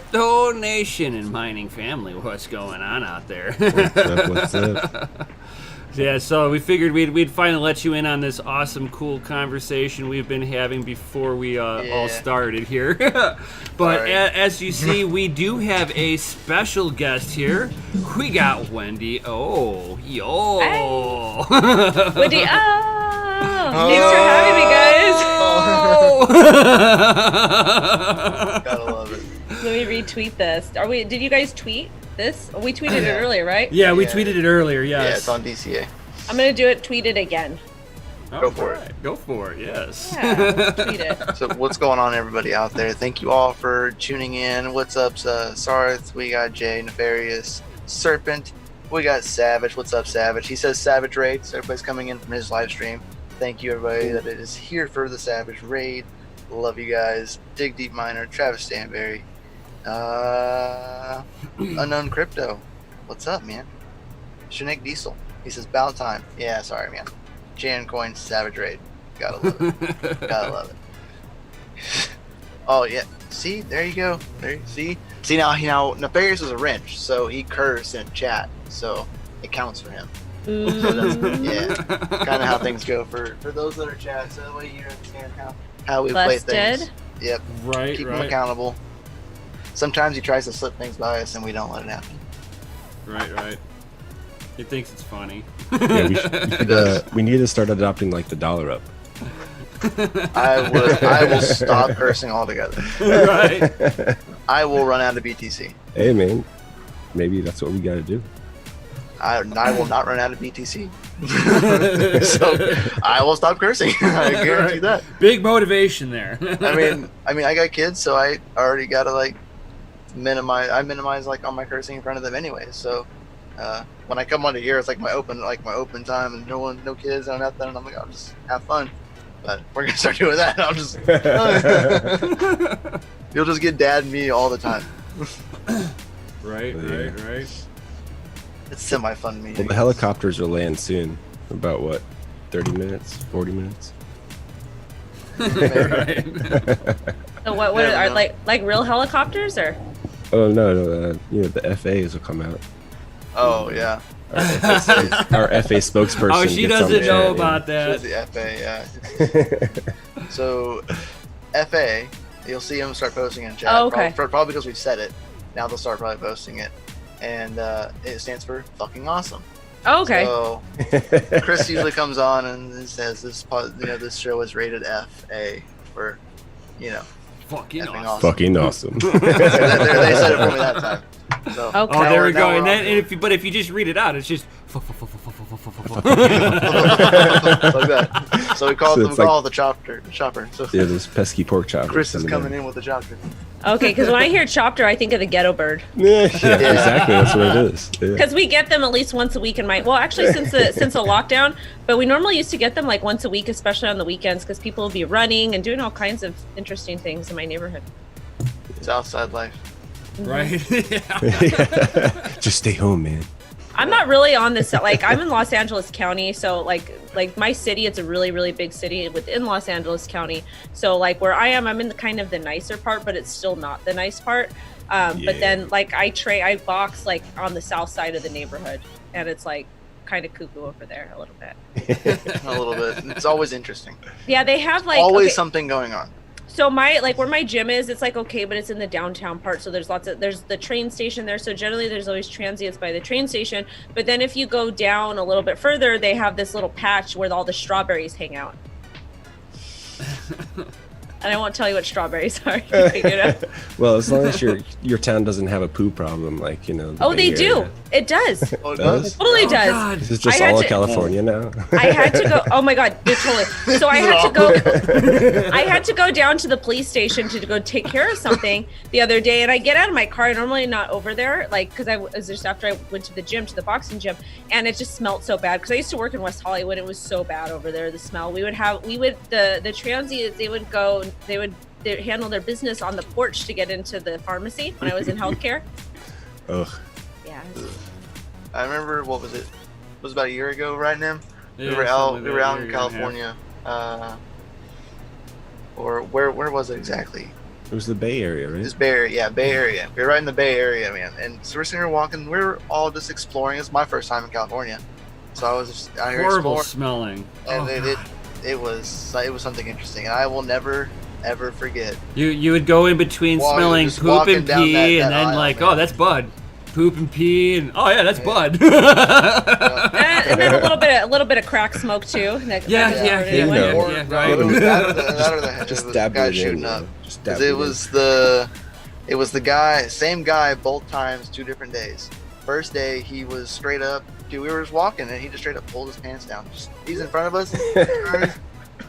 Crypto Nation and mining family, what's going on out there? What's up? Yeah, so we figured we'd finally let you in on this awesome, cool conversation we've been having before we all started here. But as you see, we do have a special guest here. We got Wendy. Oh, yo. Hey. Wendy, thanks for having me, guys. Gotta love it. Let me retweet this. Did you guys tweet this? We tweeted it earlier, right? Yeah, we tweeted it earlier, yes. Yeah, it's on DCA. I'm going to tweet it again. Go for it. Go for it, yes. Yeah, tweet it. So what's going on, everybody out there? Thank you all for tuning in. What's up, Sarth? We got Jay, Nefarious, Serpent. We got Savage. What's up, Savage? He says Savage Raid, so everybody's coming in from his live stream. Thank you, everybody that is here for the Savage Raid. Love you guys. Dig Deep Miner, Travis Stanberry, Unknown Crypto. What's up, man? Shanik Diesel. He says Bout Time. Yeah, sorry, man. Jan Coin, Savage Raid. Gotta love it. Gotta love it. Oh yeah. See, there you go. See now Nefarious is a wrench, so he cursed in chat, so it counts for him. So that's, kind of how things go for those that are chat. So that way you understand how we play things. Yep. Right. Keep him accountable. Sometimes he tries to slip things by us, and we don't let it happen. Right. He thinks it's funny. Yeah, we need to start adopting like the dollar up. I will stop cursing altogether. Right. I will run out of BTC. Hey man, maybe that's what we got to do. I will not run out of BTC. So I will stop cursing. I guarantee that. Big motivation there. I mean, I got kids, so I already gotta like minimize like all my cursing in front of them anyway. So when I come onto here, it's like my open time, and no kids, no nothing. And I'm like, I'll just have fun. But we're gonna start doing that. I'll just you'll just get dad and me all the time. Right. It's semi-fun meeting. Well, the helicopters will land soon. About what? 30 minutes? 40 minutes? Right. So what are like real helicopters or? Oh no, the FAs will come out. Oh yeah. Our FA spokesperson. Oh, she doesn't know about that. She's the FA, yeah. So, FA, you'll see them start posting in chat. Oh, okay. Probably because we've said it. Now they'll start probably posting it, and it stands for fucking awesome. Oh, okay. So Chris usually comes on and says this show is rated FA for, fucking awesome. Fucking awesome. They said it for me that time. So, okay. Oh, there we go. And then, if you just read it out, it's just like that. So we call it the chopper. So yeah, those pesky pork choppers. Chris is coming in with the chopper. Okay, because when I hear chopper, I think of the ghetto bird. Yeah, exactly. That's what it is. Because we get them at least once a week in actually since the lockdown, but we normally used to get them like once a week, especially on the weekends, because people will be running and doing all kinds of interesting things in my neighborhood. It's outside life. right. Just stay home, man. I'm not really on this. Like, I'm in Los Angeles County, so like my city, it's a really, really big city within Los Angeles County. So like where I am, I'm in the kind of the nicer part, but it's still not the nice part. But then like I box like on the south side of the neighborhood, and it's like kind of cuckoo over there a little bit. A little bit. It's always interesting. Yeah, they have like always something going on. So where my gym is, it's like okay, but it's in the downtown part. So there's the train station there. So generally there's always transients by the train station. But then if you go down a little bit further, they have this little patch where all the strawberries hang out. And I won't tell you what strawberries are. You figure it out. Well, as long as your town doesn't have a poo problem, like Oh, they do. It does. Oh, it does? Totally does. God. This is just all of California now. I had to go. Oh my God, totally. So I had to go. I had to go down to the police station to go take care of something the other day, and I get out of my car. Normally not over there, like because I was just after I went to the boxing gym, and it just smelled so bad. Because I used to work in West Hollywood, it was so bad over there. The smell. The transients. They would handle their business on the porch to get into the pharmacy when I was in healthcare. Ugh. Yeah. I remember, what was it? It was about a year ago, right, Nim? Yeah, we were out in California. Or where was it exactly? It was the Bay Area, right? It's Bay Area, yeah, Bay Area. We're right in the Bay Area, man. And so we're sitting here walking. We're all just exploring. It's my first time in California, so I was just out here Horrible exploring. smelling. And it was something interesting, and I will never ever forget. You would go in between smelling poop and pee, and then like, oh, that's Bud. Poop and pee, and oh yeah, that's Bud. And then a little bit of crack smoke too. Yeah, Right. Just dab guy it shooting in, up. just dab It was the guy, same guy, both times, 2 different days. First day he was straight up, dude. We were just walking, and he just straight up pulled his pants down. He's in front of us,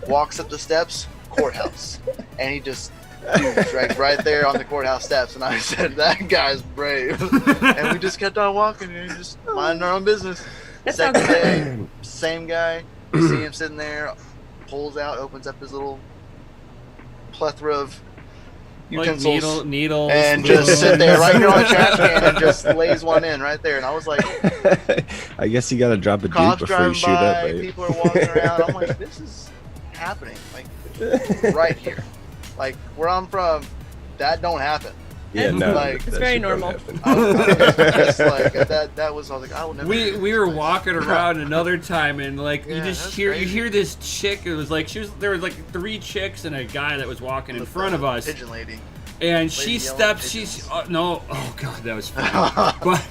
walks up the steps, courthouse, and he just. Dude, right there on the courthouse steps, and I said, "That guy's brave." And we just kept on walking and just minding our own business. Second day, same guy. You see him sitting there, pulls out, opens up his little plethora of utensils, like needles, and just sit there right here on the trash can and just lays one in right there. And I was like, I guess you gotta drop a dupe cops before you driving shoot up. by, Right? people are walking around. I'm like, this is happening, like right here. Like where I'm from, that don't happen. Yeah, no, like, it's very normal. I was like, that was. I was like, I will never. We were walking around another time, and like Yeah, you just that's hear crazy. you hear this chick. It was like there was like 3 chicks and a guy that was walking in front of us, Pigeon lady. and she yelling steps. pigeons. She's no, oh god, that was funny. But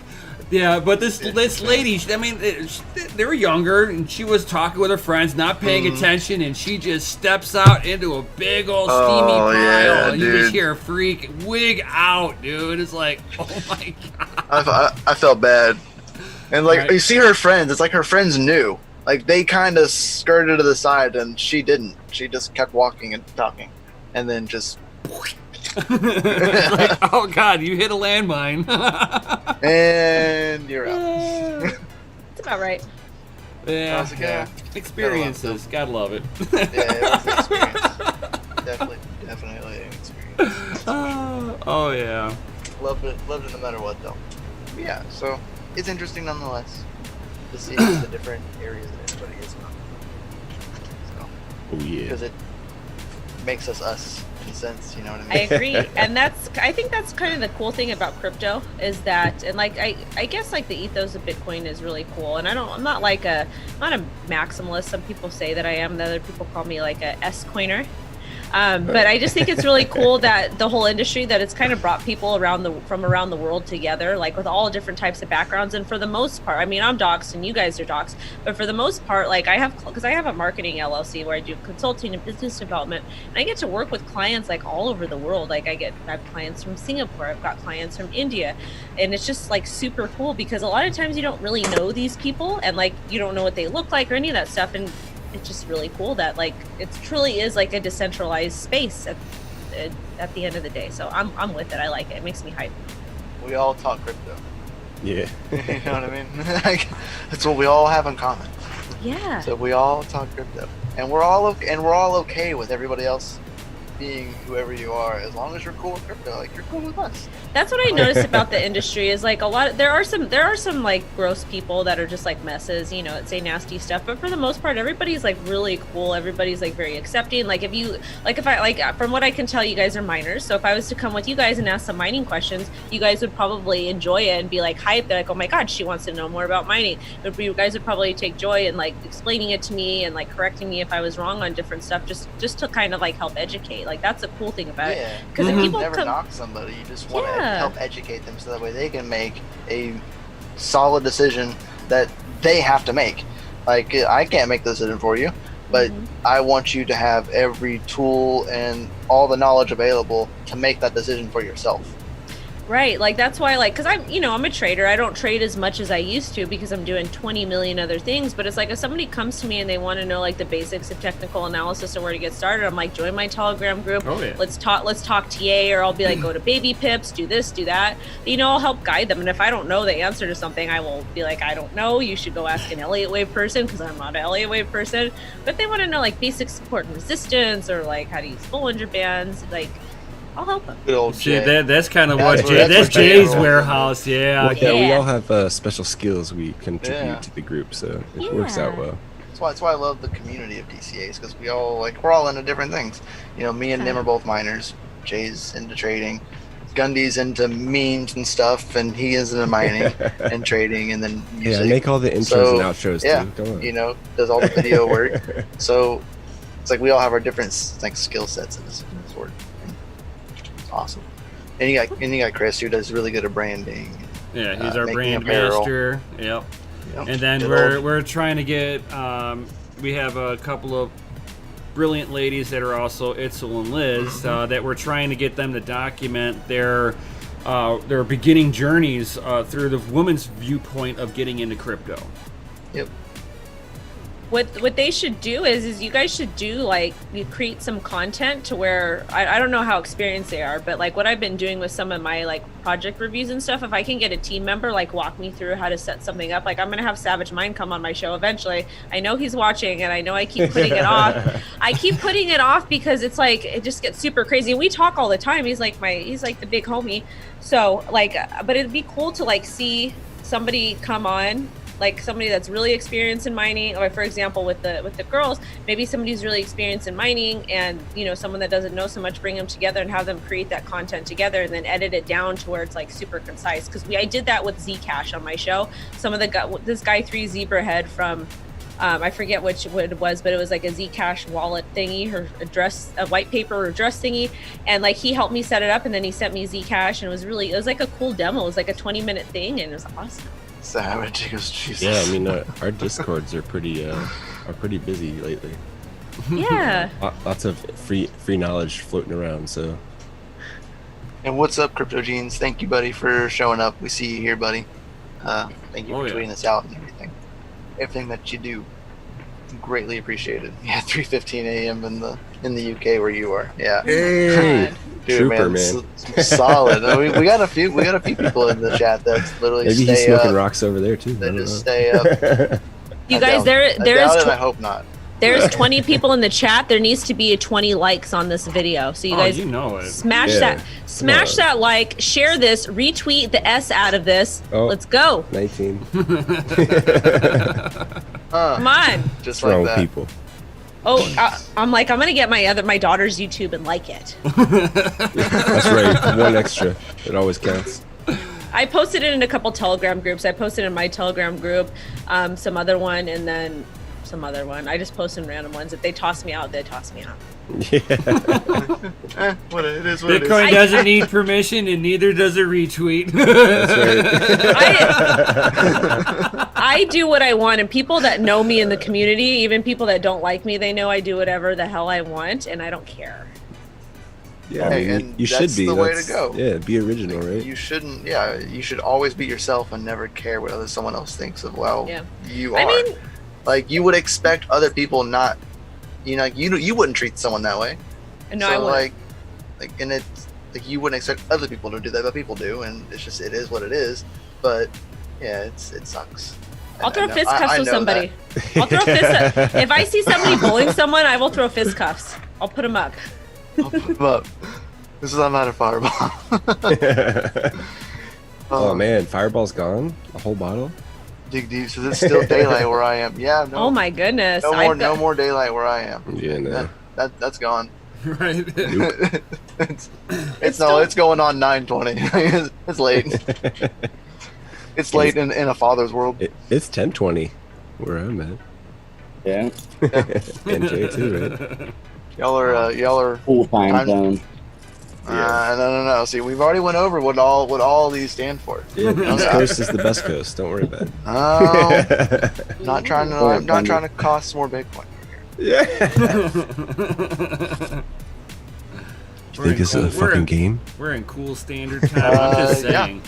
yeah, but this lady, I mean, they were younger, and she was talking with her friends, not paying attention, and she just steps out into a big old steamy pile, yeah, and you just dude. hear a freak wig out, dude. It's like, oh my god. I felt bad, and like Right. you see her friends. It's like her friends knew. Like they kind of skirted to the side, and she didn't. She just kept walking and talking, and then just. Like, oh god, you hit a landmine. And you're out. It's about right. Yeah, How's it going? yeah. Experiences, gotta love it. Yeah, it was an experience. Definitely an experience. Oh yeah. Loved it no matter what though. But yeah, so it's interesting nonetheless to see the different areas that everybody is from. So, Oh yeah. because it makes us in a sense, you know what I mean? I agree, and I think that's kind of the cool thing about crypto is that, and like I guess like the ethos of Bitcoin is really cool, and I'm not a maximalist. Some people say that I am. The other people call me like a S-coiner. But I just think it's really cool that the whole industry, that it's kind of brought people from around the world together, like with all different types of backgrounds. And for the most part, I mean, I'm doxed and you guys are doxed, but for the most part, like because I have a marketing LLC where I do consulting and business development, and I get to work with clients like all over the world. Like I have clients from Singapore, I've got clients from India, and it's just like super cool because a lot of times you don't really know these people, and like you don't know what they look like or any of that stuff. And it's just really cool that like it truly is like a decentralized space at the end of the day. So I'm with it. I like it. It makes me hype. We all talk crypto. Yeah. You know what I mean? Like, that's what we all have in common. Yeah. So we all talk crypto, and we're all okay with everybody else being whoever you are, as long as you're cool with crypto. Like you're cool with us. That's what I noticed about the industry is like there are some like gross people that are just like messes, you know, that say nasty stuff, but for the most part everybody's like really cool. Everybody's like very accepting. Like if I from what I can tell, you guys are miners, so if I was to come with you guys and ask some mining questions, you guys would probably enjoy it and be like hyped. They're like, oh my god, she wants to know more about mining. But you guys would probably take joy in like explaining it to me and like correcting me if I was wrong on different stuff, just to kind of like help educate. Like that's a cool thing about it, because if people never knock somebody, you just want to help educate them so that way they can make a solid decision that they have to make. Like I can't make the decision for you, but I want you to have every tool and all the knowledge available to make that decision for yourself. Right, like that's why, like, because I'm a trader. I don't trade as much as I used to because I'm doing 20 million other things. But it's like if somebody comes to me and they want to know like the basics of technical analysis or where to get started, I'm like, join my Telegram group. Oh, yeah. Let's talk TA, or I'll be like, go to Baby Pips, do this, do that. You know, I'll help guide them. And if I don't know the answer to something, I will be like, I don't know. You should go ask an Elliott Wave person because I'm not an Elliott Wave person. But they want to know like basic support and resistance, or like how to use Bollinger Bands, like. I'll help them. Good old See, Jay. that's kind of That's what what- that's that's what Jay's Jay warehouse. Yeah. Well, yeah, we Yeah. all have special skills we contribute Yeah. to the group, so it works out well. That's why I love the community of DCAs, because we're all into different things. You know, me and Nim are both miners. Jay's into trading. Gundy's into memes and stuff, and he is into mining and trading, and then music. Yeah, make all the intros and outros too. Come on. You know, does all the video work. So it's like we all have our different like skill sets in this work. It's awesome. And you got Chris, who does really good at branding. Yeah, he's our brand apparel. master. Yep. And then we're trying to get. We have a couple of brilliant ladies that are also Itzel and Liz that we're trying to get them to document their beginning journeys through the woman's viewpoint of getting into crypto. Yep. What they should do is you guys should do like you create some content to where I don't know how experienced they are, but like what I've been doing with some of my like project reviews and stuff, if I can get a team member like walk me through how to set something up, like I'm gonna have Savage Mind come on my show eventually. I know he's watching, and I know I keep putting it off. I keep putting it off because it's like it just gets super crazy. We talk all the time. He's like the big homie. So like, but it'd be cool to like see somebody come on, like somebody that's really experienced in mining, or for example with the girls, maybe somebody who's really experienced in mining and someone that doesn't know so much, bring them together and have them create that content together and then edit it down to where it's like super concise. Because I did that with Zcash on my show. This guy 3 Zebra Head from I forget what it was, but it was like a Zcash wallet thingy, or a white paper address thingy, and like he helped me set it up, and then he sent me Zcash, and it was like a cool demo. It was like a 20-minute thing, and it was awesome. Savage. He goes, Jesus. Yeah, I mean, our Discords are pretty busy lately. Yeah. Lots of free knowledge floating around. So. And what's up, Crypto Genes? Thank you, buddy, for showing up. We see you here, buddy. Thank you for tweeting us out and everything that you do. Greatly appreciated. Yeah, 3:15 a.m. in the UK where you are. Yeah. Hey. Dude, Trooper, man. Solid. we got a few people in the chat that's literally maybe he's smoking rocks over there too. They just stay up. You guys, I hope not. There's 20 people in the chat. There needs to be 20 likes on this video. So you guys smash that like, share this, retweet the S out of this. Oh, let's go. 19. Come on. Just like that. People. Oh, I'm gonna get my daughter's YouTube and like it. That's right. One extra. It always counts. I posted it in a couple Telegram groups. I posted in my Telegram group, some other one, and then some other one. I just post in random ones. If they toss me out, they toss me out. Yeah. What it is. Bitcoin doesn't need permission, and neither does a retweet. That's right. I do what I want, and people that know me in the community, even people that don't like me, they know I do whatever the hell I want, and I don't care. Yeah, I mean, you should be. The way to go. Yeah, be original, right? You shouldn't. Yeah, you should always be yourself and never care what someone else thinks of. You are. I mean, like you would expect other people not. You wouldn't treat someone that way. No, so I wouldn't. And it's like you wouldn't expect other people to do that, but people do, and it's just it is what it is. But yeah, it sucks. I'll throw fist cuffs with somebody. I'll throw fist. If I see somebody bullying someone, I will throw fist cuffs. I'll put them up. This is not a fireball. Oh man, fireball's gone? A whole bottle? Dig deep. So it's still daylight where I am. Yeah. No, oh my goodness. No more daylight where I am. Yeah, no. That's gone. Right. It's going on 9:20. It's late. It's late in a father's world. It's 10:20 where I'm at. Yeah. And Jay too, right? Y'all are full time zone. No. See, we've already went over what all these stand for. Yeah, the East Coast is the best coast. Don't worry about it. I'm not trying to cost more Bitcoin. Yeah. Think it's a fucking game? We're in cool standard time. I'm just saying.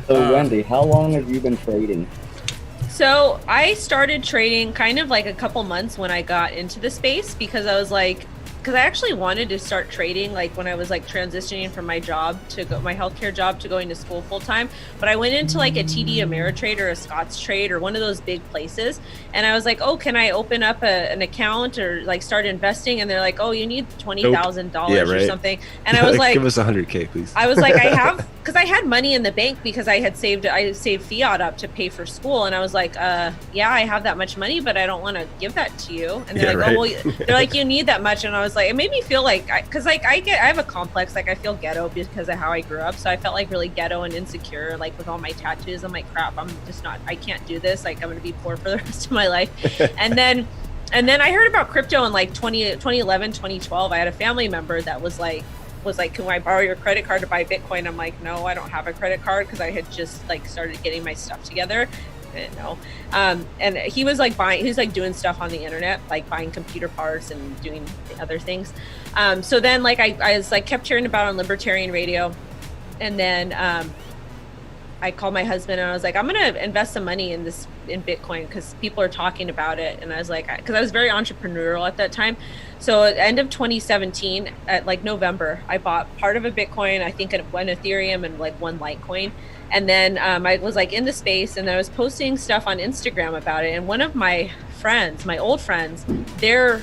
So Wendy, how long have you been trading? So I started trading kind of like a couple months when I got into the space, because I was like, because I actually wanted to start trading like when I was like transitioning from my job to my healthcare job to going to school full time. But I went into like a TD Ameritrade or a Scott's Trade or one of those big places, and I was like, oh, can I open up an account or like start investing? And they're like, oh, you need $20,000 or something. And I was like, give us $100K, please. I was like, I have, because I had money in the bank because I saved fiat up to pay for school, and I was like, yeah, I have that much money, but I don't want to give that to you. And they're like, oh, well, they're like, you need that much. And I was like, it made me feel like, because like I have a complex, like I feel ghetto because of how I grew up. So I felt like really ghetto and insecure, like with all my tattoos. I'm like, crap, I'm just not, I can't do this. Like I'm going to be poor for the rest of my life. And then I heard about crypto in like 2011, 2012. I had a family member that was like, can I borrow your credit card to buy Bitcoin? I'm like, no, I don't have a credit card, because I had just like started getting my stuff together. I didn't know. And he was like doing stuff on the internet, like buying computer parts and doing other things. So then like I was like kept hearing about on libertarian radio, and then I called my husband and I was like, I'm gonna invest some money in Bitcoin because people are talking about it. And I was like, because I was very entrepreneurial at that time. So at the end of 2017, at like November, I bought part of a Bitcoin, I think one Ethereum and like one Litecoin. And then I was like in the space, and I was posting stuff on Instagram about it. And one of my friends, my old friends, their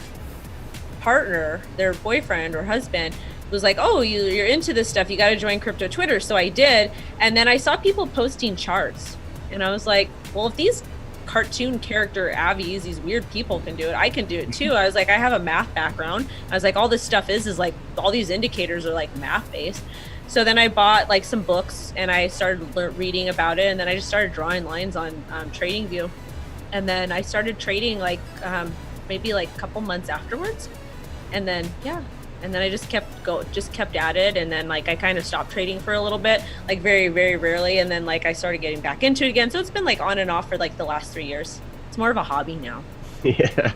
partner, their boyfriend or husband was like, oh, you're into this stuff, you got to join crypto Twitter. So I did. And then I saw people posting charts, and I was like, well, if these cartoon character avies, these weird people can do it, I can do it too. I was like, I have a math background. I was like, all this stuff is like, all these indicators are like math based. So then I bought like some books and I started reading about it, and then I just started drawing lines on TradingView, and then I started trading like maybe like a couple months afterwards, and then I just kept at it, and then like I kind of stopped trading for a little bit, like very, very rarely, and then like I started getting back into it again. So it's been like on and off for like the last 3 years. It's more of a hobby now. Yeah.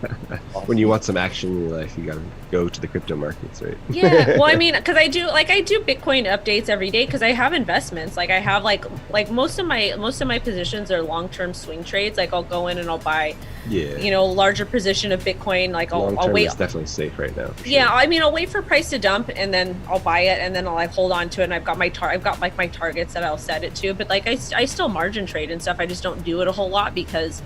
When you want some action in your life, you gotta go to the crypto markets, right? Yeah. Well, I mean, because I do Bitcoin updates every day because I have investments. Like I have like most of my positions are long-term swing trades. Like I'll go in and I'll buy, larger position of Bitcoin. Like I'll wait. It's definitely safe right now. Yeah. Sure. I mean, I'll wait for price to dump, and then I'll buy it, and then I'll like hold on to it. And I've got my targets that I'll set it to. But like I still margin trade and stuff. I just don't do it a whole lot because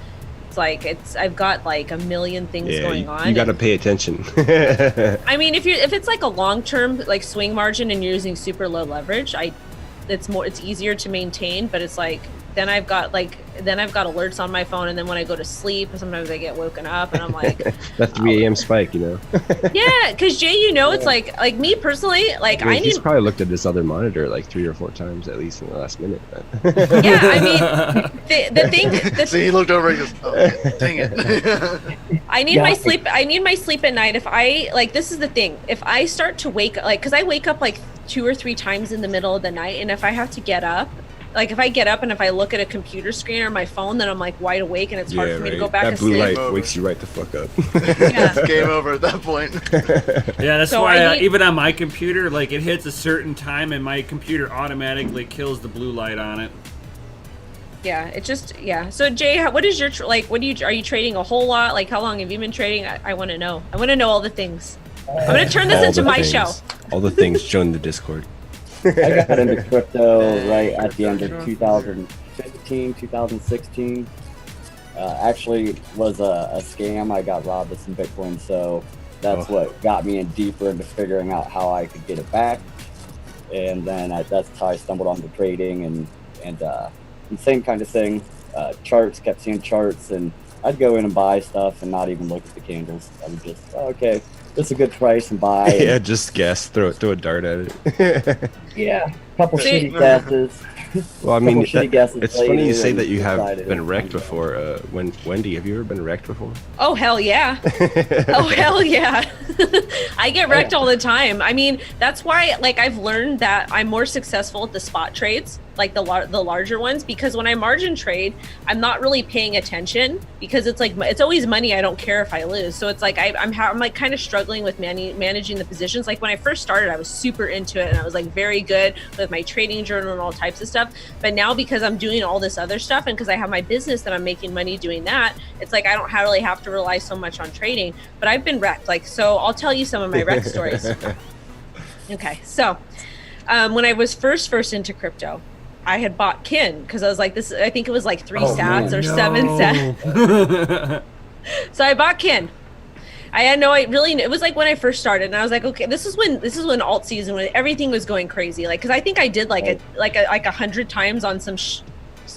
I've got like a million things going on. You got to pay attention. I mean, if it's like a long-term like swing margin and you're using super low leverage, it's easier to maintain, but it's like then I've got alerts on my phone, and then when I go to sleep, sometimes I get woken up and I'm like that 3 a.m. spike, Yeah, because Jay, it's like me personally, like he's probably looked at this other monitor like 3 or 4 times at least in the last minute. Yeah, I mean the thing. So he looked over and goes, "Oh, dang it!" I need my sleep. I need my sleep at night. If I this is the thing. If I start to wake because I wake up like 2 or 3 times in the middle of the night, and if I have to get up. Like if I get up and if I look at a computer screen or my phone, then I'm like wide awake and it's hard for me to go back to sleep. That blue light wakes you right the fuck up. Yeah. It's game over at that point. Yeah, that's why even on my computer, like it hits a certain time and my computer automatically kills the blue light on it. Yeah, it just So Jay, what is your are you trading a whole lot? Like how long have you been trading? I want to know. I want to know all the things. I'm gonna turn this into my show. All the things shown in the Discord. I got into crypto right at the end of 2015, 2016. Actually was a scam. I got robbed of some Bitcoin, so that's what got me in deeper into figuring out how I could get it back. And then that's how I stumbled onto trading and same kind of thing. Charts, kept seeing charts, and I'd go in and buy stuff and not even look at the candles. I would just, okay. That's a good price and buy. Yeah, just guess. Throw a dart at it. Yeah, a couple shitty guesses. Well, I mean, it's funny you say that you have been wrecked before. Wendy, have you ever been wrecked before? Oh, hell yeah. Oh, hell yeah. I get wrecked all the time. I mean, that's why, like, I've learned that I'm more successful at the spot trades, like the larger ones, because when I margin trade, I'm not really paying attention because it's like, it's always money. I don't care if I lose. So it's like, I'm like kind of struggling with managing the positions. Like when I first started, I was super into it and I was like very good with my trading journal and all types of stuff. stuff. But now because I'm doing all this other stuff and because I have my business that I'm making money doing that, it's like I don't really have to rely so much on trading. But I've been wrecked. Like, so I'll tell you some of my wreck stories. Okay, so when I was first into crypto, I had bought Kin because I was like, I think it was like 3 sats or 7 sats. So I bought Kin. I had it was like when I first started, and I was like, okay, this is when alt season, when everything was going crazy. Like, because I think I did like 100 times on some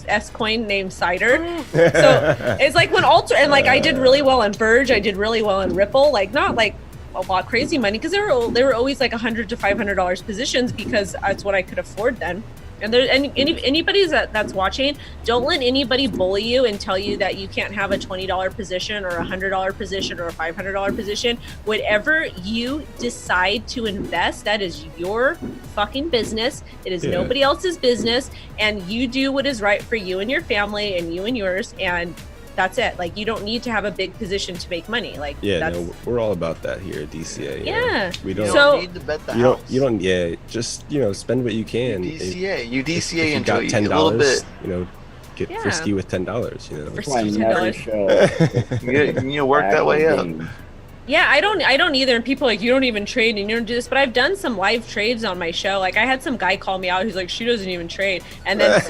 S coin named Cider. So it's like when alt, and like I did really well on Verge, I did really well on Ripple, like not like a lot crazy money, because they were always like $100 to $500 positions, because that's what I could afford then. And there, anybody that's watching, don't let anybody bully you and tell you that you can't have a $20 position or a $100 position or a $500 position. Whatever you decide to invest, that is your fucking business. It is nobody else's business, and you do what is right for you and your family and you and yours, and that's it. Like, you don't need to have a big position to make money. Like, we're all about that here at DCA. Yeah. We don't need to bet the house. You don't. Just spend what you can. You DCA if until you got $10, a little bit. Get frisky with $10. Frisky $10. You work that way up. Yeah, I don't either. And people are like, you don't even trade and you don't do this. But I've done some live trades on my show. Like, I had some guy call me out who's like, she doesn't even trade. And then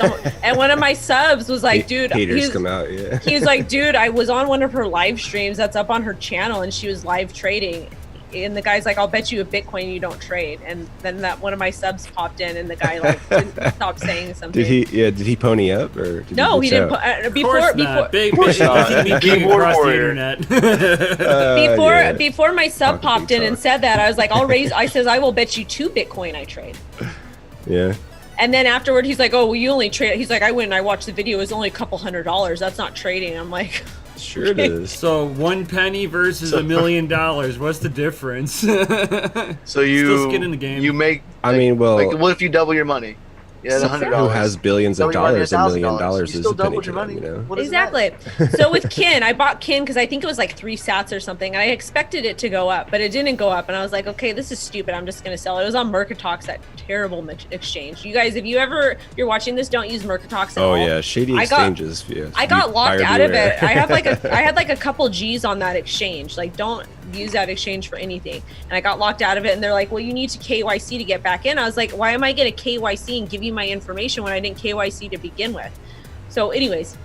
and one of my subs was like, dude, haters come out. Yeah. He was like, dude, I was on one of her live streams that's up on her channel, and she was live trading. And the guy's like, I'll bet you a Bitcoin you don't trade. And then that one of my subs popped in, and the guy like didn't stop saying something. Did he pony up, or did no, he didn't. Before big internet. Before my sub popped in and said that, I was like, I says, I will bet you 2 Bitcoin I trade. Yeah. And then afterward, he's like, oh, well, you only trade. He's like, I went and I watched the video. It was only a couple $100. That's not trading. I'm like, sure it is. So 1 penny versus $1 million. What's the difference? So you still skin in the game. You make. Like, what if you double your money? Yeah, $100. Who has billions of dollars? $1 million is still a penny doubled to your them, money. Exactly. So with Kin, I bought Kin because I think it was like 3 sats or something. And I expected it to go up, but it didn't go up. And I was like, okay, this is stupid. I'm just going to sell it. It was on Mercatox, that terrible exchange. You guys, if you're watching this, don't use Mercatox at all. Oh yeah, shady exchanges. I got locked out of it. I had like a couple G's on that exchange. Like, don't use that exchange for anything. And I got locked out of it, and they're like, well, you need to KYC to get back in. I was like, why am I going to KYC and give you my information when I didn't KYC to begin with? So anyways,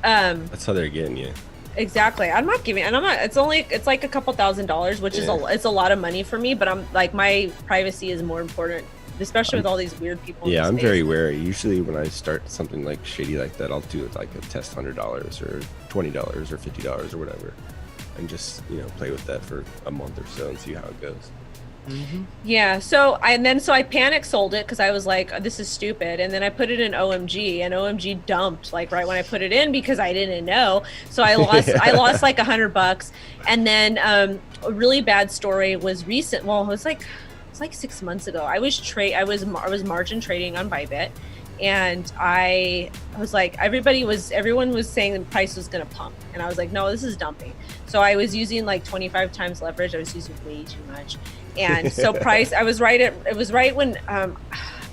that's how they're getting you. Exactly. I'm not giving, and it's like a couple $1,000, which is it's a lot of money for me, but I'm like, my privacy is more important, especially with all these weird people. Yeah, I'm very wary. Usually when I start something like shady like that, I'll do like a test $100 or $20 or $50 or whatever, and just play with that for a month or so and see how it goes. Mm-hmm. Yeah, so I panic sold it because I was like, this is stupid, and then I put it in OMG, and OMG dumped like right when I put it in because I didn't know. So I lost I lost like $100, and then a really bad story was recent. Well, it was like 6 months ago. I was margin trading on Bybit, and I was like, everyone was saying the price was going to pump, and I was like, no, this is dumping. So I was using like 25 times leverage. I was using way too much. And so it was right when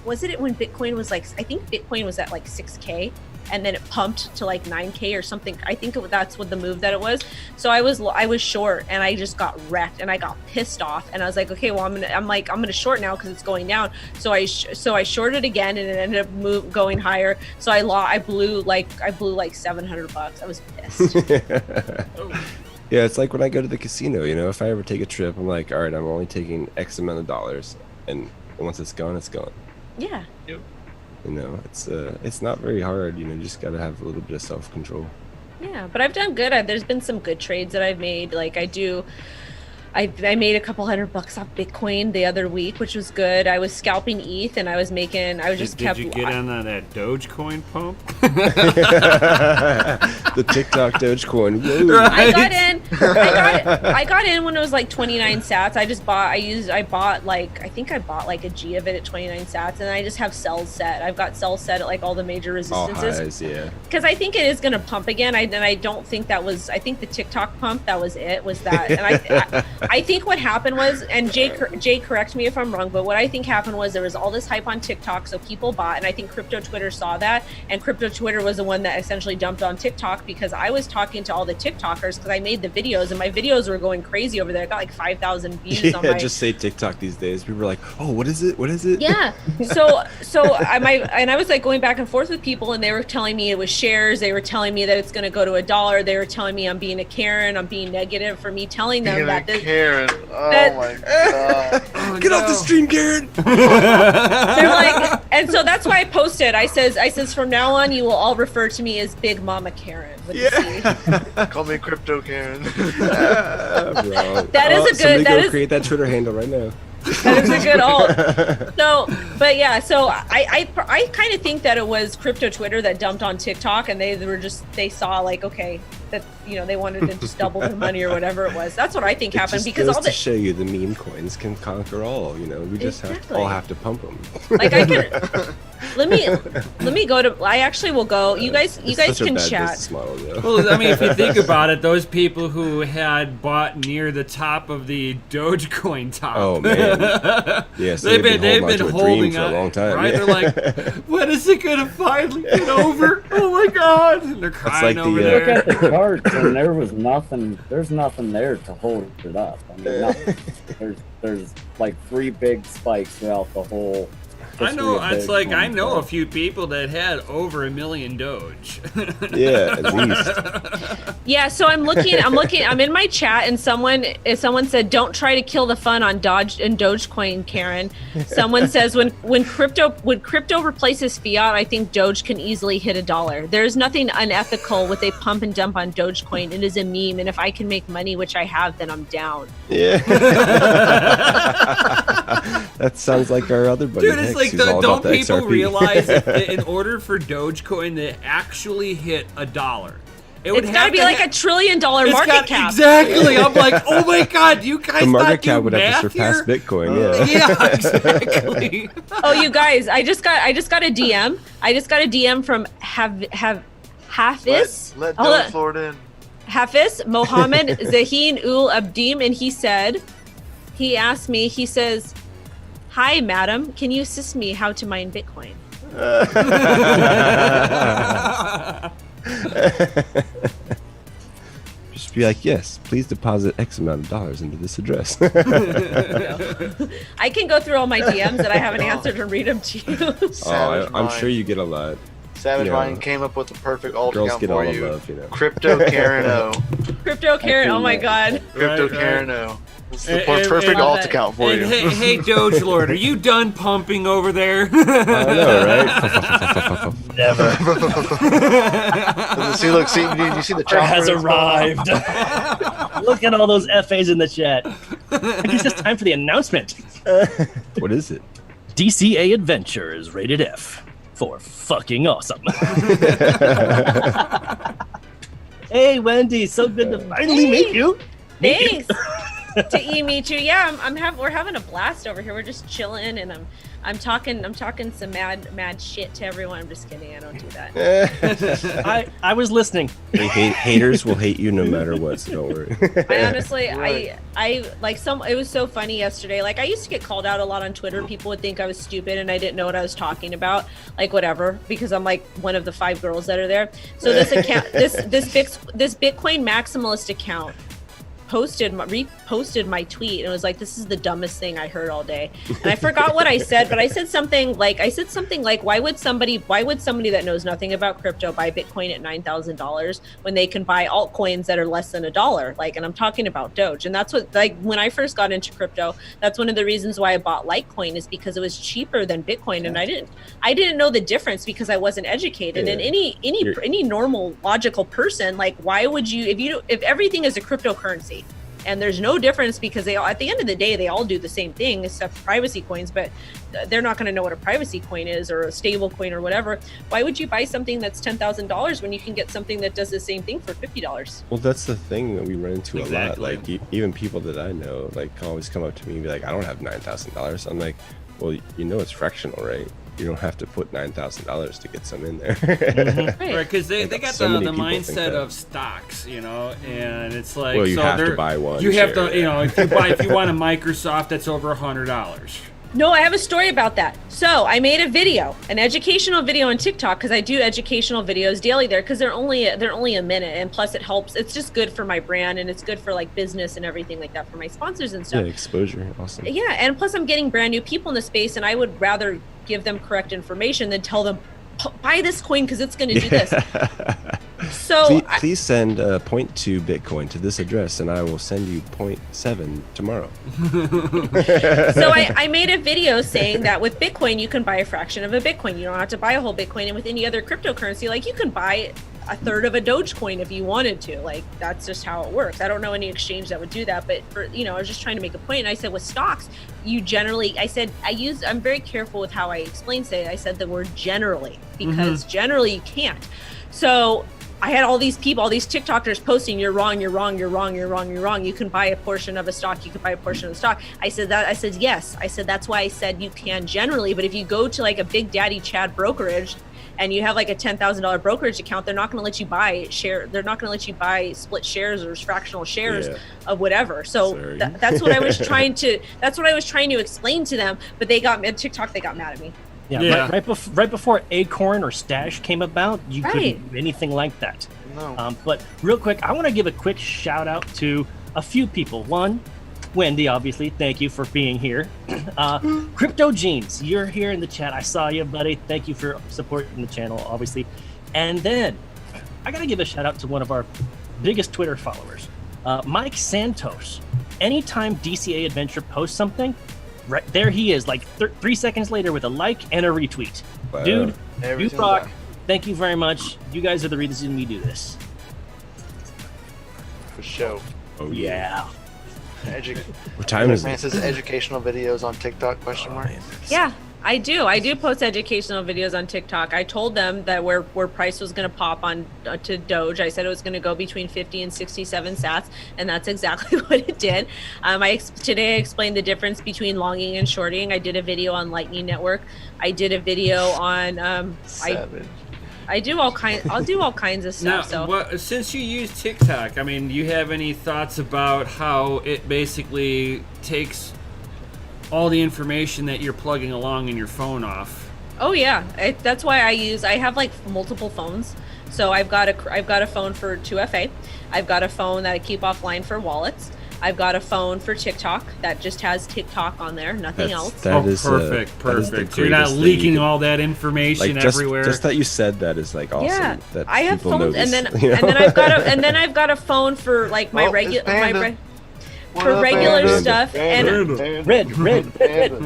when Bitcoin was like, I think Bitcoin was at like 6K, and then it pumped to like 9K or something. I think that's what the move that it was. So I was short, and I just got wrecked, and I got pissed off, and I was like, okay, well, I'm gonna short now because it's going down. So I shorted again, and it ended up going higher. So I blew like $700. I was pissed. Yeah, it's like when I go to the casino, if I ever take a trip, I'm like, all right, I'm only taking X amount of dollars, and once it's gone, it's gone. Yeah. Yep. It's not very hard, you just got to have a little bit of self-control. Yeah, but I've done good. There's been some good trades that I've made. Like I made a couple $100 off Bitcoin the other week, which was good. I was scalping ETH, and Did you get on that Dogecoin pump? The TikTok Dogecoin. Right. I got in when it was like 29 sats. I bought like a G of it at 29 sats, and I just have sells set. I've got sells set at like all the major resistances. All highs, yeah. Because I think it is going to pump again. I don't think that was. I think the TikTok pump, that was it. Was that? And I think what happened was, and Jay, correct me if I'm wrong, but what I think happened was there was all this hype on TikTok, so people bought, and I think Crypto Twitter saw that, and Crypto Twitter was the one that essentially dumped on TikTok because I was talking to all the TikTokers because I made the videos, and my videos were going crazy over there. I got like 5,000 views on my... just say TikTok these days. People are like, oh, what is it? What is it? Yeah. So I was like going back and forth with people, and they were telling me it was shares. They were telling me that it's going to go to $1. They were telling me I'm being a Karen. I'm being negative for me telling them that this... Karen. Oh my god. Get off the stream, Karen. They're like, and so that's why I posted. I says from now on you will all refer to me as Big Mama Karen. With the C. Call me Crypto Karen. Bro. That is a good. Create that Twitter handle right now. That is a good alt. So, but yeah, so I kind of think that it was Crypto Twitter that dumped on TikTok, and they saw like, okay, that they wanted to just double their money or whatever it was. That's what I think happened because all to show you the meme coins can conquer all. We just all have to pump them. Like I can. Let me go to. I actually will go. You guys can chat. Model, well, I mean, if you think about it, those people who had bought near the top of the Dogecoin top. Oh man. Yes, they've been holding on for a long time. Right? They're like, when is it gonna finally get over? Oh my god! And they're crying over there. Look at the charts, and there's nothing there to hold it up. I mean, nothing. There's like 3 big spikes throughout the whole. I know. It's like I know a few people that had over 1 million Doge. Yeah, at least. Yeah, so I'm looking. I'm in my chat, and someone said, "Don't try to kill the fun on Dodge and Dogecoin, Karen." Someone says, "When crypto replaces fiat, I think Doge can easily hit $1. There's nothing unethical with a pump and dump on Dogecoin. It is a meme, and if I can make money, which I have, then I'm down." Yeah. That sounds like our other buddy. Dude, it's like, don't people realize that in order for Dogecoin to actually hit $1, it's got to be like $1 trillion market cap. Exactly. I'm like, oh my god, you guys. The market cap would have to surpass Bitcoin. Yeah, exactly. Oh, you guys, I just got a DM. I just got a DM from Hafiz. Let Doge Lord in. Hafiz Mohammed Zahin Ul Abdim, and he asked me. He says, "Hi, madam. Can you assist me how to mine Bitcoin?" Just be like, yes, please deposit X amount of dollars into this address. I can go through all my DMs that I haven't answered and read them to you. I'm sure you get a lot. Savage Mind came up with the perfect alt account get for all you. The love, Crypto Karen O. Crypto Karen, oh my god. Crypto Karen O. It's the perfect alt account for you. Hey, Doge Lord, are you done pumping over there? I know, right? Never. See, you see the chopper has arrived. Look at all those FAs in the chat. I guess it's time for the announcement. What is it? DCA Adventure is rated F for fucking awesome. Hey, Wendy, so good to finally meet you. Thanks. To meet you. Yeah, we're having a blast over here. We're just chilling, and I'm talking some mad shit to everyone. I'm just kidding. I don't do that. I was listening. Haters will hate you no matter what, so don't worry. I honestly, right. I like it was so funny yesterday. Like, I used to get called out a lot on Twitter. People would think I was stupid and I didn't know what I was talking about. Like, whatever, because I'm like one of the 5 girls that are there. So this account, this Bitcoin maximalist account reposted my tweet, and it was like, this is the dumbest thing I heard all day. And I forgot what I said, but I said something like why would somebody that knows nothing about crypto buy Bitcoin at $9,000 when they can buy altcoins that are less than $1? Like, and I'm talking about Doge. And that's what, like, when I first got into crypto, that's one of the reasons why I bought Litecoin, is because it was cheaper than Bitcoin. And I didn't know the difference because I wasn't educated. And any normal logical person, like, why would you, if everything is a cryptocurrency and there's no difference, because they all, at the end of the day, they all do the same thing except privacy coins, but they're not going to know what a privacy coin is or a stable coin or whatever. Why would you buy something that's $10,000 when you can get something that does the same thing for $50? Well, that's the thing that we run into a lot. Like, even people that I know, like, always come up to me and be like, I don't have $9,000. I'm like, well, it's fractional, right? you don't have to put $9,000 to get some in there. Right, because they got so the many people think mindset that. of stocks, and it's like, Well, you so have to they're- buy one You have share, to, if you want a Microsoft, that's over $100. No, I have a story about that. So I made a video, an educational video on TikTok, because I do educational videos daily there, because they're only a minute, and plus it helps. It's just good for my brand, and it's good for like business and everything like that for my sponsors and Yeah, stuff. exposure, awesome. Yeah, and plus I'm getting brand new people in the space, and I would rather give them correct information than tell them, buy this coin because it's going to do this. So Please send 0.2 Bitcoin to this address, and I will send you 0.7 tomorrow. So I made a video saying that with Bitcoin, you can buy a fraction of a Bitcoin. You don't have to buy a whole Bitcoin. And with any other cryptocurrency, like you can buy a third of a Doge coin if you wanted to. Like that's just how it works. I don't know any exchange that would do that, but for, I was just trying to make a point. And I said with stocks, I'm very careful with how I explain it. I said the word generally, because generally you can't. So I had all these people, all these TikTokers posting, you're wrong, you're wrong, you're wrong, you're wrong, you're wrong. You can buy a portion of a stock. You can buy a portion of the stock. I said, yes. I said, that's why I said you can generally. But if you go to like a Big Daddy Chad brokerage and you have like a $10,000 brokerage account, they're not going to let you buy They're not going to let you buy split shares or fractional shares of whatever. So that's what I was trying to explain to them. But they got TikTok. They got mad at me. Yeah. Right before Acorn or Stash came about, you couldn't do anything like that. No. But real quick, I want to give a quick shout out to a few people. One, Wendy, obviously, thank you for being here. Crypto Jeans, you're here in the chat. I saw you, buddy. Thank you for supporting the channel, obviously. And then I got to give a shout out to one of our biggest Twitter followers, Mike Santos. Anytime DCA Adventure posts something, right there he is, like 3 seconds later with a like and a retweet. Wow. Dude, Every you single rock. time. Thank you very much. You guys are the reason we do this. For sure. Oh Yeah. What time is Man it? says educational videos on TikTok, question mark. Yeah, I do. I do post educational videos on TikTok. I told them that where price was going to pop on to Doge. I said it was going to go between 50 and 67 sats, and that's exactly what it did. Today I explained the difference between longing and shorting. I did a video on Lightning Network. I did a video on Savage. I'll do all kinds of stuff. Now, since you use TikTok, I mean, do you have any thoughts about how it basically takes all the information that you're plugging along in your phone off? Oh yeah, that's why I have like multiple phones. So I've got a phone for 2FA. I've got a phone that I keep offline for wallets. I've got a phone for TikTok that just has TikTok on there, nothing else. Perfect. So you're not leaking all that information everywhere. Just that you said that is like awesome. Yeah, that I have people know phones, and these, then you know? and then I've got a phone for like my Oh, regular it's Panda. for regular Panda? stuff. And Red.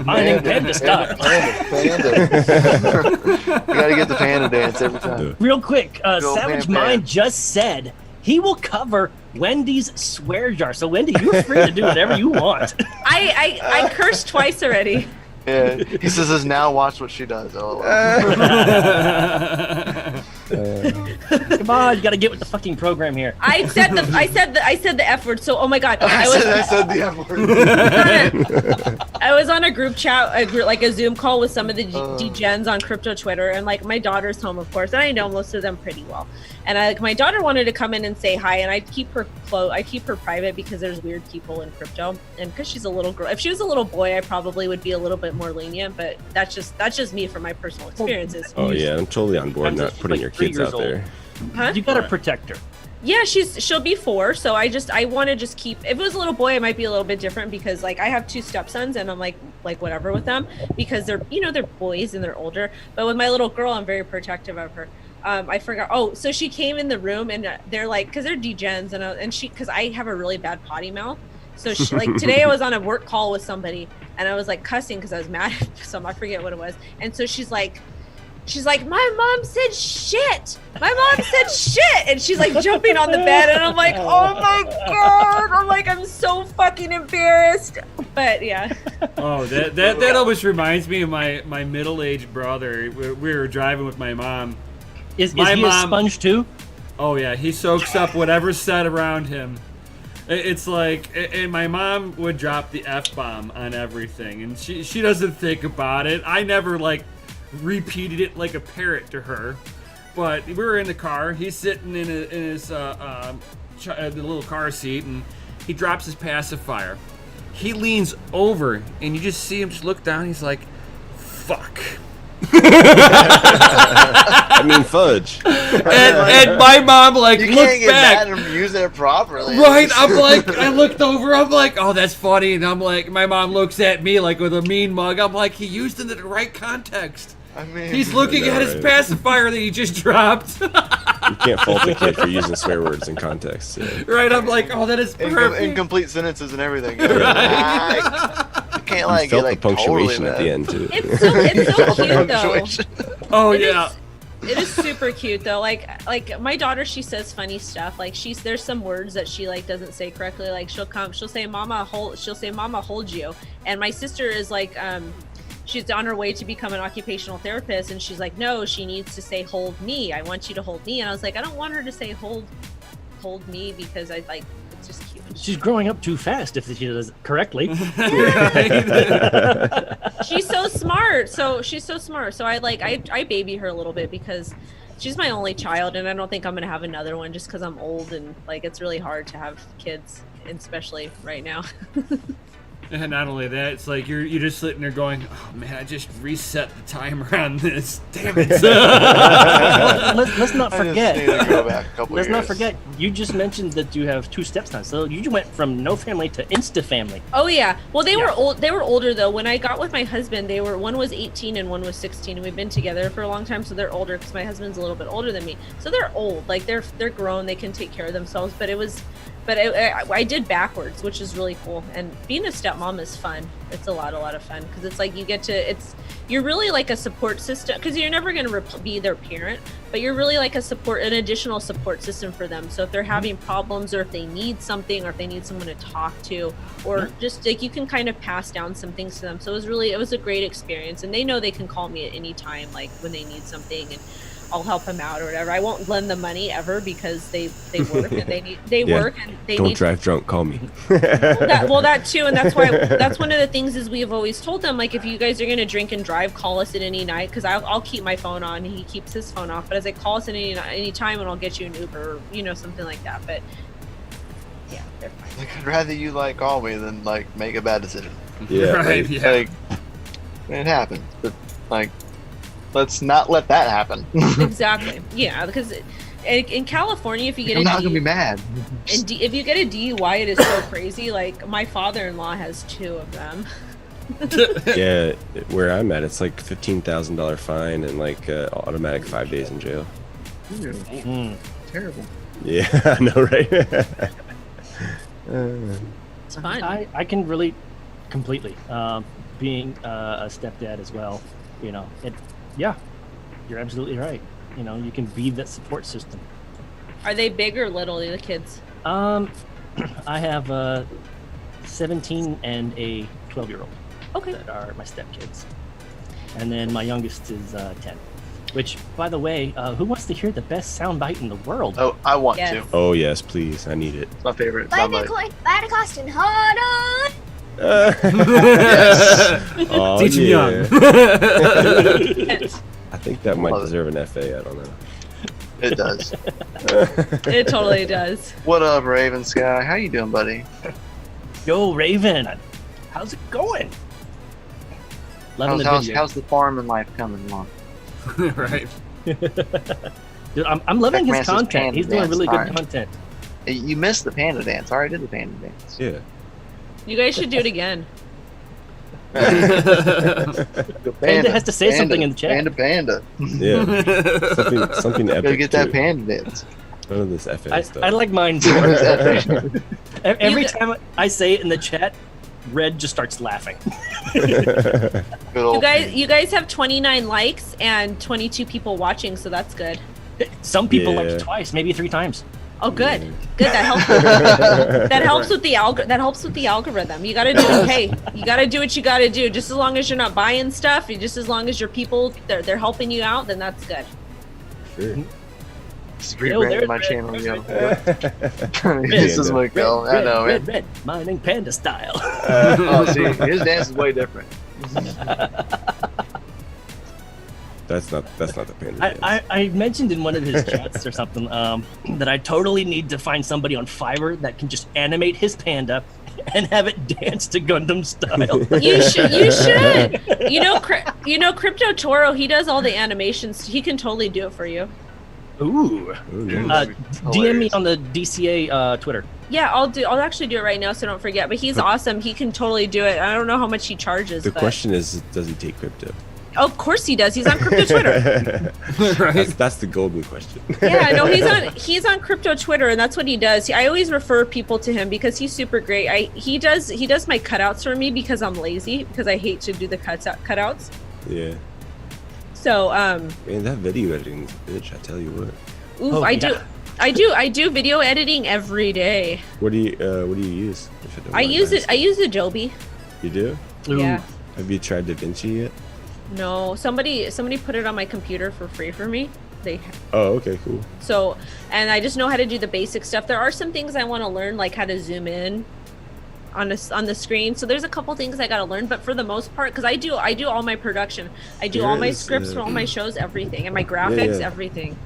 Mining Panda stock. Panda. You gotta get the panda dance every time. Real quick, Go Savage Panda. Mind just said he will cover Wendy's SwearJar. So Wendy, you're free to do whatever you want. I cursed twice already. Yeah, he says, "Now watch what she does." Oh, Come on, you got to get with the fucking program here. I said the F word. So oh my god, I said the F word. I was on a group chat, like a Zoom call with some of the degens on crypto Twitter, and like my daughter's home, of course, and I know most of them pretty well. And my daughter wanted to come in and say hi, and I keep her private because there's weird people in crypto, and because she's a little girl. If she was a little boy, I probably would be a little bit more lenient, but that's just me from my personal experiences. Oh yeah, I'm totally on board not putting your kids out there. Huh? You got to protect her. Yeah, she'll be 4, so I want to just keep. If it was a little boy, it might be a little bit different because like I have 2 stepsons and I'm like whatever with them because they're they're boys and they're older. But with my little girl, I'm very protective of her. I forgot. Oh, so she came in the room and they're like, because they're degens and she, because I have a really bad potty mouth. So she, like today I was on a work call with somebody and I was like cussing because I was mad at some, I forget what it was. And so she's like, my mom said shit. My mom said shit. And she's like jumping on the bed and I'm like, oh my God. I'm like, I'm so fucking embarrassed. But yeah. Oh, that always reminds me of my middle-aged brother. We were driving with my mom. Is he a sponge too? Oh yeah, he soaks up whatever's said around him. It's like, and my mom would drop the F-bomb on everything, and she doesn't think about it. I never repeated it like a parrot to her. But we were in the car. He's sitting in his the little car seat, and he drops his pacifier. He leans over, and you just see him just look down. He's like, "Fuck." I mean, fudge. And my mom like You looked can't get back. mad and use it properly. Right, I'm like, I looked over, I'm like, oh, that's funny, and I'm like, my mom looks at me like with a mean mug. I'm like, he used it in the right context. I mean, He's looking at his right. pacifier that he just dropped. You can't fault the kid for using swear words in context. Yeah. Right, I'm like, oh, that is perfect. incomplete sentences and everything. Right. You can't You like felt get like the punctuation totally at the end too. It's so cute though. Punctuation. Oh It yeah. is- It is super cute though. Like my daughter, she says funny stuff. Like there's some words that she like doesn't say correctly. Like she'll say mama hold you. And my sister is like she's on her way to become an occupational therapist, and she's like, no, she needs to say hold me. I want you to hold me. And I was like, I don't want her to say hold me because I like it's just cute. She's growing up too fast if she does it correctly. She's so smart. So I baby her a little bit because she's my only child, and I don't think I'm gonna have another one just because I'm old and like it's really hard to have kids, and especially right now. And not only that, it's like you're just sitting there going, oh man, I just reset the timer on this. Damn it. Let's not I just forget. need to go back a couple Let's not years. forget. You just mentioned that you have 2 stepsons, so you went from no family to insta family. Oh yeah. Well, they were old. They were older though. When I got with my husband, one was 18 and one was 16, and we've been together for a long time. So they're older because my husband's a little bit older than me. So they're old. Like they're grown. They can take care of themselves. But I did backwards, which is really cool. And being a stepmom is fun. It's a lot of fun because it's like you're really like a support system, because you're never going to be their parent, but you're really like an additional support system for them. So if they're having problems, or if they need something, or if they need someone to talk to, or just like you can kind of pass down some things to them. So it was a great experience, and they know they can call me at any time, like when they need something, and I'll help them out or whatever. I won't lend them money ever because they work and they work and they Don't need drive drunk. Call me. that too, and that's why that's one of the things is we have always told them, like, if you guys are going to drink and drive, call us at any night, because I'll keep my phone on, he keeps his phone off, but as I call us at any time, and I'll get you an Uber, or something like that. But yeah, they're fine. Like, I'd rather you like call me than like make a bad decision. Yeah. Right, Like, yeah. Like, it happens, but like, let's not let that happen. Exactly. Yeah, because in California, if you get I'm a not gonna be mad. if you get a DUI, it is so crazy. Like my father-in-law has 2 of them. yeah, where I'm at, it's like $15,000 fine and like automatic 5 days in jail. Terrible. Yeah, I know, right? It's fun. I can relate completely. Being a stepdad as well, yeah, you're absolutely right. You can be that support system. Are they big or little, the kids? I have a 17 and a 12-year-old Okay. that are my stepkids, and then my youngest is 10. Which, by the way, who wants to hear the best soundbite in the world? Oh, I want Yes. to. Oh yes, please. I need it. It's my favorite. Buy soundbite. Bitcoin, buy the cost, and hold on. Oh, Teach 'em yeah. young. I think that might Love it. deserve an FA. I don't know. It does. It totally does. What up, Raven Sky? How you doing, buddy? Yo, Raven, how's it going? Loving the video. How's the farming life coming along? Right. Dude, I'm loving That his man's content. panda He's doing dance. really good Alright. content. You missed the panda dance. I already did the panda dance. Yeah. You guys should do it again. Panda has to say something in the chat. Panda. Yeah. Something epic. Go get that too. panda dance. None of this FA stuff. I like mine too. Good Every time I say it in the chat, Red just starts laughing. old You guys have 29 likes and 22 people watching, so that's good. Some people Yeah. like it twice, maybe 3 times. Oh, good. Yeah. Good. That helps. That helps with the that helps with the algorithm. You got to do hey, you got to do what you got to do. Just as long as you're not buying stuff, just as long as your people they're helping you out, then that's good. Sure. Just Yo, rebranded there's my Red. channel, There's yo. Red. This is my girl. I know, red, man. red, mining panda style. Oh, see, his dance is way different. That's not the panda dance. I mentioned in one of his chats or something that I totally need to find somebody on Fiverr that can just animate his panda and have it dance to Gundam style. You should. You know, Crypto Toro. He does all the animations. He can totally do it for you. Ooh. DM me on the DCA Twitter. Yeah, I'll actually do it right now, so don't forget. But he's awesome. He can totally do it. I don't know how much he charges. The question is, does he take crypto? Oh, of course he does. He's on Crypto Twitter. Right. That's the golden question. Yeah, no, he's on Crypto Twitter, and that's what he does. I always refer people to him because he's super great. He does my cutouts for me because I'm lazy, because I hate to do the cutouts. Yeah. So Man, that video editing is a bitch, I tell you what. Ooh, I do video editing every day. What do you use? If you don't I mind use asking? I use Adobe. You do? Yeah. Have you tried DaVinci yet? No, somebody put it on my computer for free for me. Oh, okay, cool. So, and I just know how to do the basic stuff. There are some things I want to learn, like how to zoom in on the screen. So there's a couple things I got to learn, but for the most part, because I do all my production, I do all my scripts for all my shows, everything, and my graphics, everything.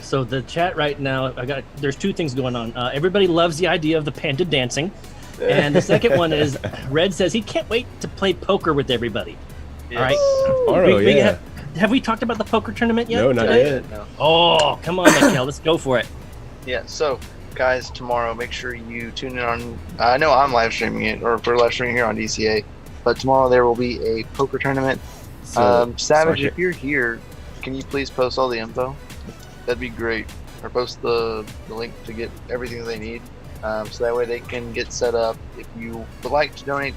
So the chat right now, there's two things going on. Everybody loves the idea of the panda dancing, and the second one is Red says he can't wait to play poker with everybody. Yes. All right. Tomorrow, Have we talked about the poker tournament yet? No, not yet. No. Oh, come on, Mikhail, let's go for it. Yeah, so guys, tomorrow make sure you tune in on. I know I'm live streaming it, or we're live streaming here on DCA, but tomorrow there will be a poker tournament. So, Savage, sorry. if you're here, can you please post all the info? That'd be great. Or post the link to get everything they need, so that way they can get set up. If you would like to donate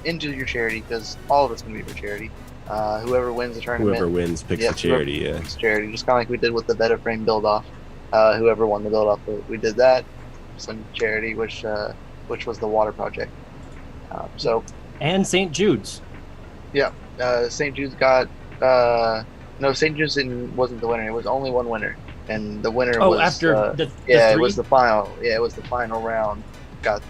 into your charity, because all of it's going to be for charity. Whoever wins the tournament. Whoever wins picks the charity, yeah. Picks charity, just kind of like we did with the Beta Frame build off. Whoever won the build off, we did that. Some charity, which was the water project. And St. Jude's. Yeah, St. Jude's got no, St. Jude's wasn't the winner. It was only one winner, and the winner was after the it three? was the final. Yeah, it was the final round. Got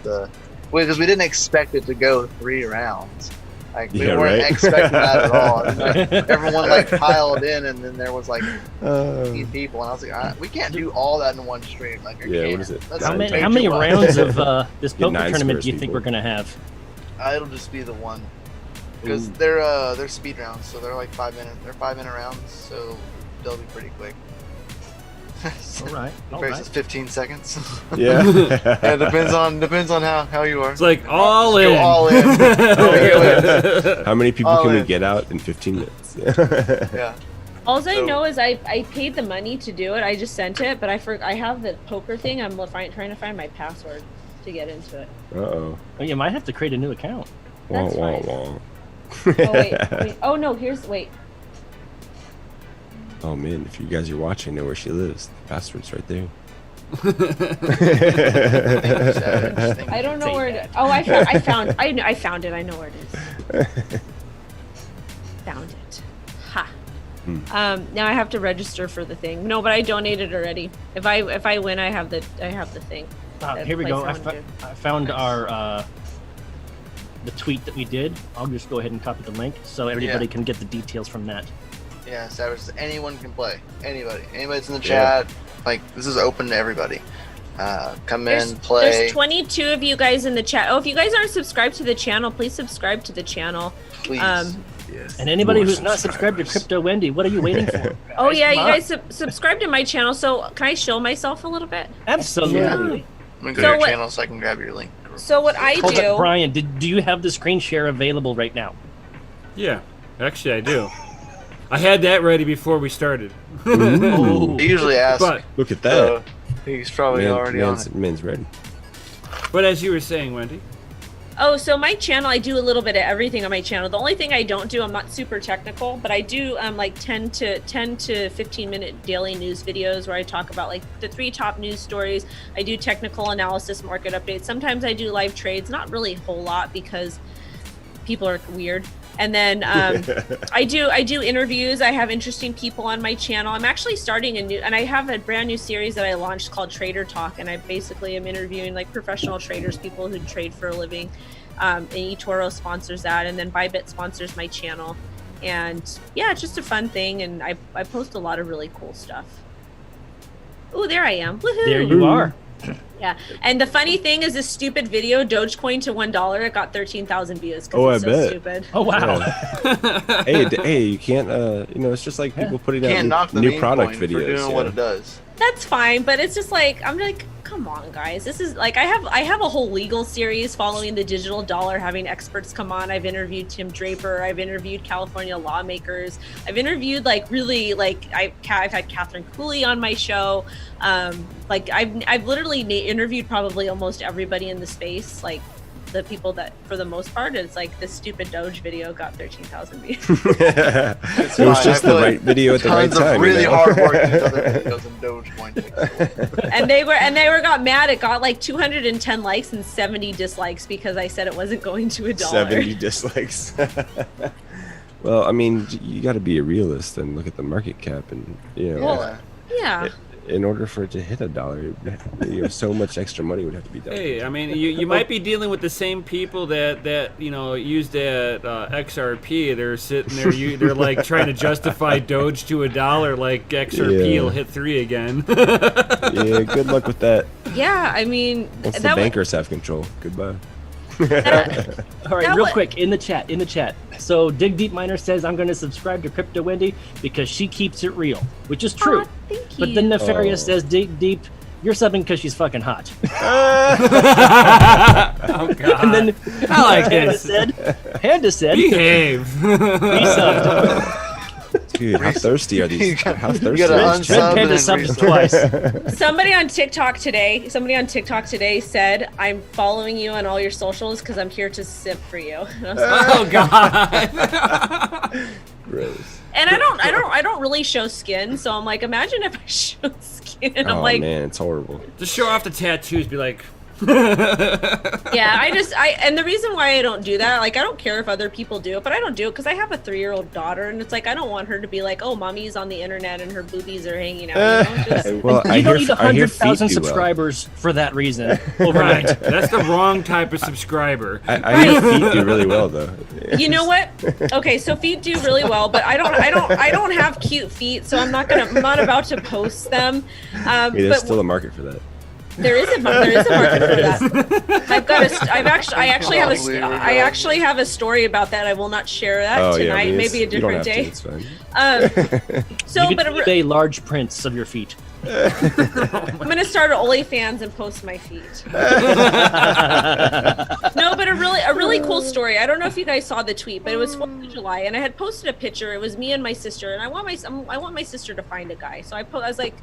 because we didn't expect it to go 3 rounds. Like we weren't expecting that at all. And, everyone piled in, and then there was 8 people, and I was like, we can't do all that in one stream. Like, what is it? How many rounds of this poker tournament do you think people. we're gonna have? It'll just be the one, because they're speed rounds, so they're 5 minute. They're 5-minute rounds, so they'll be pretty quick. All right. Versus 15 seconds. Yeah. Yeah, depends on how you are. It's like all in. Go all in. How many people All can we in. get out in 15 minutes? Yeah. All I So- know is I paid the money to do it. I just sent it, but I have the poker thing. I'm trying to find my password to get into it. Uh-oh. Well, you might have to create a new account. Wah, That's wah, fine. wah. Oh wait. Oh no, wait. Oh man, if you guys are watching, know where she lives. The password's right there. I don't know Say where it that. is. Oh, I found it. I know where it is. Found it. Ha. Now I have to register for the thing. No, but I donated already. If I win, I have the thing. Here we go. Place I wanna I found our the tweet that we did. I'll just go ahead and copy the link so everybody can get the details from that. Yeah, Savage. Anyone can play. Anybody that's in the chat. This is open to everybody. Come in, play. There's 22 of you guys in the chat. Oh, if you guys aren't subscribed to the channel, please subscribe to the channel. Please. Yes. And anybody More who's not subscribed to subscribers. Crypto Wendy, what are you waiting for? Oh yeah, you come guys subscribe to my channel. So can I show myself a little bit? Absolutely. I'm gonna go to So your what- channel so I can grab your link. So what I Hold do? up, Brian, do you have the screen share available right now? Yeah, actually I do. I had that ready before we started. Oh, He usually asks. But Look at that. He's probably already on it. Man's ready. as you were saying, Wendy. Oh, so my channel, I do a little bit of everything on my channel. The only thing I don't do, I'm not super technical, but I do 10 to 15 minute daily news videos where I talk about the 3 top news stories. I do technical analysis, market updates. Sometimes I do live trades, not really a whole lot because people are weird. And then I do interviews. I have interesting people on my channel. I'm actually starting I have a brand new series that I launched called Trader Talk, and I basically am interviewing professional traders, people who trade for a living. And eToro sponsors that, and then Bybit sponsors my channel. And yeah, it's just a fun thing, and I post a lot of really cool stuff. Oh, there I am. Woohoo! There you are. Yeah, and the funny thing is, this stupid video, Dogecoin to $1, it got 13,000 views. Oh, it's I so bet. Stupid. Oh wow. Hey, you can't. It's just like people putting Can't knock out the new meme product coin videos. for doing what it does. That's fine, but it's just like, I'm like, come on, guys. This is like, I have a whole legal series following the digital dollar, having experts come on. I've interviewed Tim Draper. I've interviewed California lawmakers. I've interviewed I've had Catherine Cooley on my show. I've literally interviewed probably almost everybody in the space, like the people that, for the most part, it's like this stupid Doge video got 13,000 views. It was just the right video at the right Tons time. of really you know? hard work into other videos and Dogecoin. and they got mad. It got like 210 likes and 70 dislikes because I said it wasn't going to $1. 70 dislikes. Well, I mean, you got to be a realist and look at the market cap, and Yeah. in order for it to hit $1, so much extra money would have to be done. Hey, I mean, you might be dealing with the same people that used at XRP. They're sitting there, they're like trying to justify Doge to $1, like XRP will hit 3 again. Yeah, good luck with that. Yeah, I mean, Once the bankers have control, goodbye. All right, real quick in the chat. So Dig Deep Miner says, I'm going to subscribe to Crypto Wendy because she keeps it real, which is true. Thank you. But then Nefarious says, Dig Deep, you're subbing because she's fucking hot. Oh God! And then I like this. Panda said, behave. He subbed. Dude, how thirsty are these? How thirsty gotta are these? unsub Panda and subbed resub. twice. Somebody on TikTok today said, I'm following you on all your socials because I'm here to simp for you. And I was like, Oh God! Gross. and I don't really show skin, so I'm like, imagine if I showed skin. I'm Oh like, man, it's horrible. Just show off the tattoos. Be like. yeah, and the reason why I don't do that, like, I don't care if other people do it, but I don't do it because I have a 3-year-old daughter, and it's like, I don't want her to be like, oh, mommy's on the internet and her boobies are hanging out. You know? Just, Well, You don't need I hear 100,000 feet do well. subscribers for that reason. Right. Overnight. That's the wrong type of subscriber. I hear feet do really well though. you know what? Okay, so feet do really well, but I don't have cute feet, so I'm not about to post them. There's still a market for that. There is a market for that. I actually have a story about that. I will not share that tonight. Maybe a different day. It's fine. So, You but can eBay large prints of your feet. I'm gonna start an OnlyFans and post my feet. No, but a really cool story. I don't know if you guys saw the tweet, but it was 4th of July, and I had posted a picture. It was me and my sister, and I want my sister to find a guy. So I was like,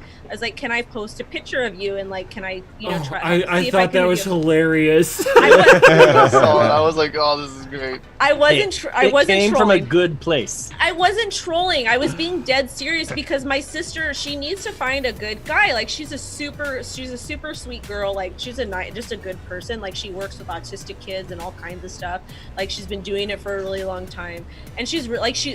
can I post a picture of you, and like, can I try? I thought that was hilarious. I was like, oh, this is great. I wasn't came trolling. from a good place. I wasn't trolling. I was being dead serious because my sister, she needs to find a good guy. Like, she's a super sweet girl. Like, she's just a good person. Like, she works with autistic kids and all kinds of stuff. Like, she's been doing it for a really long time. And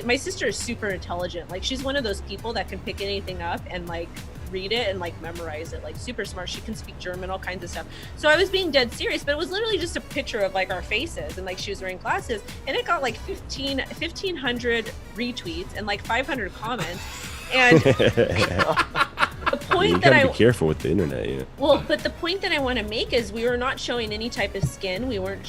my sister is super intelligent. Like, she's one of those people that can pick anything up and like read it and like memorize it. Like, super smart. She can speak German, all kinds of stuff. So I was being dead serious, but it was literally just a picture of like our faces, and like she was wearing glasses, and it got like 1,500 retweets and like 500 comments. And the point you gotta be careful with the internet. Yeah. Well, but the point that I want to make is we were not showing any type of skin. We weren't in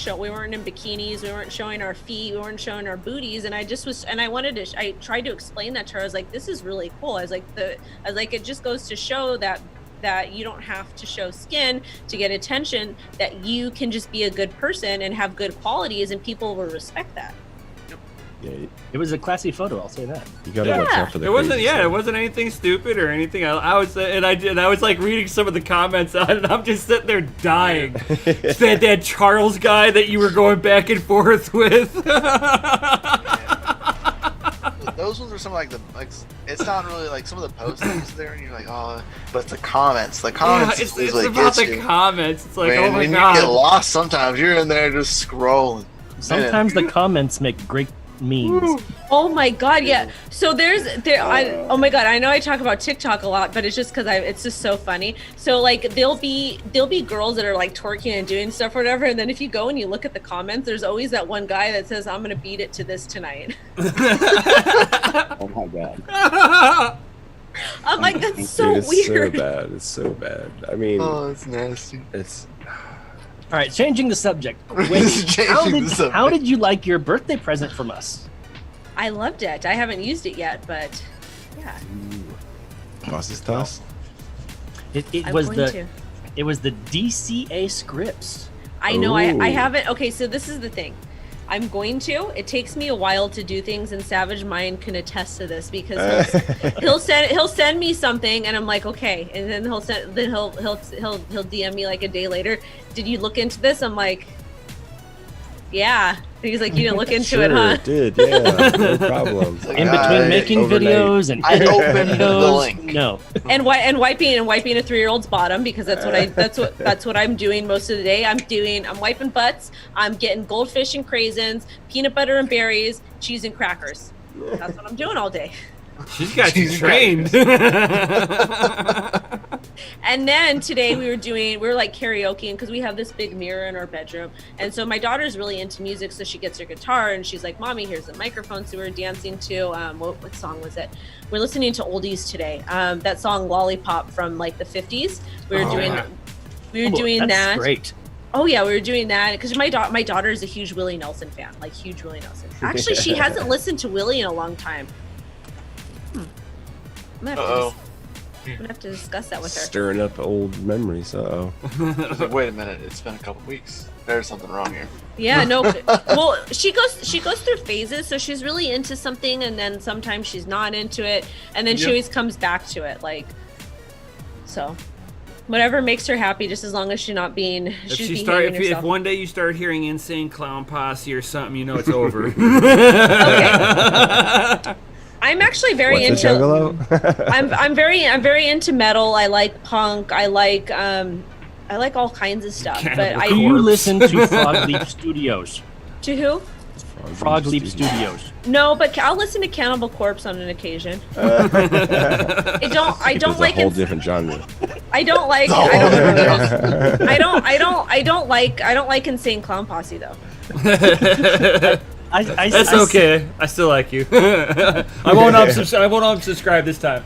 bikinis. We weren't showing our feet. We weren't showing our booties. And I tried to explain that to her. I was like, this is really cool. I was like, it just goes to show that you don't have to show skin to get attention, that you can just be a good person and have good qualities, and people will respect that. Yeah, It was a classy photo, I'll say that. you gotta watch out for the. It wasn't. crazy Yeah, stuff. it wasn't anything stupid or anything. I was like reading some of the comments on it, and I'm just sitting there dying. that Charles guy that you were going back and forth with. Those ones are some like it's not really like some of the postings there, and you're like, oh, but it's the comments. The comments it's is what about gets the you. comments. It's like, Man, oh my when God. you get lost, sometimes you're in there just scrolling. Sometimes the comments make great memes. Oh my god, yeah. So oh my god, I know I talk about TikTok a lot, but it's just because it's just so funny. So like there'll be girls that are like twerking and doing stuff or whatever, and then if you go and you look at the comments, there's always that one guy that says, "I'm gonna beat it to this tonight." Oh my god. I'm like, that's Dude, so it's weird. so bad. It's so bad. I mean, Oh, it's nasty. it's All right, changing the subject. How did you like your birthday present from us? I loved it. I haven't used it yet, but yeah, boss's toss. It I'm was going to. It was the DCA scripts. I know. I Ooh. haven't. Okay, so this is the thing. I'm going to. It takes me a while to do things, and Savage Mind can attest to this because he'll send me something, and I'm like, okay, and then he'll DM me like a day later. Did you look into this? I'm like, yeah. And he's like, you didn't look into it, huh? Did, yeah, no problem. In between making overnight. videos and I opened the videos, link. no. And wiping a 3-year-old's bottom because that's what I'm doing most of the day. I'm wiping butts. I'm getting goldfish and craisins, peanut butter and berries, cheese and crackers. That's what I'm doing all day. She's got you trained. And then today we were like karaoke because we have this big mirror in our bedroom. And so my daughter's really into music, so she gets her guitar and she's like, "Mommy, here's the microphone." So we were dancing to what song was it? We're listening to oldies today. That song Lollipop from like the 50s. We were doing That's that. great. Oh yeah, we were doing that because my daughter is a huge Willie Nelson fan, like huge Willie Nelson. Actually, she hasn't listened to Willie in a long time. I'm gonna have to discuss that with her. Stirring up old memories. Wait a minute, it's been a couple weeks. There's something wrong here. Yeah, no. Well, she goes through phases, so she's really into something, and then sometimes she's not into it, and then she always comes back to it. Like, so, whatever makes her happy, just as long as she's not being. If one day you start hearing Insane Clown Posse or something, you know it's over. Okay. I'm actually very What's into. I'm very into metal. I like punk. I like all kinds of stuff. But Do you listen to Frog Leap Studios? To who? Frog Leap Studios. No, but I'll listen to Cannibal Corpse on an occasion. I don't like a whole different genre. I don't like Insane Clown Posse though. That's okay. I still like you. I won't unsubscribe this time.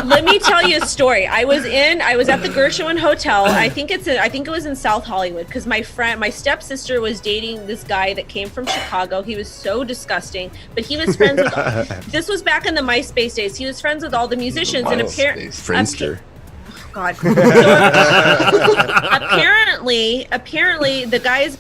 Let me tell you a story. I was at the Gershwin Hotel. I think it was in South Hollywood because my stepsister was dating this guy that came from Chicago. He was so disgusting, but he was friends with. This was back in the MySpace days. He was friends with all the musicians and Friendster. God. So, apparently, the guy's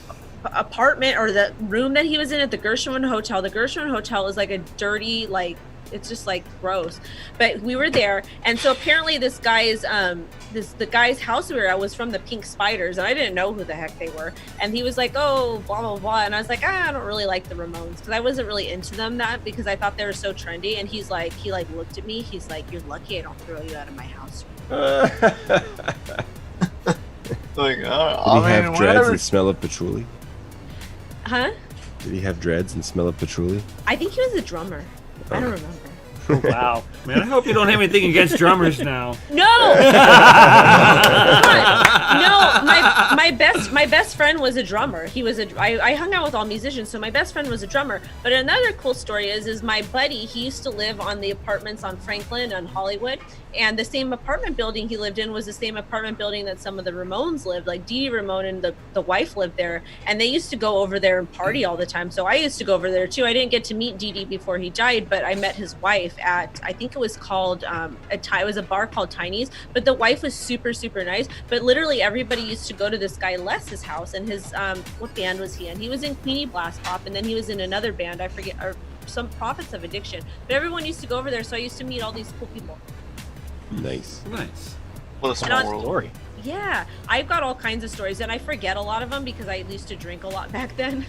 apartment or the room that he was in at the Gershwin Hotel. The Gershwin Hotel is like a dirty, like it's just like gross. But we were there, and so apparently this guy's the guy's house we were at was from the Pink Spiders, and I didn't know who the heck they were. And he was like, "Oh, blah blah blah," and I was like, "I don't really like the Ramones," because I wasn't really into them because I thought they were so trendy. And he looked at me. He's like, "You're lucky I don't throw you out of my house." Like, Did he have dreads and smell of patchouli? Huh? Did he have dreads and smell of patchouli? I think he was a drummer. I don't remember. Oh, wow. Man, I hope you don't have anything against drummers now. No. No, my best friend was a drummer. I hung out with all musicians, so my best friend was a drummer. But another cool story is my buddy, he used to live on the apartments on Franklin and Hollywood, and the same apartment building he lived in was the same apartment building that some of the Ramones lived. Like Dee Dee Ramone and the wife lived there, and they used to go over there and party all the time. So I used to go over there too. I didn't get to meet Dee Dee before he died, but I met his wife at, I think it was called it was a bar called Tiny's, but the wife was super nice. But literally everybody used to go to this guy Les's house, and his what band was he in? He was in Queenie Blast Pop, and then he was in another band, I forget, or some Prophets of Addiction. But everyone used to go over there, so I used to meet all these cool people. Nice. What a small world. Story. Yeah, I've got all kinds of stories, and I forget a lot of them because I used to drink a lot back then.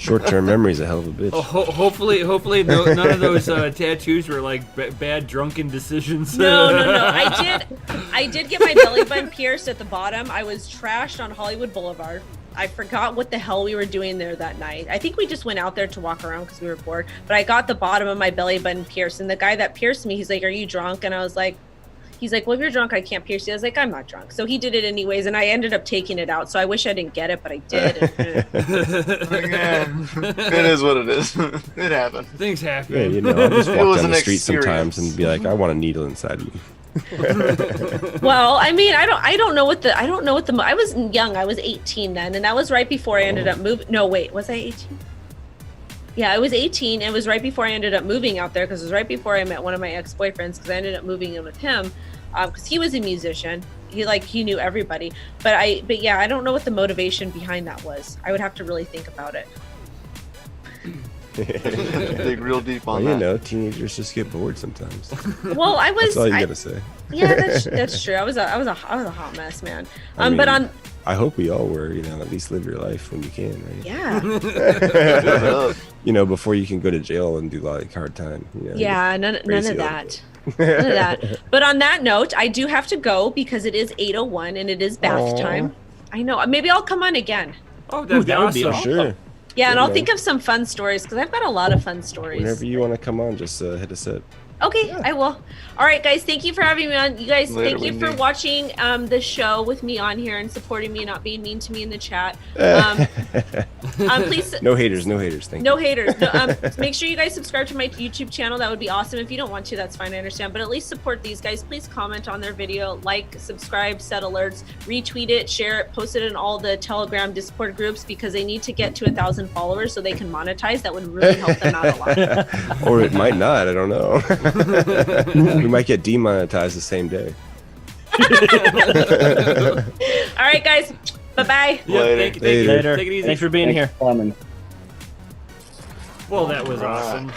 Short-term memory's a hell of a bitch. Oh, hopefully, none of those tattoos were like bad drunken decisions. No. I did get my belly button pierced at the bottom. I was trashed on Hollywood Boulevard. I forgot what the hell we were doing there that night. I think we just went out there to walk around because we were bored. But I got the bottom of my belly button pierced, and the guy that pierced me, he's like, "Are you drunk?" And I was like, he's like, "Well, if you're drunk, I can't pierce you." I was like, "I'm not drunk." So he did it anyways, and I ended up taking it out. So I wish I didn't get it, but I did. Again, it is what it is. It happened. Things happen. Yeah, you know, I'll just walk was down an the street experience. sometimes and be like, I want a needle inside me. Well, I mean, I don't know what the I was young. I was 18 then, and that was right before I ended up moving. No, wait, was I 18? Yeah, I was 18. It was right before I ended up moving out there because it was right before I met one of my ex-boyfriends because I ended up moving in with him because he was a musician. He knew everybody. But yeah, I don't know what the motivation behind that was. I would have to really think about it. Dig real deep Well, on you that. know, teenagers just get bored sometimes. Well, I was. That's all you gotta say. Yeah, that's true. I was a hot mess, man. I mean, But on. I hope we all were, you know, at least live your life when you can, right? Yeah. You know, before you can go to jail and do like hard time. You know, Yeah, none crazy of like that. None of that. But on that note, I do have to go because it is 8:01 and it is bath time. I know. Maybe I'll come on again. Oh, that'd be that would be awesome. Sure. Yeah, and Yeah, I'll man. think of some fun stories because I've got a lot of fun stories. Whenever you want to come on, just hit us up. Okay, I will. All right, guys, thank you for having me on. You guys, Later, thank you for Wendy. watching the show with me on here and supporting me, not being mean to me in the chat. Please. No haters, no haters. Thank No you. haters. No, make sure you guys subscribe to my YouTube channel. That would be awesome. If you don't want to, that's fine. I understand. But at least support these guys. Please comment on their video, like, subscribe, set alerts, retweet it, share it, post it in all the Telegram Discord groups because they need to get to 1,000 followers so they can monetize. That would really help them out a lot. Or it might not. I don't know. We might get demonetized the same day. All right, guys. Bye-bye. Yeah, Later. thank you. Later. Take it easy. Thanks for being here. Well, that was awesome.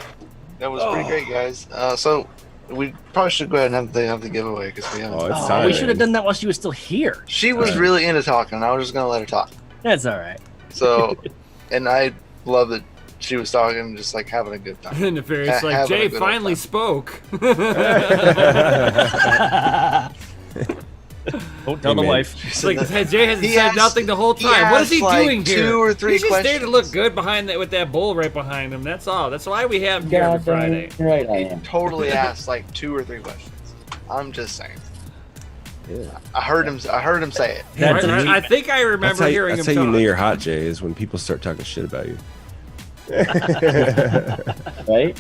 That was pretty great, guys. So we probably should go ahead and have the giveaway because we haven't. Oh, it's Oh, time. we should have done that while she was still here. She was really into talking, and I was just gonna let her talk. That's all right. So, and I love that she was talking, just like having a good time. And the fairy's like, Having a Jay good old finally time. spoke. Don't tell Hey, the man. wife. It's like Jay hasn't He said asked- nothing the whole he time. What is asked, he like, doing here? 2 or 3 He's just there to questions. look good behind that with that bowl right behind him. That's all. That's why we have him here every Friday. Right, I He am. totally asked like 2 or 3 questions. I'm just saying. Yeah. I heard him say it. That's I, neat. I think I remember hearing that's him how talk. you know you're hot, Jay, is when people start talking shit about you. Right?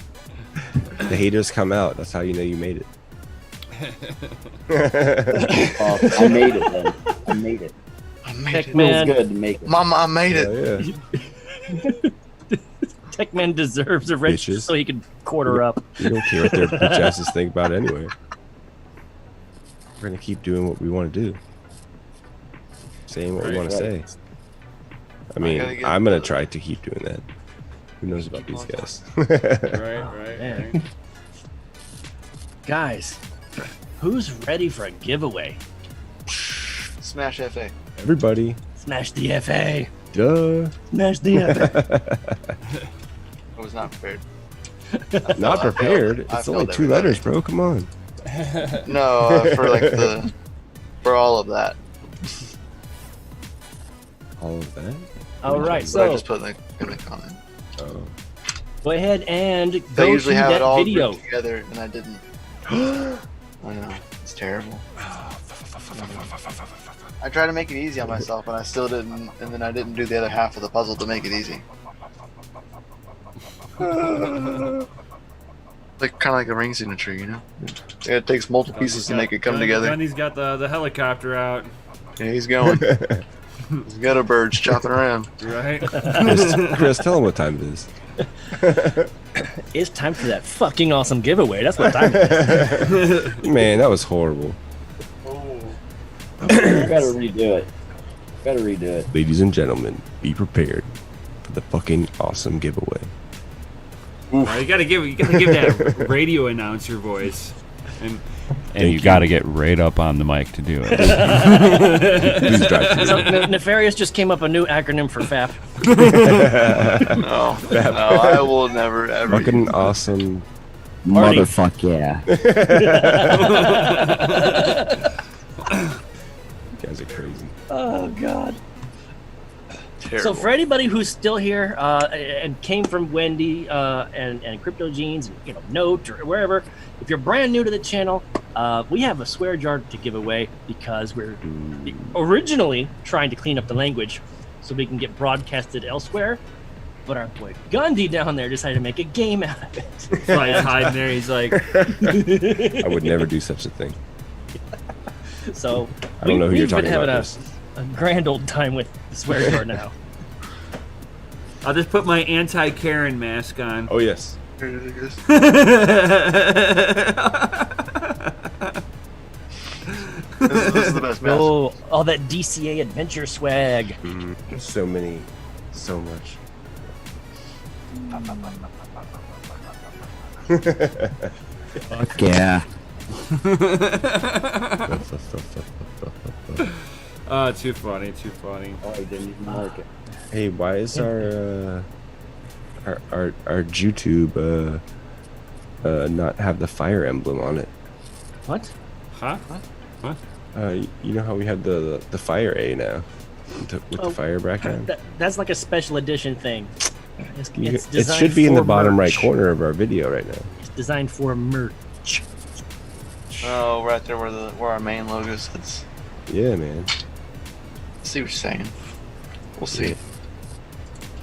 The haters come out. That's how you know you made it. I made it then. I made it. I made Heck, it. Feels man. good to make it. Mama, I made it. Yeah. Tech Man deserves a wrench Bitches. so he can quarter up. You don't care what their bitch asses think about it anyway. We're gonna keep doing what we want to do. Saying what we want to say. I mean, gotta get I'm gonna the- try to keep doing that. Who knows about these guys? Right. Man. Guys, who's ready for a giveaway? Smash FA. Everybody, Smash the FA. duh. Smash the FA. I was not prepared. Not prepared. I It's only failed 2 everybody. letters, bro. Come on. No, for all of that. All of that. All right, But I so just put in the comment. Oh. go ahead and They go to usually have it that all video. grouped together, and I didn't. I know it's terrible. I tried to make it easy on myself, and I still didn't. And then I didn't do the other half of the puzzle to make it easy. Like kind of like a ring signature, you know. Yeah, it takes multiple pieces to make it come together. Gunny's got the helicopter out. Yeah, he's going. He's got a bird chopping around. Right. Chris, tell him what time it is. It's time for that fucking awesome giveaway. That's what time it is. Man, that was horrible. You gotta redo it. Gotta redo it. Ladies and gentlemen, be prepared for the fucking awesome giveaway. You gotta give that radio announcer voice. And you got to get right up on the mic to do it. Please drive through. So, Nefarious just came up a new acronym for FAP. No, I will never ever. Fucking awesome. Marty. Motherfuck yeah. You guys are crazy. Oh God. Terrible. So for anybody who's still here and came from Wendy and Crypto Jeans, Note or wherever, if you're brand new to the channel, we have a SwearJar to give away because we're originally trying to clean up the language so we can get broadcasted elsewhere. But our boy Gundy down there decided to make a game out of it. So he's hiding there. He's like, I would never do such a thing. So I don't know who you're we've been talking having about. a grand old time with the SwearJar now. I'll just put my anti-Karen mask on. Oh yes. This is the best match. Oh, all that DCA adventure swag. So many, so much. Fuck yeah. Oh, too funny, too funny. Oh, I didn't even like it. Hey, why is our YouTube not have the fire emblem on it? What? Huh? You know how we have the fire A now with the fire background? That's like a special edition thing. It's It designed should be in the for bottom merch. right corner of our video right now. It's designed for merch. Oh, right there where our main logo sits. Yeah, man. See what you're saying. We'll see.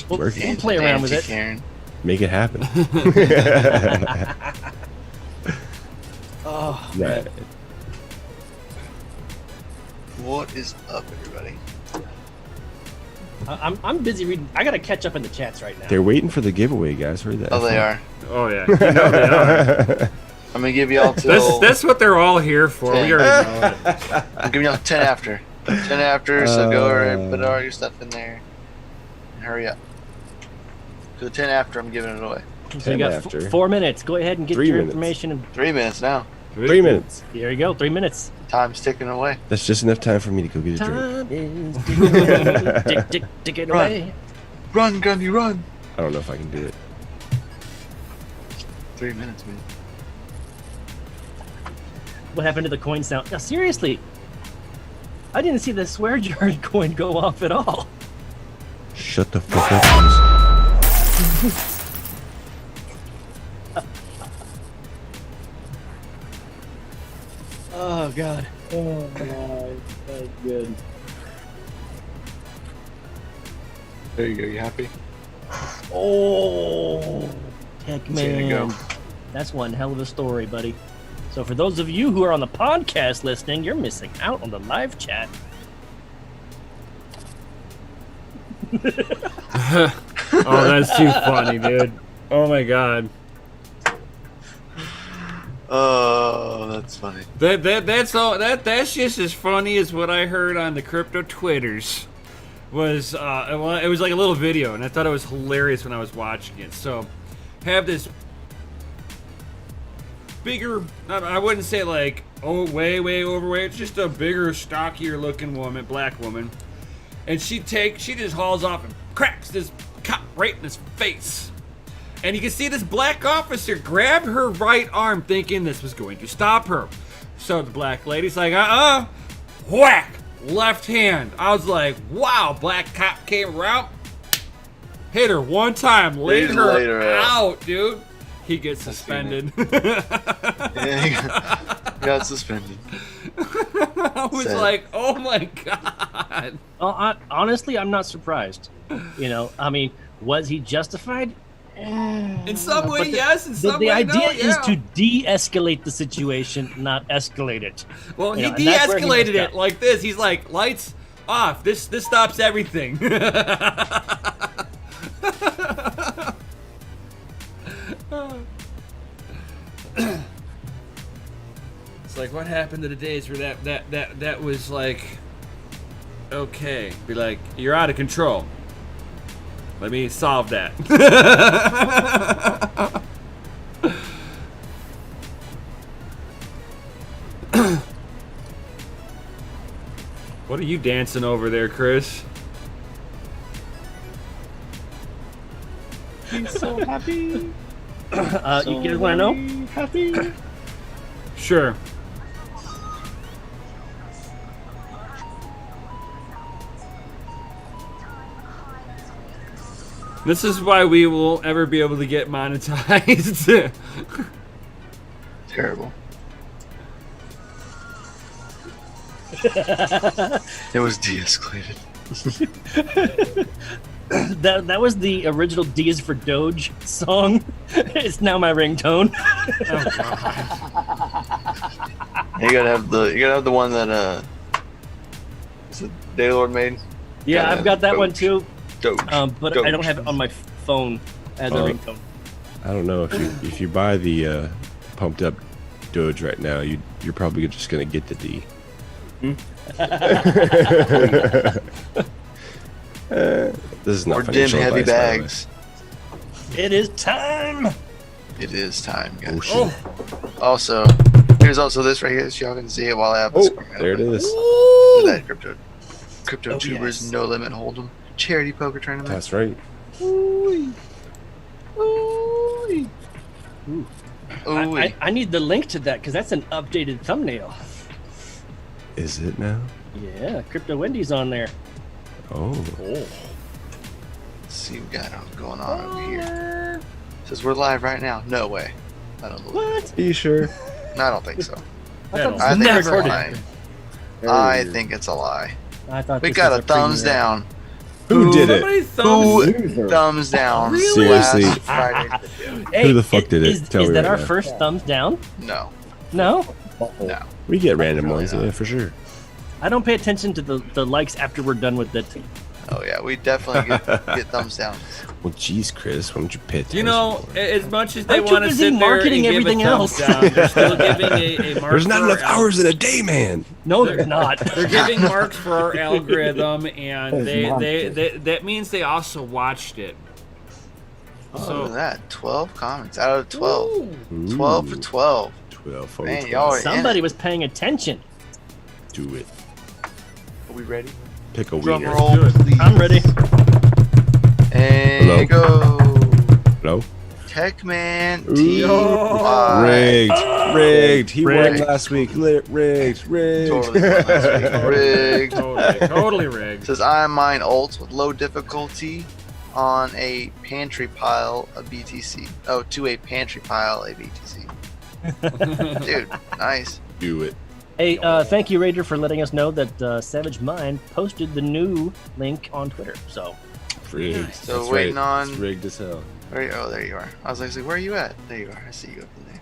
We'll Working. play around with it. Karen. Make it happen. Oh, Right. What is up, everybody? I'm busy reading. I gotta catch up in the chats right now. They're waiting for the giveaway, guys. Where that? Oh, they are. Oh yeah, you know they are. I'm gonna give y'all till. That's what they're all here for. We already know it. I'm giving y'all 10 after. 10 after. So go over and put all your stuff in there. And hurry up. So 10 after, I'm giving it away. So you got 10 after. 4 minutes. Go ahead and get 3 your minutes. information. And 3 minutes now. 3 minutes. here you go. 3 minutes. Time's ticking away. That's just enough time for me to go get a drink. Time is tick it Run. away. Run, Gundy, run. I don't know if I can do it. 3 minutes, man. What happened to the coin sound? Now, seriously, I didn't see the SwearJar coin go off at all. Shut the fuck up. please. Oh God. Oh my, that's good. There you go. You happy? Oh, Tech There you Man. go. That's one hell of a story, buddy. So for those of you who are on the podcast listening, you're missing out on the live chat. Oh, that's too funny, dude. Oh my god. Oh, that's funny. That's just as funny as what I heard on the crypto Twitters. It was like a little video, and I thought it was hilarious when I was watching it. So, have this bigger, I wouldn't say like, oh, way overweight, it's just a bigger, stockier looking woman, black woman. And she just hauls off and cracks this cop right in his face. And you can see this black officer grab her right arm thinking this was going to stop her. So the black lady's like, whack, left hand. I was like, wow, black cop came around, hit her one time, laid her out, dude. He gets suspended. Yeah, he got suspended. I was like, oh my god. Honestly, I'm not surprised. I mean, was he justified? In some way, yes. In some The way, idea no, is yeah. to de-escalate the situation, not escalate it. Well, he and that's where he de-escalated messed it up. like this. He's like, lights off. This stops everything. It's like, what happened to the days where that was like, okay, be like, you're out of control. Let me solve that. What are you dancing over there, Chris? He's so happy. You guys want to know? Happy. Sure. This is why we won't ever be able to get monetized. Terrible. It was de-escalated. That was the original D is for Doge song. It's now my ringtone. You gotta have the one that is it Daylord made. Yeah, Gotta I've got that Doge. one too. Doge. But Doge. I don't have it on my phone as a ringtone. I don't know if you buy the pumped up Doge right now, you're probably just gonna get the D. This is not Or dim financial heavy advice, by the way. It bags. is time. It is time, Oh guys. shit! Also, here's also this right here, so y'all can see it while I have this. Oh, there it is. Look at that crypto Oh, tubers yes. no limit hold'em charity poker tournament. That's right. Ooh. I need the link to that because that's an updated thumbnail. Is it now? Yeah, Crypto Wendy's on there. Oh. Let's see what we got going on over here. Says we're live right now. No way. I don't believe it. What? Are you sure? No, I don't think so. I thought I think it's a recorded. lie. I think it's a lie. I thought We this got was a thumbs premiere. down. Who did it? Somebody Who Loser. thumbs down? Really? Seriously. Last Friday's video. Hey, Who the fuck did it? Is Tell me that right our now. first thumbs down? No. No, No. We get random Really ones, not. yeah, for sure. I don't pay attention to the likes after we're done with it. Oh yeah, we definitely get thumbs down. Well, geez, Chris, why don't you pay attention? You know, more? as much as they I'm too want to busy sit there marketing and everything give a thumbs else. down, they're still giving a mark. There's not for enough our hours in a day, man. No, they're not. They're giving marks for our algorithm, and Those they that means they also watched it. Look So at that. 12 comments out of 12. Ooh. 12 for 12. 12 for Man, 12. y'all are Somebody in was paying attention. Do it. it. Are we ready? Pick a Drum wiener. roll, please. I'm ready. And Hello? go. Hello? Techman Ooh. T.Y. Rigged. Rigged. He Rigged. won last week. Rigged. Rigged. Totally won last week. Rigged. Totally rigged. Says I mine ult with low difficulty on a pantry pile of BTC. Oh, to a pantry pile of BTC. Dude, nice. Do it. Hey, thank you, Raider, for letting us know that Savage Mind posted the new link on Twitter. So, Rigged. So That's waiting right. on- It's rigged as hell. Oh, there you are. I was like, where are you at? There you are. I see you up in there.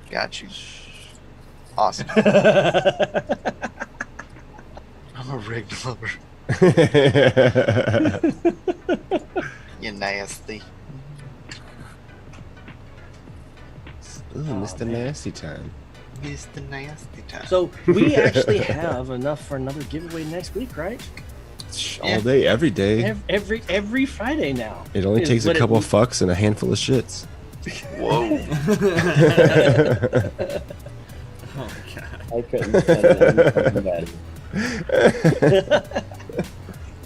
Got you. Awesome. I'm a rigged lover. You nasty. Ooh, Mr. Nasty Time. Mr. Nasty time. so we actually have enough for another giveaway next week, right? All day, every day. Every Friday now. It only is takes a what it- couple fucks and a handful of shits. Whoa. Oh my god. I couldn't say it any better.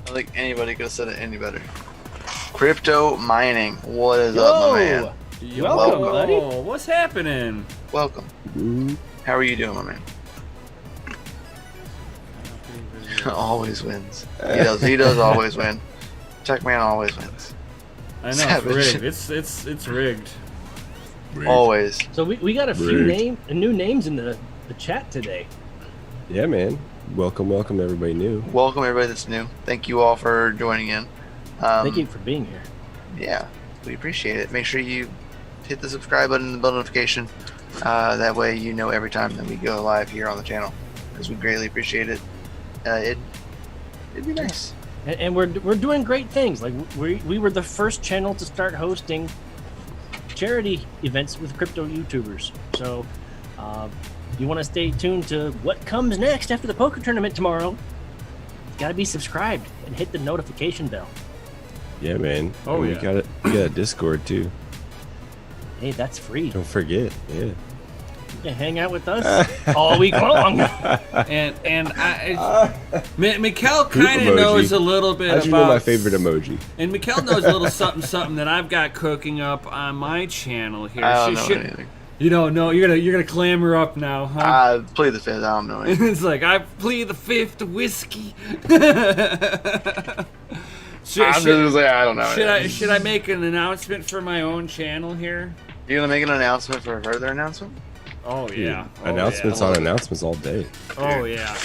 I think anybody could have said it any better. Crypto mining. What is up, my man? Welcome, buddy. Oh, what's happening? Welcome. Ooh. How are you doing, my man? Always wins. He does always win. Techman always wins. I know Savage. it's rigged. It's rigged. Always. So we got a few Rigged. new names in the chat today. Yeah, man. Welcome, everybody new. Welcome everybody that's new. Thank you all for joining in. Thank you for being here. Yeah, we appreciate it. Make sure you hit the subscribe button and the bell notification. That way you know every time that we go live here on the channel, because we greatly appreciate it. It'd be nice. And we're doing great things. Like we were the first channel to start hosting charity events with crypto YouTubers. So if you want to stay tuned to what comes next after the poker tournament tomorrow, you gotta be subscribed and hit the notification bell. Yeah, man. Oh, And yeah. You got a Discord too. Hey, that's free. Don't forget. Yeah. You hang out with us all week long. Mikkel Poop kind of emoji. knows a little bit How'd you about know my favorite emoji? And Mikkel knows a little something that I've got cooking up on my channel here. I don't know anything. You don't know. You're gonna clamor up now, huh? I plead the fifth. I don't know anything. It's like I plead the fifth whiskey. I don't know. Should I make an announcement for my own channel here? You gonna make an announcement for a further announcement? Oh yeah. Announcements on announcements all day. Oh yeah.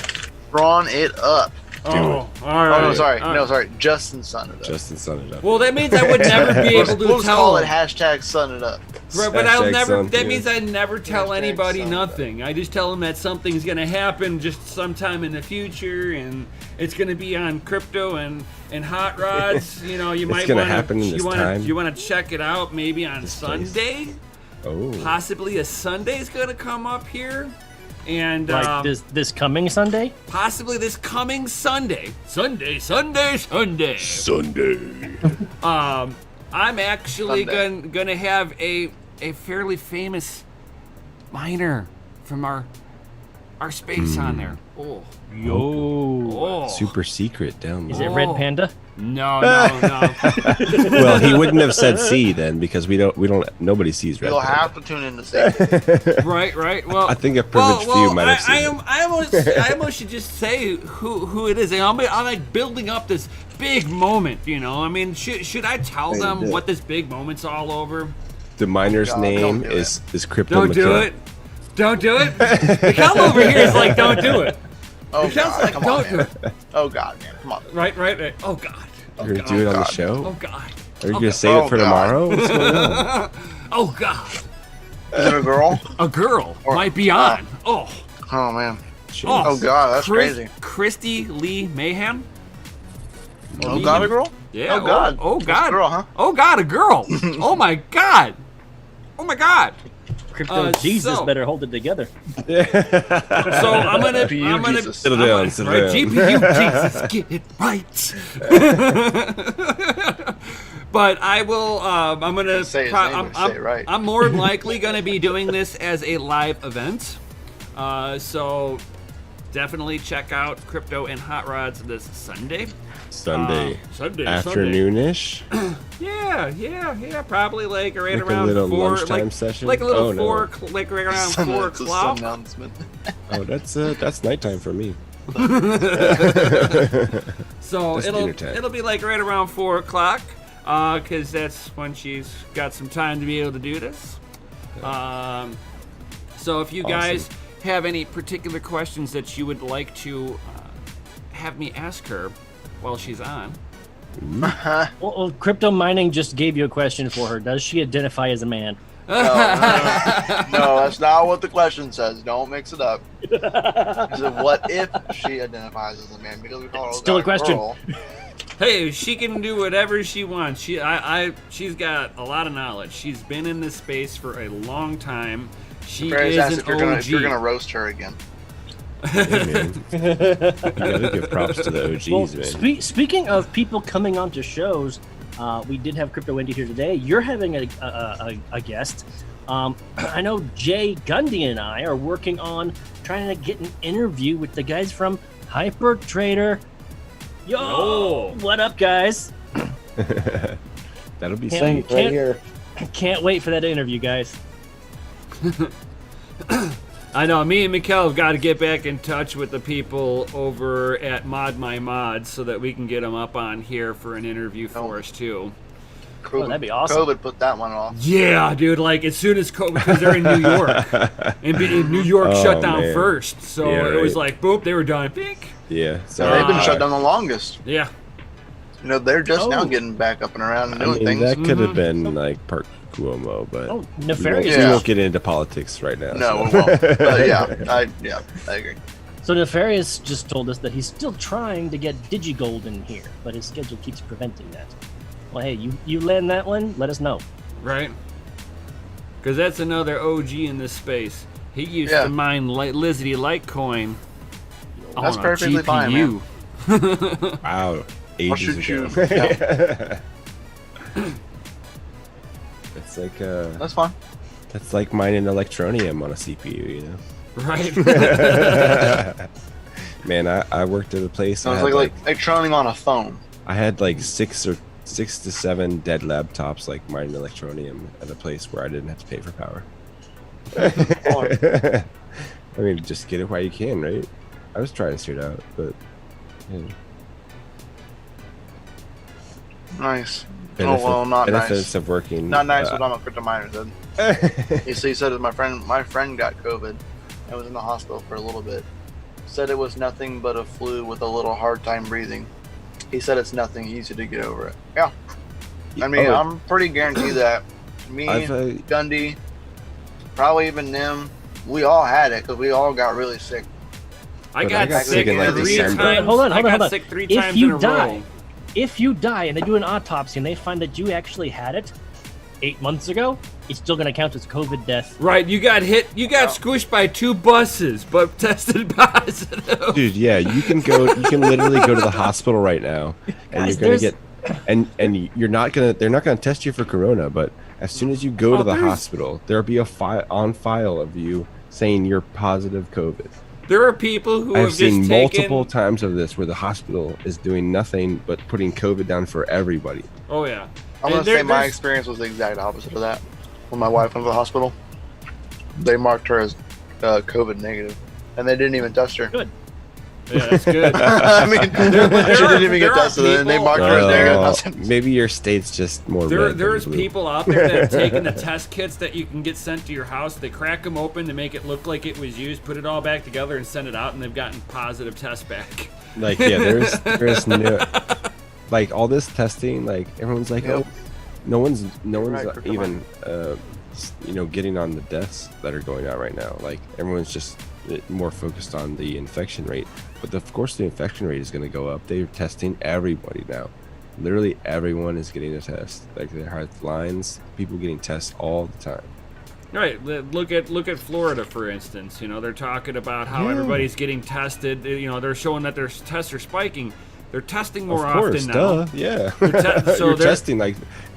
Drawn it up. All right. Oh no, sorry. All No, right. sorry. Justin sun it up. Justin sun it up. Well, that means I would never be able to We'll just tell. call it hashtag sun it up. Right, but I'll Hashtag never. sun, That yeah. means I never tell Hashtag anybody sun. nothing. I just tell them that something's gonna happen just sometime in the future, and it's gonna be on crypto and hot rods. You know, you might gonna want happen in this time. You want to check it out maybe on Sunday. Oh. Possibly a Sunday's gonna come up here, and Like this coming Sunday? possibly this coming Sunday. Sunday. I'm actually Sunday. gonna have a fairly famous miner from our space on there. Oh, Yo. Super secret down Is there. it Red Panda? No. Well, he wouldn't have said C then because we don't. Nobody sees red. You'll Panda. have to tune in to see. right. Well, I think a privileged few might have I seen it. I almost should just say who it is. I'm like building up this big moment. You know, I mean, should I tell them what this big moment's all over? The miner's God, name don't do is Crypto Don't do Mikkel. it. Don't do it. Mikkel over here is like, don't do it. Oh Mikkel's God, like, come on, don't do man. it. Oh God, man, come on. Right. Oh God. You're gonna do it on the God. show? Oh God. Are you Oh, gonna God. save Oh, it for God. tomorrow? What's going on? Oh God. Is it a girl? A girl might be on. Oh. Oh man. Oh God, that's crazy. Christy Lee Mayhem. Oh God, a girl? Yeah. Oh God. Oh It's a God. girl, huh? Oh God, a girl. Oh my God. Oh my God. Crypto Jesus so- better hold it together. So I'm gonna. Jesus. Settle down, settle Right, down. GPU Jesus, get it right. But I will. I'm gonna. Say his name, but say it right. I'm more than likely gonna be doing this as a live event. So definitely check out Crypto and Hot Rods this Sunday. Sunday. Sunday. Afternoonish. Yeah. Probably like right Like a around little 4. lunchtime session? Like a little Oh, no. 4. Like right around 4 It's a sun o'clock. announcement. Oh, that's nighttime for me. So Just dinner time. it'll be like right around 4 o'clock, because that's when she's got some time to be able to do this. So if you guys have any particular questions that you would like to have me ask her while she's on, Well, crypto mining just gave you a question for her. Does she identify as a man? No, that's not what the question says. Don't mix it up. So what if she identifies as a man? Because we call her Still a question. Girl. hey, she can do whatever she wants. She's got a lot of knowledge. She's been in this space for a long time. She Ferris is asked an OG. if you're gonna roast her again. Hey, man. You gotta give props to the OGs, Well, man. speaking of people coming onto shows, we did have Crypto Wendy here today. You're having a guest. I know Jay Gundy and I are working on trying to get an interview with the guys from Hyper Trader. Yo, what up, guys? That'll be Can't- sweet. Right here. Can't wait for that interview, guys. I know, me and Mikkel have got to get back in touch with the people over at Mod My Mods so that we can get them up on here for an interview for us, too. COVID, that'd be awesome. COVID put that one off. Yeah, dude, like, as soon as COVID, because they're in New York, and New York Oh, shut down man. first, so Yeah, it was right. like, boop, they were done. Bink. Yeah. So they've been Uh, shut down the longest. Yeah. You know, they're just now Oh. getting back up and around and I doing mean, things. that could have been like Park Cuomo, but Oh, we Nefarious. won't, we Yeah. won't get into politics right now. No, so. we won't. But yeah, I agree. So Nefarious just told us that he's still trying to get DigiGold in here, but his schedule keeps preventing that. Well, hey, you land that one, let us know. Right? Because that's another OG in this space. He used Yeah. to mine Lizzie Litecoin That's on perfectly a fine, GPU. man. Wow. I'll Ages shoot ago. you. Yeah, It's like that's fine. That's like mining electronium on a CPU, you know. Right. Man, I worked at a place. Sounds like electronium on a phone. I had like 6 to 7 dead laptops, like mining electronium, at a place where I didn't have to pay for power. I mean, just get it while you can, right? I was trying to steer it out, but yeah. Nice. Not benefits nice. of working. Not nice what I'm a crypto miner said. He said that my friend got COVID and was in the hospital for a little bit. Said it was nothing but a flu with a little hard time breathing. He said it's nothing, easy to get over it. Yeah. I mean, I'm pretty guaranteed that me, Gundy, probably even Nim, we all had it because we all got really sick. I got sick in, like, 3 December. times. Hold on. I got sick 3 times in a row. If you die and they do an autopsy and they find that you actually had it 8 months ago, it's still going to count as COVID death. Right, you got squished by 2 buses, but tested positive. Dude, yeah, you can literally go to the hospital right now, and Guys, you're gonna get, and they're not gonna test you for corona, but as soon as you go to the hospital, there'll be a file of you saying you're positive COVID. There are people who I've have seen just multiple times of this where the hospital is doing nothing but putting COVID down for everybody. Oh yeah. I'm gonna say my experience was the exact opposite of that. When my wife went to the hospital, they marked her as COVID negative, and they didn't even test her. Good. Yeah, that's good. I mean, she didn't even get tested, and they marked her as negative. Maybe your state's just more. There's people out there that have taken the test kits that you can get sent to your house. They crack them open to make it look like it was used, put it all back together, and send it out, and they've gotten positive tests back. Like, yeah, there's no, like, all this testing. Like, everyone's like, oh, no one's even getting on the deaths that are going out right now. Like, everyone's just more focused on the infection rate, but of course the infection rate is going to go up. They're testing everybody now. Literally everyone is getting a test. Like, there are lines, people getting tests all the time. Right. Look at Florida, for instance. They're talking about how everybody's getting tested. They're showing that their tests are spiking. They're testing more often now. Duh. Yeah. So you're testing like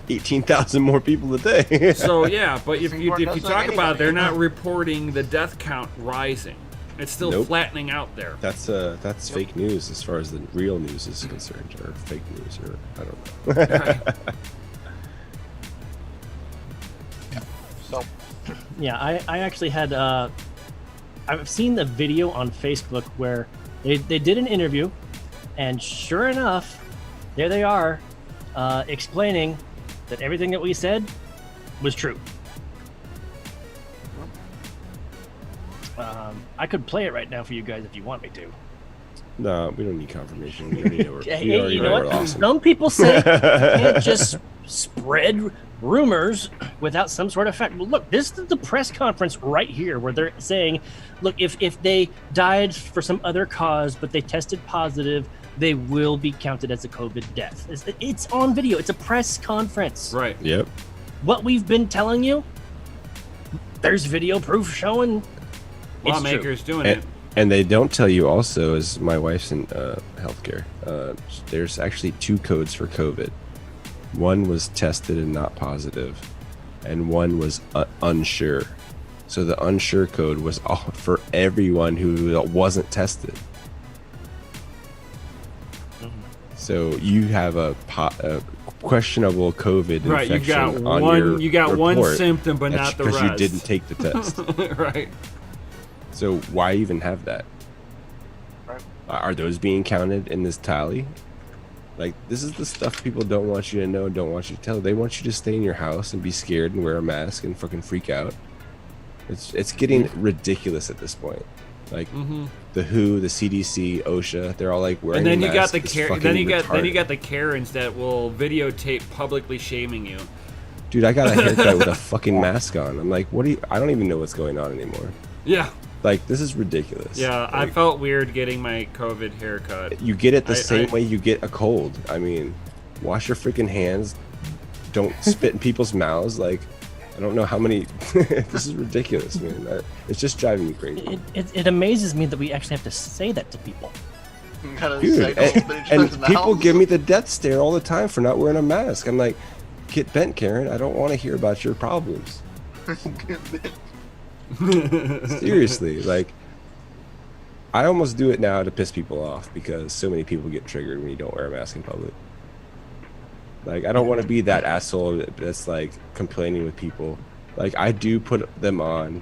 18,000 more people a day. So yeah, but if you talk about it, they're not reporting the death count rising. It's still flattening out there. That's fake news as far as the real news is concerned, or fake news, or I don't know. Right. So yeah, I actually had I've seen the video on Facebook where they did an interview, and sure enough, there they are explaining that everything that we said was true. I could play it right now for you guys if you want me to. No, we don't need confirmation. We already know we're, Hey, we already you know know we're what? awesome. Some people say you can't just spread rumors without some sort of fact. Well, look, this is the press conference right here where they're saying, look, if they died for some other cause but they tested positive, they will be counted as a COVID death. It's on video. It's a press conference. Right. Yep. What we've been telling you, there's video proof showing lawmakers doing it. And they don't tell you also, as my wife's in healthcare, there's actually 2 codes for COVID. One was tested and not positive, and one was unsure. So the unsure code was all for everyone who wasn't tested. So you have a questionable COVID right, infection on your you got report. One symptom, but not the rest. Because you didn't take the test. Right. So why even have that? Right. Are those being counted in this tally? Like, this is the stuff people don't want you to know and don't want you to tell. They want you to stay in your house and be scared and wear a mask and fucking freak out. It's getting ridiculous at this point. Like, the WHO, the CDC, OSHA, they're all like wearing. And then you got masks. the then you got the Karens that will videotape publicly shaming you. Dude, I got a haircut with a fucking mask on. I'm like, what do you? I don't even know what's going on anymore. Yeah. Like, this is ridiculous. Yeah, like, I felt weird getting my COVID haircut. You get it the same way you get a cold. I mean, wash your freaking hands. Don't spit in people's mouths. Like, I don't know how many. This is ridiculous, man. It's just driving me crazy. It amazes me that we actually have to say that to people. Dude, and people give me the death stare all the time for not wearing a mask. I'm like, get bent, Karen. I don't want to hear about your problems. Seriously, like, I almost do it now to piss people off because so many people get triggered when you don't wear a mask in public. Like, I don't want to be that asshole that's like complaining with people. Like, I do put them on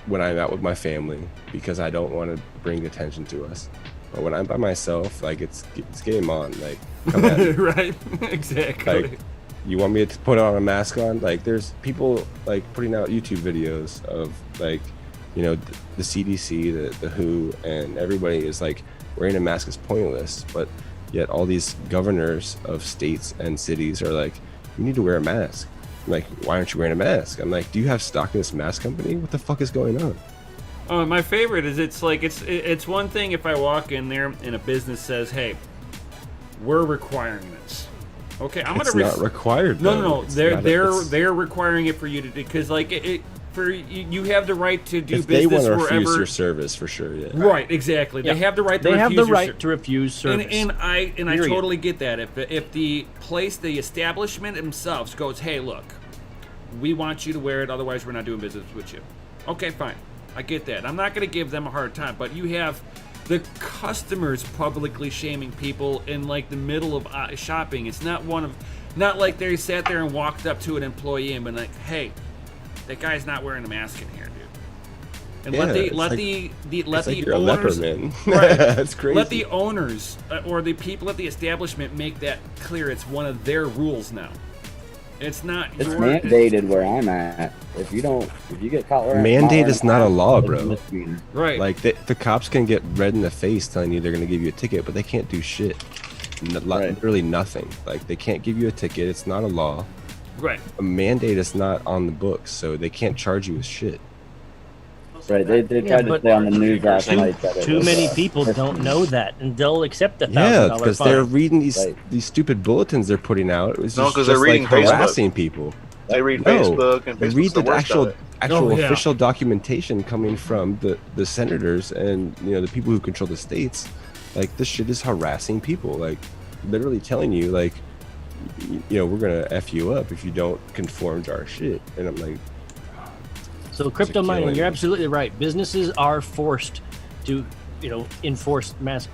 when I'm out with my family because I don't want to bring attention to us. But when I'm by myself, like, it's game on. Like, come at me. Right? Exactly. Like, you want me to put on a mask on? Like, there's people like putting out YouTube videos of like, you know, the CDC, the WHO, and everybody is like, wearing a mask is pointless. But yet all these governors of states and cities are like, you need to wear a mask. I'm like, why aren't you wearing a mask? I'm like, do you have stock in this mask company? What the fuck is going on? Oh, my favorite is it's like it's one thing if I walk in there and a business says, "Hey, we're requiring this." Okay, I'm It's gonna. not required. No. It's They're requiring it for you to do because like you have the right to do if they business want to refuse wherever. your service, for sure. Yeah. Right, exactly. Yeah. They have the right. They have the right your to refuse service. And I Period. totally get that. If the place, the establishment themselves goes, "Hey, look, we want you to wear it, otherwise we're not doing business with you." Okay, fine. I get that. I'm not going to give them a hard time, but you have the customers publicly shaming people in like the middle of shopping. It's not not like they sat there and walked up to an employee and been like, "Hey, that guy's not wearing a mask in here, dude." And let the you're owners, a leper, man. right? That's crazy. Let the owners or the people at the establishment make that clear. It's one of their rules now. It's not. It's mandated where I'm at. If you get caught wearing Mandate is not a law, bro. Right. Like the cops can get red in the face telling you they're going to give you a ticket, but they can't do shit. Literally nothing. Like, they can't give you a ticket. It's not a law. Right. A mandate is not on the books, so they can't charge you with shit. Right. They tried to say on the news last night that Too many people don't know that, and they'll accept the $1,000 Yeah, because fine. they're reading these stupid bulletins they're putting out. It was No, just, 'cause they're reading like Facebook. harassing people. They read Facebook, and they Facebook's read the the worst of actual it. official documentation coming from the senators and, you know, the people who control the states. Like, this shit is harassing people. Like, literally telling you, like, you know, we're gonna F you up if you don't conform to our shit. And I'm like, So crypto mining, you're absolutely right. Businesses are forced to, enforce mask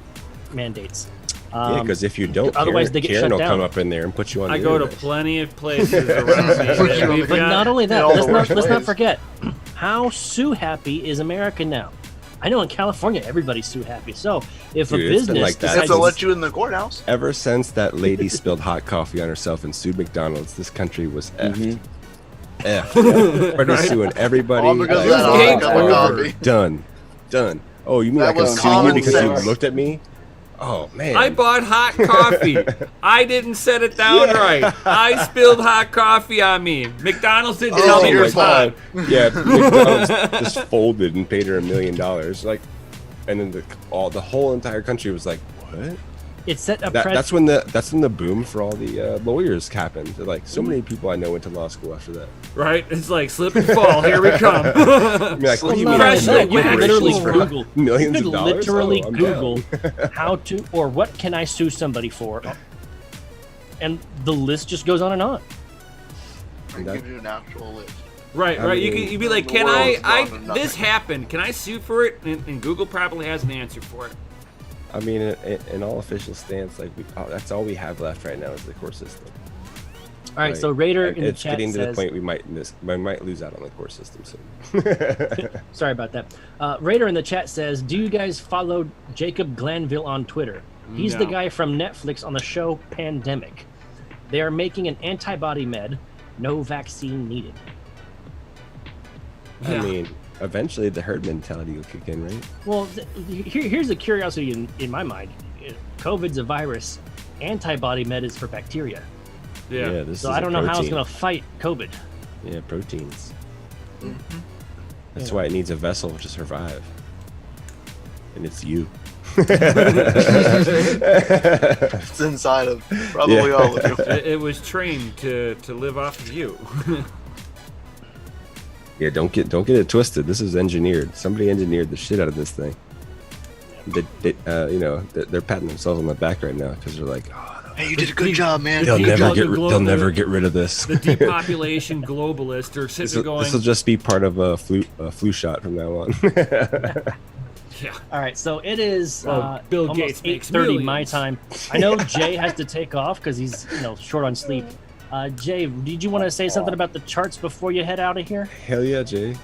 mandates. yeah, because if you don't, otherwise they get Karen shut will down. come up in there and put you on. I the go to internet. plenty of places around me. But not only that, all the worst let's not ways. forget how sue happy is America now. I know in California everybody's sue happy. So if Dude, a it's been business like that They have decides to let you in the courthouse. Ever since that lady spilled hot coffee on herself and sued McDonald's, this country was effed. Effed. Everybody's suing everybody. All because of Like, that Game's hot cup of over. coffee. Done. Oh, you mean That I can was sue you common because sense. you looked at me? Oh man. I bought hot coffee. I didn't set it down right. I spilled hot coffee on me. McDonald's didn't tell me it my was hot. God. Yeah, McDonald's just folded and paid her $1 million. Like, and then the whole entire country was like, what? it set a That's when the boom for all the lawyers happened. Like, so many people I know went to law school after that. Right? It's like slip and fall. Here we come. I mean, like, what do you mean? Not only Press that, you could literally corporations for Google millions you could of dollars? literally Oh, I'm Google down. how to or what can I sue somebody for, and the list just goes on and on. I give you an actual list. Right. I You'd mean, be like, the can world's gone to this nothing. happened? Can I sue for it? And Google probably has an answer for it. I mean, in all official stance, like, that's all we have left right now is the court system. All right, Like, so Raider in the it's chat getting to the says, point we might lose out on the court system soon. sorry about that. Raider in the chat says, do you guys follow Jacob Glanville on Twitter? He's the No. guy from Netflix on the show Pandemic. They are making an antibody med, no vaccine needed. I mean, eventually the herd mentality will kick in, right? Well, here's the curiosity in my mind. COVID's a virus. Antibody med is for bacteria. Yeah. This So is I a don't know how it's protein. going to fight COVID. Yeah, proteins. Mm-hmm. That's why it needs a vessel to survive. And it's you. It's inside of probably all of you. It was trained to live off of you. Yeah, don't get it twisted. This is engineered. Somebody engineered the shit out of this thing. They're patting themselves on the back right now because they're like, oh, Hey, you did a good job, man. They'll never get. the glo- They'll the- never get rid of this. The depopulation globalists are sitting there going, This will just be part of a flu shot from now on. yeah. All right, so it is Bill almost Gates makes 8:30 my millions. time. I know Jay has to take off because he's short on sleep. Jay, did you want to say something about the charts before you head out of here? Hell yeah, Jay.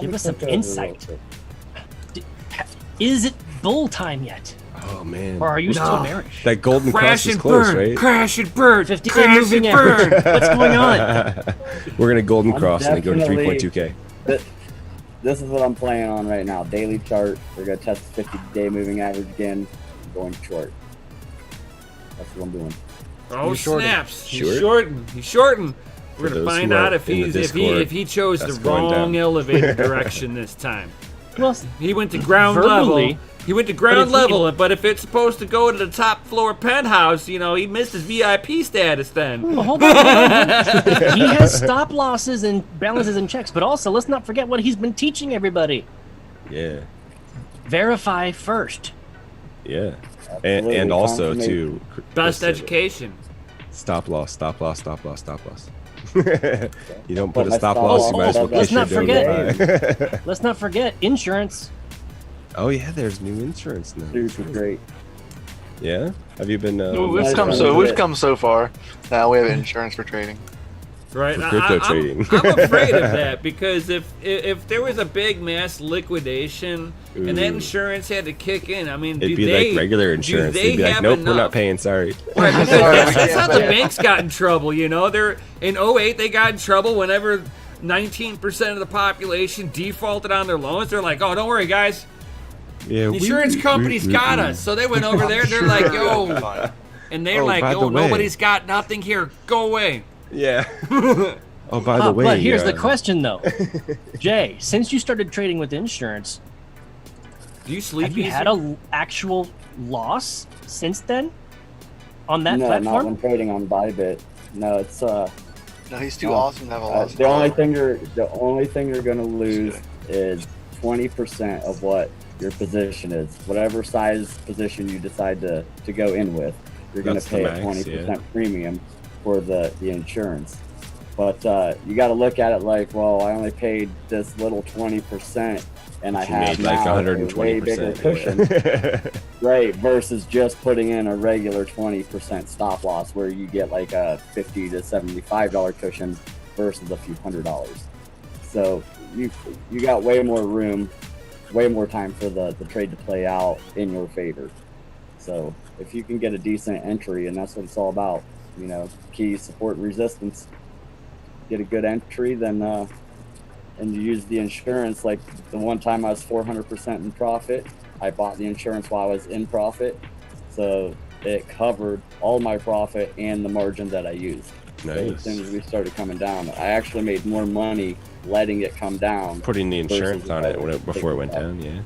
Give us some insight. Is it bull time yet, Oh man. or are you still bearish? That golden cross Crash is and close, burn, right? crash and burn, 50-day crash moving and burn. average. What's going on? We're gonna golden I'm cross and then go to definitely- 3.2k. This is what I'm playing on right now. Daily chart. We're gonna test the 50-day moving average again. I'm going short. That's what I'm doing. Oh snaps! He's Short? shorting. He's shorting. For We're gonna those find who are out if in the he's Discord, if he chose the that's going wrong down. elevator direction this time. Well, He went to ground Verbally, level. He went to ground if he- level, but if it's supposed to go to the top floor penthouse, he missed his VIP status then. well, hold on. He has stop losses and balances and checks, but also let's not forget what he's been teaching everybody. Yeah. Verify first. Yeah. Absolutely, And also confirmation. to Best education. Stop loss, stop loss, stop loss, stop loss. You don't Put put a my stop stop loss, you loss might as well above Let's push not your forget- fine. Let's not forget insurance. Oh yeah, there's new insurance now. Super great. Yeah? Have you been We've come so far. Now we have insurance for trading. Right, For crypto trading. I'm afraid of that because if there was a big mass liquidation and that Ooh. insurance had to kick in, I mean, It'd do be they, like regular do insurance. they They'd be like, have nope, we're not enough? paying, sorry. Right, because Sorry, that's how the yeah. banks got in trouble. They're in 08 they got in trouble whenever 19% of the population defaulted on their loans. They're like, oh, don't worry, guys. Yeah, The insurance companies got us. So they went over there. They're like, yo. And they're Oh, like, by yo, the way. nobody's got nothing here. Go away. Yeah. Oh, by the way. But here's the question, though. Jay, since you started trading with insurance, Do you sleep have you easy? had an actual loss since then on that No, not platform? when trading on Bybit. No, it's No, he's too Oh. awesome to have a loss. the only thing you're gonna lose is 20% of what your position is. Whatever size position you decide to go in with, you're gonna That's the pay max, a 20% yeah. premium for the insurance. But you got to look at it like, well, I only paid this little 20%, and I She have made like now a way bigger 120%. cushion. Yeah. Right, versus just putting in a regular 20% stop loss where you get like a $50 to $75 cushion versus a few $100s. So you got way more room, way more time for the trade to play out in your favor. So if you can get a decent entry, and that's what it's all about, key support and resistance, get a good entry, then and you use the insurance. Like the one time I was 400% in profit, I bought the insurance while I was in profit, so it covered all my profit and the margin that I used. So as Nice. soon as we started coming down, I actually made more money letting it come down. Putting the insurance versus on it if I before it went take down, yeah.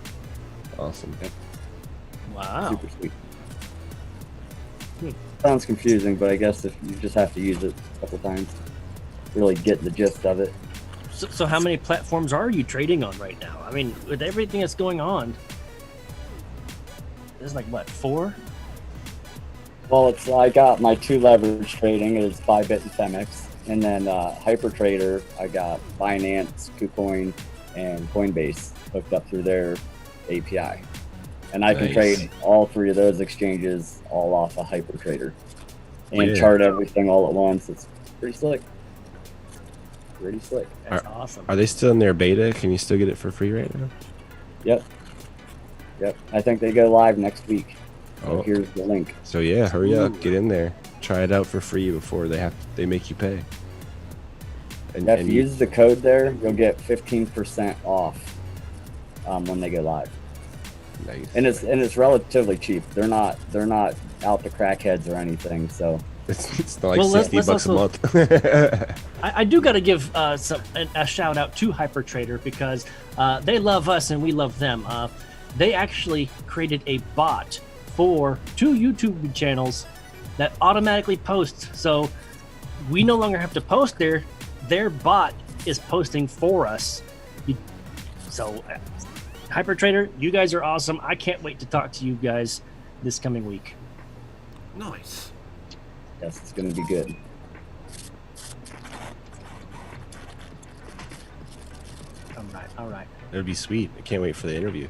Awesome. Wow. Super sweet. Sounds confusing, but I guess if you just have to use it a couple times, really get the gist of it. So how many platforms are you trading on right now? I mean, with everything that's going on, there's like, what, 4? Well, I got my 2 leverage trading is Bybit and Femex, and then HyperTrader, I got Binance, KuCoin, and Coinbase hooked up through their API, and I can Nice. trade all 3 of those exchanges all off of HyperTrader and Yeah. chart everything all at once. It's pretty slick. Pretty slick. That's awesome. Are they still in their beta? Can you still get it for free right now? Yep. I think they go live next week. So Oh. here's the link. So yeah, hurry up, get in there, try it out for free before they make you pay. And, Yeah, if and you use the code there, you'll get 15% off when they go live. nice. And it's relatively cheap. They're not out to crackheads or anything. So It's not like Well, let's $60 a also- month. I do got to give a shout out to HyperTrader because they love us and we love them. They actually created a bot for 2 YouTube channels that automatically posts. So we no longer have to post there. Their bot is posting for us. So HyperTrader, you guys are awesome. I can't wait to talk to you guys this coming week. Nice. Yes, it's going to be good. All right. It'd be sweet. I can't wait for the interview.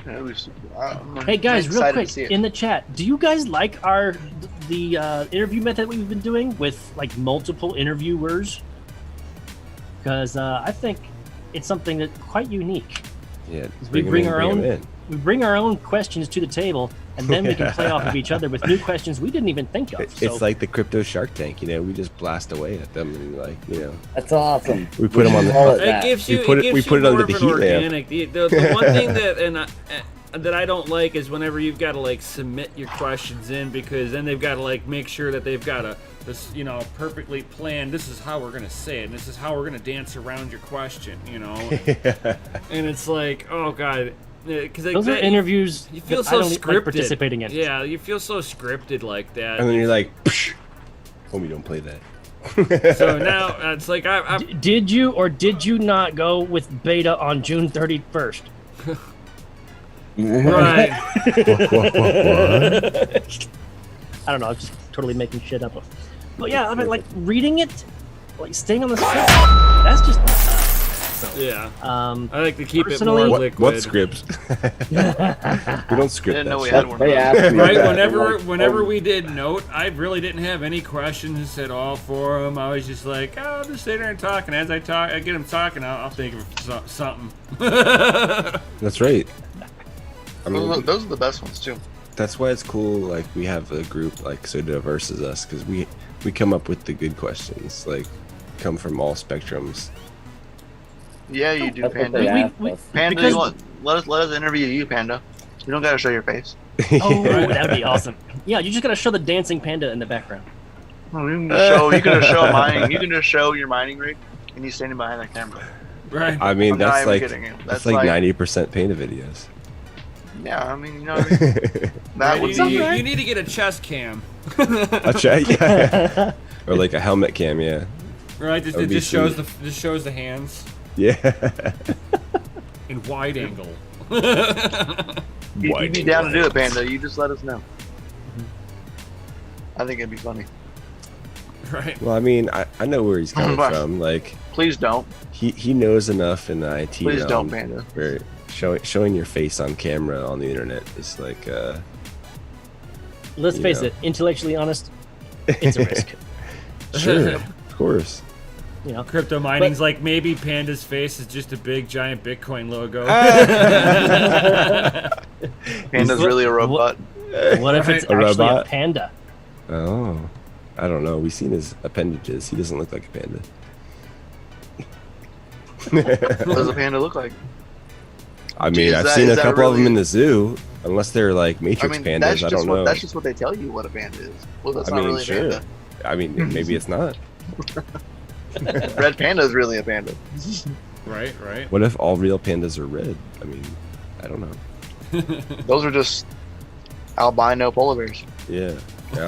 Hey guys, real excited quick to see it. in the chat, do you guys like the interview method we've been doing with like multiple interviewers? Because I think it's something that's quite unique. Yeah, We bring our own. in. We bring our own questions to the table, and then we can play off of each other with new questions we didn't even think of. It's like the crypto Shark Tank, you know. We just blast away at them and like, you know. That's awesome. We put them on Call it the. that. It gives you. We put it it- gives we you put it more under of the an heat lamp. organic. The one thing that that I don't like is whenever you've got to like submit your questions in, because then they've got to like make sure that they've got this, you know, perfectly planned. This is how we're gonna say it. And this is how we're gonna dance around your question, you know. And it's like, oh god, because Those are interviews you feel that so I don't scripted. like participating in. Yeah, you feel so scripted like that. And then you're like, psh, homie, don't play that. So now it's like I Did you or did you not go with beta on June 31st? right. I don't know. I'm just totally making shit up. But yeah, I mean, like reading it, like staying on the script. That's just not us. So, Yeah. I like to keep it personally- more What, liquid. what scripts? We don't script Didn't that know we shit. had one. They asked me Right, that. whenever we did Note, I really didn't have any questions at all for them. I was just like, oh, I'll just sit there and talk, and as I get them talking, I'll think of something. That's right. I mean, Those are the best ones too. that's why it's cool. Like we have a group like so diverse as us, because we come up with the good questions. Like come from all spectrums. Yeah, you do, That's what Panda. they asked we- us. Panda, because- you want, let us interview you, Panda. You don't gotta show your face. Oh, that'd be awesome. Yeah, you just gotta show the dancing panda in the background. You can just show mining. You can just show your mining rig, and you standing behind the camera. Right. I mean, I'm not that's even like kidding you. that's like 90% Panda videos. Yeah, I mean, you know, what I mean? That would you, be. you need to get a chest cam. I'll try, yeah. Or like a helmet cam, yeah. Right, just, That would it be just shows sweet. just shows the hands Yeah. in wide angle. You'd be down to do it, Panda. You just let us know. I think it'd be funny. Right. Well, I mean, I know where he's coming But- from. Like Please don't. he knows enough in the IT Please realm don't, Panda. where showing your face on camera on the internet is like Let's You face know. it, intellectually honest, it's a risk. sure, of course. You know, Crypto mining's like maybe Panda's face is just a big giant Bitcoin logo. Panda's really a robot. what if it's A actually a robot? panda? Oh, I don't know. We've seen his appendages. He doesn't look like a panda. What does a panda look like? I Gee, mean, is I've that- seen is a that couple of them really- in the zoo. Unless they're like I Matrix mean, pandas, that's I just don't know. that's just what they tell you what a panda is. Well, that's I not mean, really a sure. panda. I mean, maybe it's not. Red panda is really a panda. Right, right. What if all real pandas are red? I mean, I don't know. Those are just albino polar bears. Yeah. Yeah.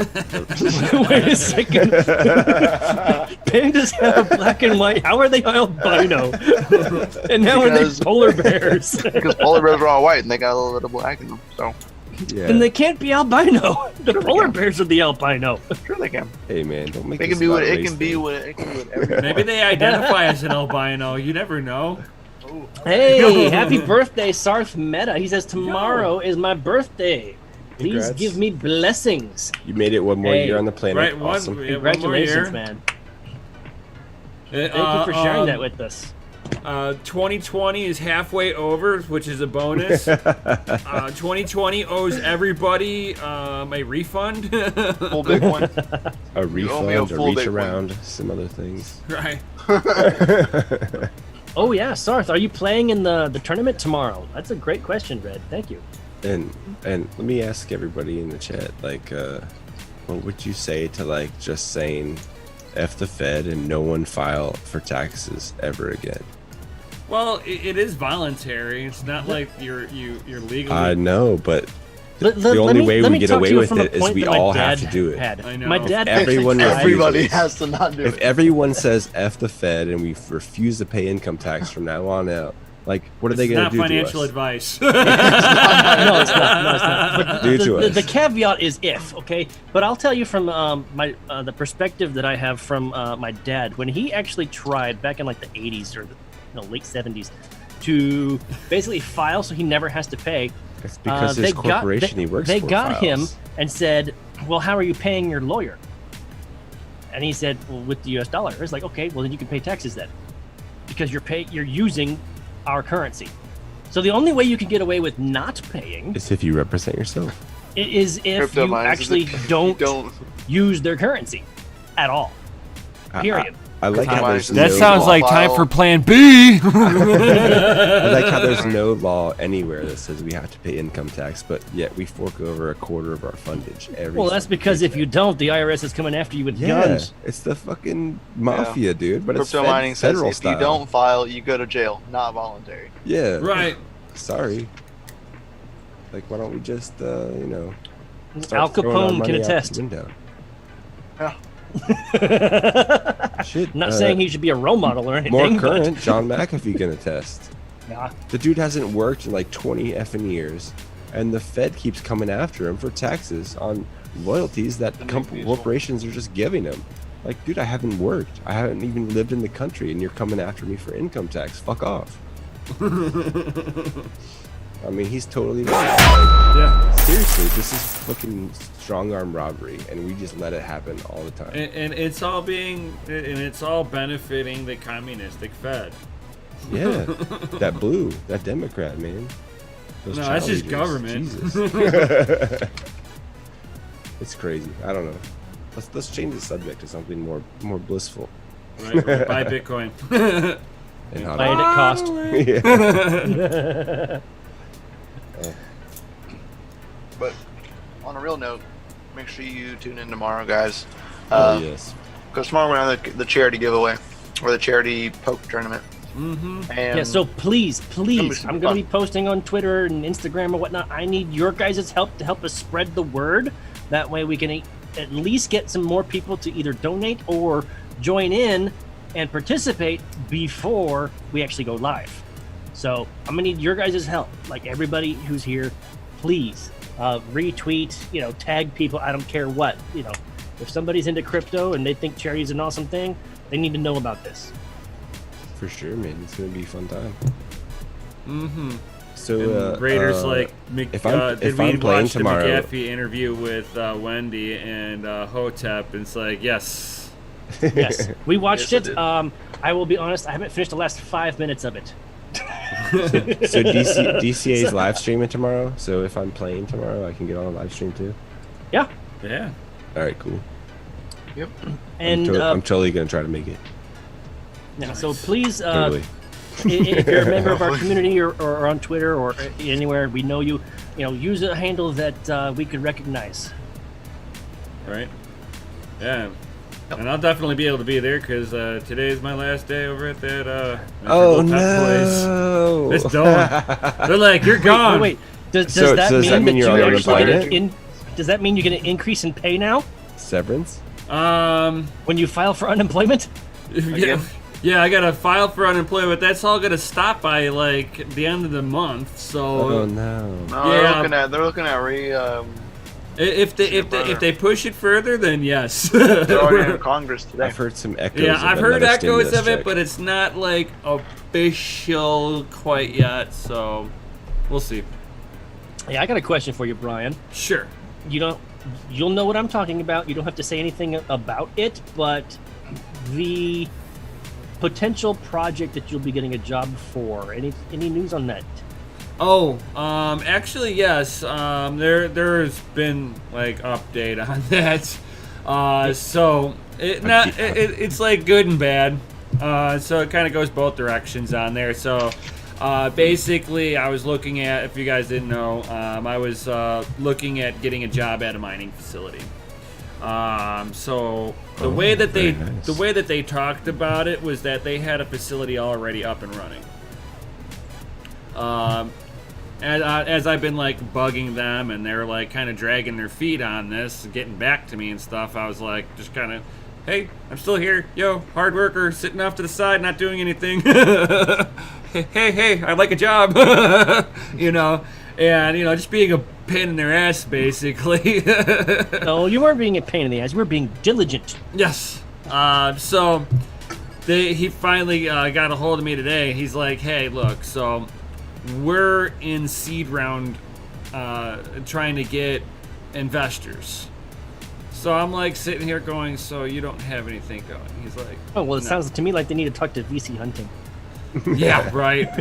Wait a second. Pandas have a black and white. How are they albino? And how are they Because- polar bears? Because polar bears are all white and they got a little bit of black in them. So Yeah. Then they can't be albino. The Sure they polar can. bears are the albino. sure they can. Hey man, don't make It this can be what about it race can be thing. what it can be whatever. Maybe they identify as an albino. You never know. Hey, happy birthday, Sarth Meta. He says, tomorrow is my birthday. Please Congrats. give me blessings. You made it one more Hey. year on the planet. Right, Awesome. one more Congratulations, year. man. Thank you for sharing that with us. 2020 is halfway over, which is a bonus. 2020 owes everybody a refund. Full big one. A owe me a refund, a full reach big one. around, some other things. Right. Oh, yeah, Sarth, are you playing in the tournament tomorrow? That's a great question, Red. Thank you. And let me ask everybody in the chat, like, what would you say to like just saying F the Fed and no one file for taxes ever again? Well, it is voluntary. It's not like you're legally. I know, but The only way we get away with it is we all have to do it. I know. My dad Everyone actually tried- Everybody refuses. has to not do If it. everyone says F the Fed and we refuse to pay income tax from now on out, Like, what are It's they going not to do financial to us? advice. No, it's not. No, it's not. But Do to the us. caveat is if, okay? But I'll tell you from the perspective that I have from my dad, when he actually tried back in like the 80s or the late 70s to basically file so he never has to pay. It's because his corporation he works they for got him files. and said, well, how are you paying your lawyer? And he said, well, with the US dollar. It's like, okay, well then you can pay taxes then. Because you're using our currency. So the only way you can get away with not paying It's if you represent yourself. is if Crypto you miners, actually don't use their currency at all. Period. I like how there's That no sounds law. like time for Plan B. I like how there's no law anywhere that says we have to pay income tax, but yet we fork over a quarter of our fundage every. Well, that's fucking because if paycheck. you don't, the IRS is coming after you with Yeah, guns. it's the fucking mafia, dude. But it's Crypto mining says federal if style. you don't file, you go to jail. Not voluntary. Yeah. Right. Sorry. Like, why don't we just, Al start throwing our Capone money can out the attest. window? Yeah. Shit. I'm not saying he should be a role model or anything. More current, John McAfee can attest. Nah. The dude hasn't worked in like 20 effing years, and the Fed keeps coming after him for taxes on royalties that corporations are just giving him. Like, dude, I haven't worked. I haven't even lived in the country, and you're coming after me for income tax. Fuck off. I mean, he's totally right. Yeah. Seriously, this is fucking strong arm robbery, and we just let it happen all the time. And it's all benefiting the communistic Fed. Yeah, that blue, that Democrat, man. Those No, child that's just leaders. government. Jesus. It's crazy. I don't know. Let's change the subject to something more blissful. Right? Buy Bitcoin. And how Buy it at cost. yeah. But on a real note, make sure you tune in tomorrow, guys. Oh yes. Because tomorrow we're on the charity giveaway or the charity poker tournament. Mm-hmm. And Yeah, so please, super I'm going to be fun. posting on Twitter and Instagram or whatnot. I need your guys' help to help us spread the word. That way we can at least get some more people to either donate or join in and participate before we actually go live. So I'm going to need your guys' help. Like everybody who's here, please retweet, tag people. I don't care what. If somebody's into crypto and they think charity is an awesome thing, they need to know about this. For sure, man. It's gonna be a fun time. Mm-hmm. So And Raiders if I'm did we playing watch the tomorrow- McAfee interview with Wendy and Hotep? And it's like, yes. Yes, we watched Yes, I it. did. I will be honest, I haven't finished the last 5 minutes of it. So DCA's live streaming tomorrow. So if I'm playing tomorrow, I can get on a live stream too. Yeah, Yeah. All right, cool. Yep. and I'm totally gonna try to make it. yeah, so please, Totally. if you're a member of our community or on Twitter or anywhere, we know you. Use a handle that we could recognize. Right. Yeah. And I'll definitely be able to be there because today is my last day over at that. Oh Place. no! It's done. They're like, you're gone. Wait. Does So that does mean that mean that you're you on actually get unemployment? does that mean you get an increase in pay now Severance? when you file for unemployment? Yeah, I gotta file for unemployment. That's all gonna stop by like the end of the month. Oh So no! No, Yeah. they're looking at if they push it further, then yes. they're already in Congress today. I've heard some echoes. Yeah, of I've heard another echoes stimulus of it, check. but it's not like official quite yet. So we'll see. Yeah, I got a question for you, Brian. Sure. You'll know what I'm talking about. You don't have to say anything about it, but the potential project that you'll be getting a job for. Any news on that? Oh, actually, yes. There's been like update on that. So it's like good and bad. So it kind of goes both directions on there. So basically, I was looking at, if you guys didn't know, I was looking at getting a job at a mining facility. So the way that they talked about it was that they had a facility already up and running. And as I've been like bugging them and they're like kind of dragging their feet on this, getting back to me and stuff, I was like just kind of, hey, I'm still here, yo, hard worker, sitting off to the side, not doing anything. hey, I'd like a job, you know, and, you know, just being a pain in their ass, basically. No, you weren't being a pain in the ass. You were being diligent. Yes. So he finally got a hold of me today. He's like, hey, look, so we're in seed round trying to get investors. So I'm like sitting here going, so you don't have anything going? He's like, Oh, well, it no. sounds to me like they need to talk to VC hunting. Yeah, right.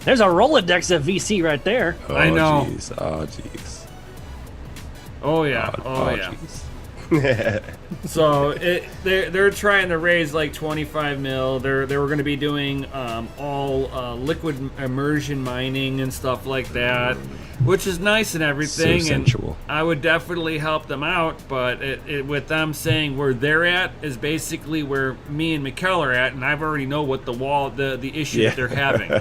There's a Rolodex of VC right there. Oh, I know. Geez. Oh, jeez. Oh, yeah. Jeez. So they're trying to raise like 25 mil. They were going to be doing all liquid immersion mining and stuff like that, which is nice and everything. So sensual. And I would definitely help them out, but with them saying where they're at is basically where me and Mikkel are at, and I've already know what the issue that they're having.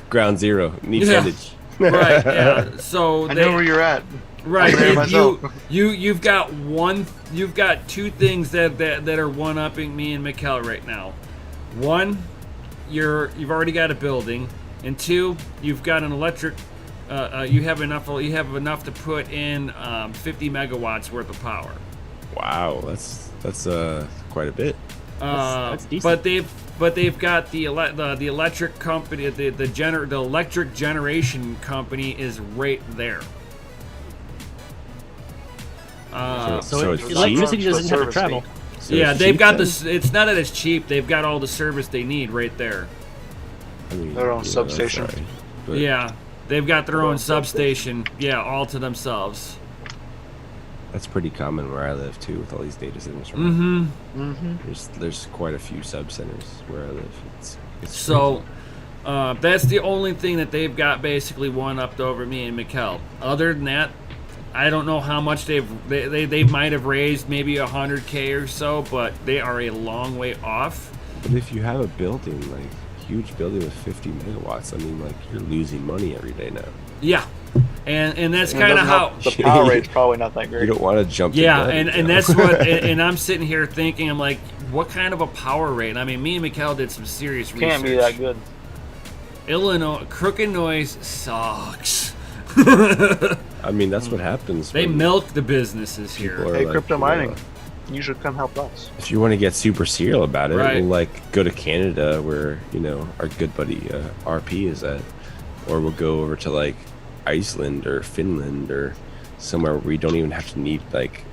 Ground zero. Need footage. Right. Yeah. So I know where you're at. Right, I'm there myself. you've got two things that are one-upping me and Mikkel right now. One, you've already got a building, and two, you've got an electric. You have enough to put in 50 megawatts worth of power. Wow, that's quite a bit. That's decent. But they've got the electric company, the electric generation company is right there. So it's electricity cheap? doesn't have to travel. So Yeah, it's they've cheap got then? this. It's not that it's cheap. They've got all the service they need right there. I mean, Their own that's substation. right, but Yeah, they've got their own substation. Yeah, all to themselves. that's pretty common where I live too, with all these data centers. Right? There's quite a few sub centers where I live. It's So that's the only thing that they've got basically one upped over me and Mikkel. Other than that, I don't know how much they might have raised, maybe 100K or so, but they are a long way off. But if you have a building, like huge building with 50 megawatts, I mean, like you're losing money every day now. Yeah, and that's And it kind of doesn't how. help- the power rate's probably not that great. You don't want to jump. to Yeah, bed, and you know? that's what, and I'm sitting here thinking, I'm like, what kind of a power rate? I mean, me and Mikkel did some serious research. Can't be that good. Illinois, Crooked Noise sucks. I mean, that's what happens. They when milk the businesses people here. are Hey, like, crypto you know, mining. You should come help us. if you want to get super serial about it, Right. we'll like go to Canada where, you know, our good buddy RP is at, or we'll go over to like Iceland or Finland or somewhere where we don't even have to need like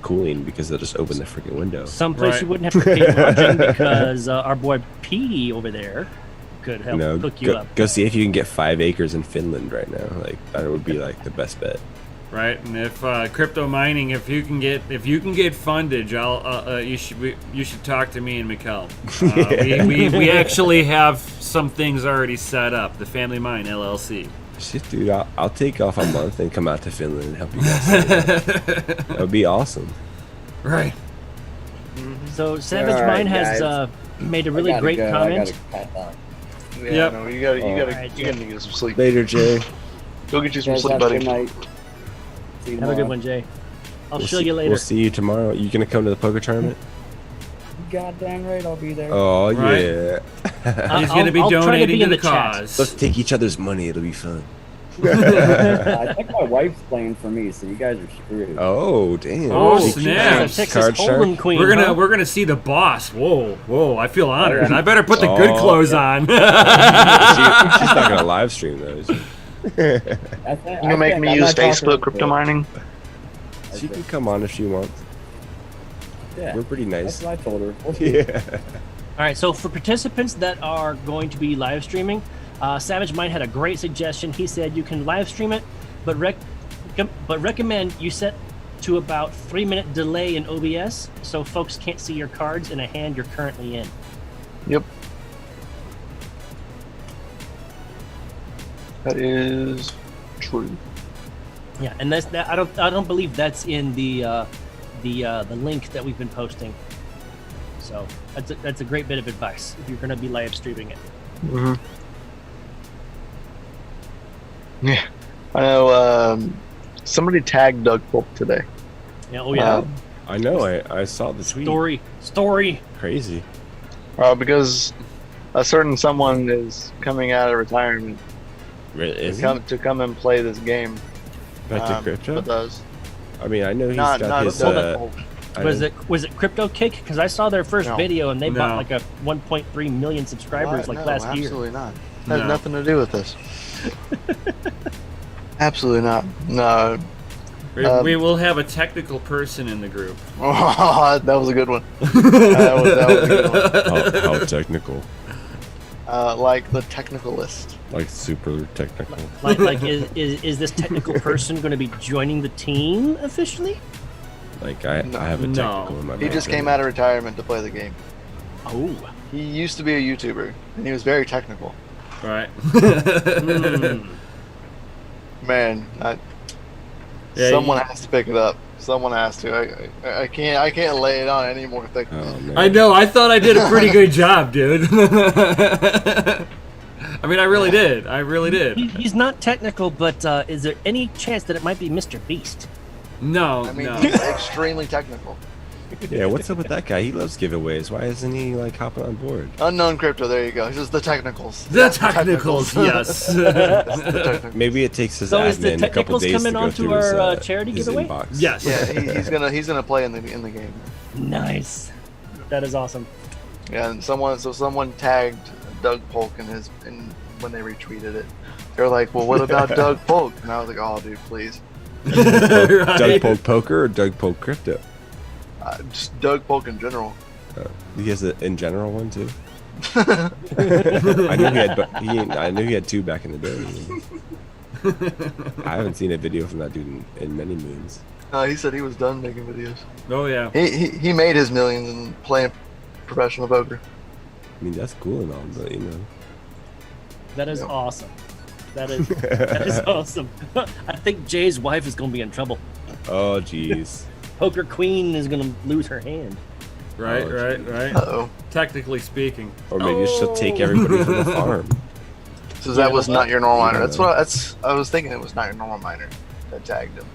cooling because they'll just open the freaking window. Someplace Right. you wouldn't have to pay lodging because our boy Petey over there could help hook you up. Go see if you can get 5 acres in Finland right now. Like that would be like the best bet. Right, and if crypto mining, if you can get fundage, you should talk to me and Mikkel. We actually have some things already set up. The Family Mine LLC. Shit, dude, I'll take off a month and come out to Finland and help you guys. That would be awesome. Right. So Savage All right, Mine has guys. made a really great comment. Yeah, Yep. no, you gotta Alright, get some sleep. Later, Jay. Go get you some Guys, sleep, have a buddy. good night. See you Have a good tomorrow. one, Jay. I'll We'll show see- you later. We'll see you tomorrow. You gonna come to the poker tournament? Goddamn right, I'll be there. Oh Right. yeah. He's going to be I'll try to donating be to in the the chat. cause. Let's take each other's money. It'll be fun. I think my wife's playing for me, so you guys are screwed. Oh damn. Oh, Big snap. Texas Card Hold'em shark. Queen. We're huh? gonna see the boss. Whoa! I feel honored. yeah. I better put the good Oh, clothes on. She's not gonna live stream though. Is she? You gonna make me use Facebook crypto mining? She can come on if she wants. Yeah, We're pretty that's nice. what I told her. We'll see. Yeah. All right, so for participants that are going to be live streaming, Savage Mind had a great suggestion. He said you can live stream it, but recommend you set to about 3-minute delay in OBS so folks can't see your cards in a hand you're currently in. Yep. That is true. Yeah, and that's that. I don't believe that's in the link that we've been posting. So that's a great bit of advice if you're going to be live streaming it. Mm-hmm. Yeah, I know. Somebody tagged Doug Polk today. Yeah. Oh yeah. I know. I saw the tweet. Story. Crazy. Because a certain someone is coming out of retirement Really? to come and play this game. Back to crypto? With us. I mean, I know he's Not got his. Was it Crypto Cake? Because I saw their first No. video and they bought like a 1.3 million subscribers What? like No, last year. Absolutely not. Has No. nothing to do with this. Absolutely not. No. We will have a technical person in the group. Oh, that was a good one. That was a good one. How technical? Like the technicalist. Like super technical. Like is this technical person going to be joining the team officially? Like I have a No. technical in my He just mind. came out of retirement to play the game. Oh. He used to be a YouTuber, and he was very technical. Right. Man, Yeah, someone has to pick it up. Someone has to. I can't lay it on any more thick. Oh, man. I know. I thought I did a pretty good job, dude. I mean, I really did. I really did. He's not technical, but is there any chance that it might be Mr. Beast? No, I mean, no. he's extremely technical. Yeah, what's up with that guy? He loves giveaways. Why isn't he like hopping on board? Unknown crypto. There you go. He's just the technicals. The technicals, yes. Maybe it takes his So is the admin a couple technicals days coming to go onto through his, our charity his giveaway? inbox. Yes. Yeah, he's gonna play in the game. Nice. That is awesome. Yeah, and someone tagged Doug Polk when they retweeted it. They're like, "Well, what about Doug Polk?" And I was like, "Oh, dude, please." Doug Polk Poker or Doug Polk Crypto? Just Doug Polk in general. He has an in general one too. I knew he had two back in the day. I haven't seen a video from that dude in many moons. He said he was done making videos. Oh yeah. He made his millions in playing professional poker. I mean, that's cool and all, but you know. That is awesome. That is awesome. I think Jay's wife is going to be in trouble. Oh, jeez. Poker Queen is going to lose her hand. Right. Oh, Right. Uh-oh. Technically speaking. Or maybe she'll take everybody from the farm. So that was not your normal miner. I was thinking it was not your normal miner that tagged him.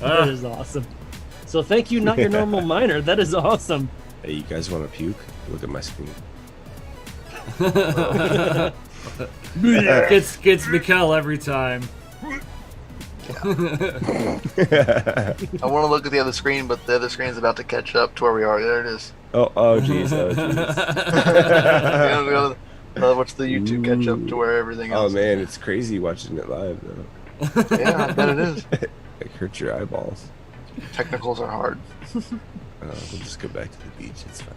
That is awesome. So thank you, not your normal miner. That is awesome. Hey, you guys want to puke? Look at my screen. Gets Mikkel every time. I want to look at the other screen, but the other screen's about to catch up to where we are. There it is. Oh, jeez. Oh, jeez. Watch the YouTube catch up to where everything Oh, else. man, it's crazy watching it live, though. Yeah, I bet it is. It hurts your eyeballs. Technicals are hard. We'll just go back to the beach. It's fine.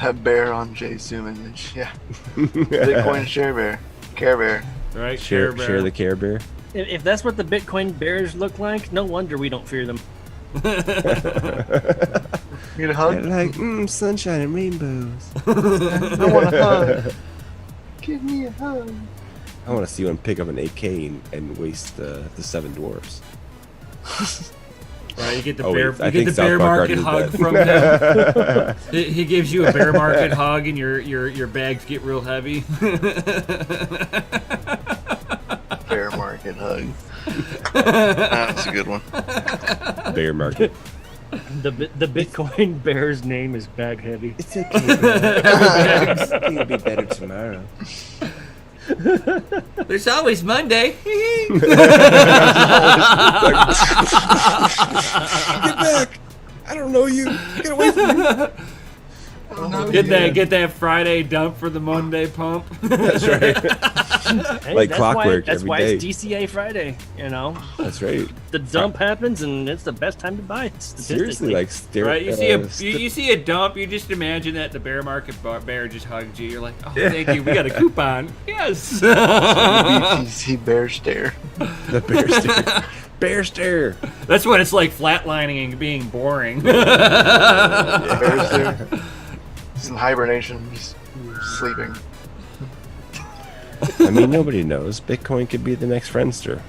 That bear on Jay's Zoom image. Yeah. Bitcoin share bear. Care bear. Right. Share Bear. the Care Bear. If that's what the Bitcoin bears look like, no wonder we don't fear them. Need a hug? They're like, sunshine and rainbows. I want a hug. Give me a hug. I want to see one pick up an AK and waste the seven dwarfs. Right, you get the Oh, bear. wait, I You get think the bear South Park market already hug did from that. him. He gives you a bear market hug, and your bags get real heavy. Bear market hug. That's a good one. Bear market. The Bitcoin bear's name is Bag Heavy. It's okay. I think it'll be better tomorrow. There's always Monday. Get back! I don't know you. Get away from me. Get that Friday dump for the Monday pump. That's right. Hey, Like that's clockwork That's every why day. it's DCA Friday. You know, That's right. the dump happens, and it's the best time to buy it. Seriously, like Right, you see a dump, you just imagine that the bear market bear just hugged you. You're like, oh, thank you, we got a coupon. Yes. He bear stare. the bear stare. Bear stare. That's what it's like, flatlining and being boring. Bear stare. He's in hibernation. He's sleeping. I mean, nobody knows. Bitcoin could be the next Friendster.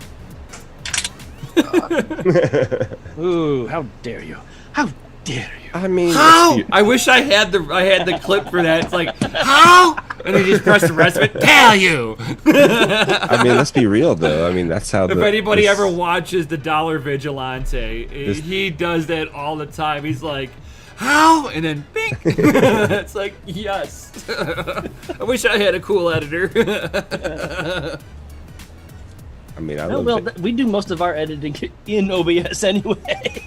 Ooh, how dare you? How dare you? I mean, How? I wish I had the clip for that. It's like, how? And then you just press the rest of it. Tell you. I mean, let's be real though. I mean, that's how. If anybody ever watches the Dollar Vigilante, he does that all the time. He's like, how? And then bing. It's like, yes. I wish I had a cool editor. I mean, we do most of our editing in OBS anyway.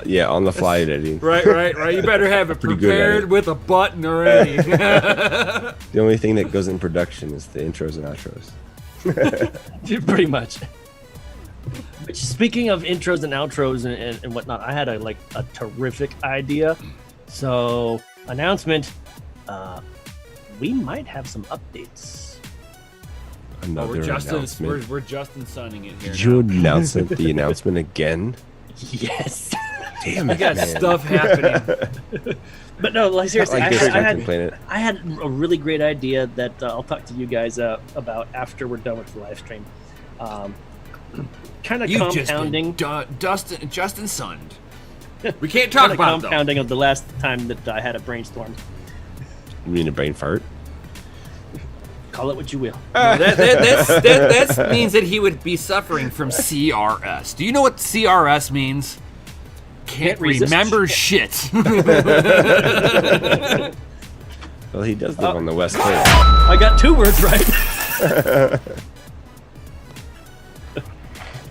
Yeah, on the fly editing. Right. You better have it Pretty good at prepared it. with a button already. The only thing that goes in production is the intros and outros. Pretty much. Which, speaking of intros and outros and whatnot, I had a terrific idea. So, announcement. We might have some updates. Another announcement. We're Justin sunning it here. Did you announce the announcement again? Yes. Damn We it, got man. stuff happening. But no, like seriously, Like I had a really great idea that I'll talk to you guys about after we're done with the live stream. Kind of compounding. Justin sunned. We can't talk about it, though. Compounding of the last time that I had a brainstorm. You mean a brain fart? Call it what you will. That means that he would be suffering from CRS. Do you know what CRS means? Can't remember shit. Well, he does live on the West Coast. I got 2 words right.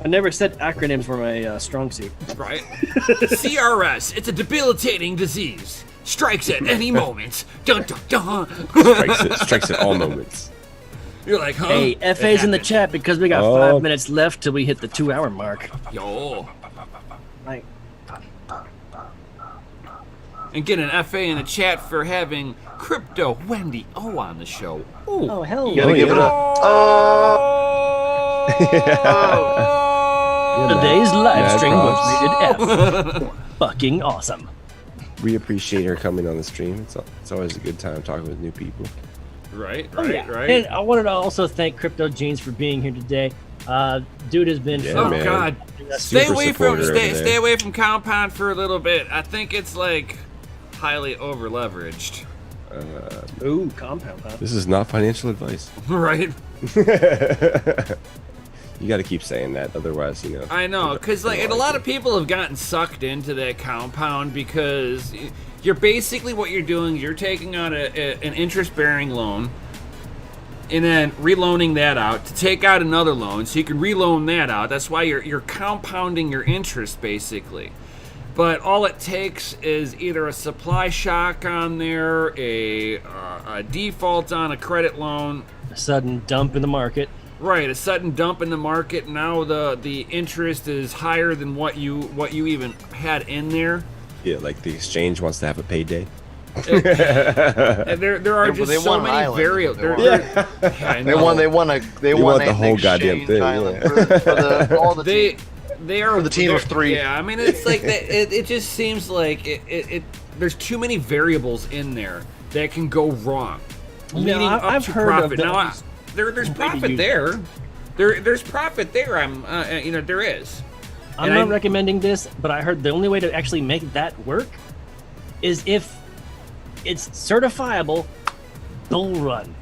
I never said acronyms for my strong suit. Right? CRS. It's a debilitating disease. Strikes at any moment. Dun dun dun. Strikes at all moments. You're like, huh? Hey, FA's in the chat because we got 5 minutes left till we hit the 2-hour mark. Yo. Like, And get an FA in the chat for having Crypto Wendy O on the show. Ooh. oh hell You gotta yeah. give it up. Today's live stream was props. rated F. Fucking awesome. We appreciate her coming on the stream. It's always a good time talking with new people. Right. And I wanted to also thank Crypto Jeans for being here today. Dude has been Yeah, Oh man. God! Super supporter over Stay there. away from Compound for a little bit. I think it's like highly over leveraged. Ooh, compound, huh? This is not financial advice. Right? You got to keep saying that, otherwise, you know. I know, because like, and a lot of people have gotten sucked into that Compound because you're basically what you're doing. You're taking on an interest-bearing loan, and then reloaning that out to take out another loan, so you can reloan that out. That's why you're compounding your interest, basically. But all it takes is either a supply shock on there, a default on a credit loan, A sudden dump in the market. right? A sudden dump in the market. Now the interest is higher than what you even had in there. Yeah, like the exchange wants to have a payday. And there are just They so want an many island. variables. They want the whole goddamn thing, Island yeah. for all the They teams. they are For the team of they're- 3. Yeah, I mean it's like that. It just seems like it. There's too many variables in there that can go wrong, leading up I've to heard profit. of Now those. there's Maybe profit you- there. There's profit there. There is. I'm And not recommending this, but I heard the only way to actually make that work is if it's certifiable bull run.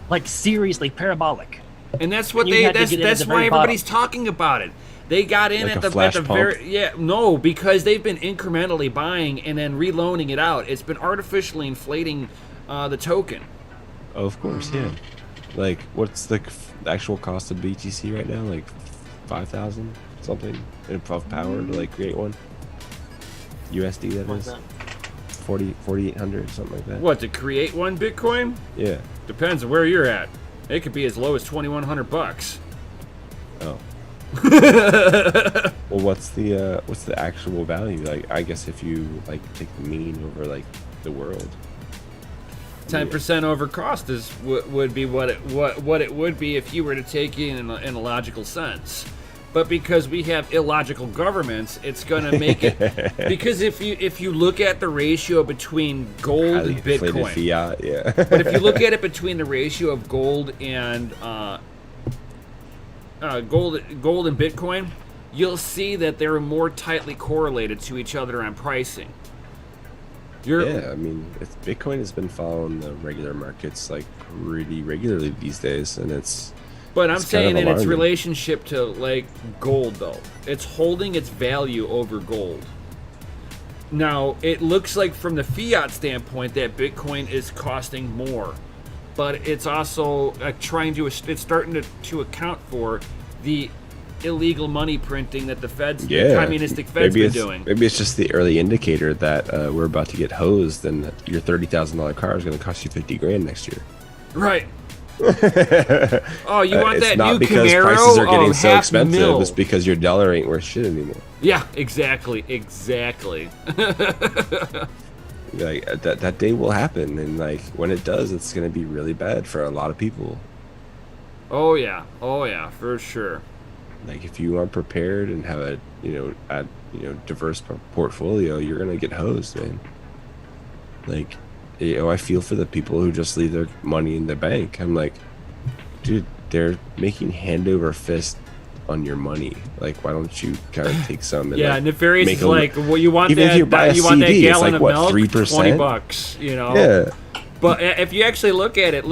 Like seriously parabolic. And that's what You they. had to That's get in at that's the why very everybody's talking about it. They got in Like at a the flash pump? very no, because they've been incrementally buying and then reloaning it out. It's been artificially inflating the token. Oh, of course, yeah. Like, what's the actual cost of BTC right now? Like 5,000 something of power to like create one. USD that What's is. that? 4,800 something like that. What, to create one Bitcoin? Yeah. Depends on where you're at. It could be as low as $2,100. Oh. Well, what's the actual value? Like, I guess if you like take the mean over like the world. 10% over cost is would be what it would be if you were to take it in a logical sense. But because we have illogical governments, it's going to make it because if you look at the ratio between gold Highly and inflated Bitcoin, fiat, yeah. but if you look at it between the ratio of gold and Bitcoin, you'll see that they're more tightly correlated to each other on pricing. Yeah, I mean, Bitcoin has been following the regular markets like pretty regularly these days, and it's. But I'm It's kind saying of in its alarming. relationship to like gold, though, it's holding its value over gold. Now, it looks like from the fiat standpoint that Bitcoin is costing more, but it's also it's starting to account for the illegal money printing that the the communistic Fed's been doing. Maybe it's just the early indicator that we're about to get hosed, and that your $30,000 car is going to cost you $50,000 next year. Right. Oh, you want that new Camaro? It's not because prices are getting so expensive. $500,000. It's because your dollar ain't worth shit anymore. Yeah, exactly. Like that day will happen, and like when it does, it's going to be really bad for a lot of people. Oh yeah, for sure. Like if you aren't prepared and have a diverse portfolio, you're going to get hosed, man. Like, I feel for the people who just leave their money in the bank. I'm like, dude, they're making hand over fist on your money. Like, why don't you kind of take some? And Nefarious is like, well, you want even that? If you buy a want CD, that gallon it's like, of what, milk? 3%? $20, you know. Yeah. But if you actually look at it,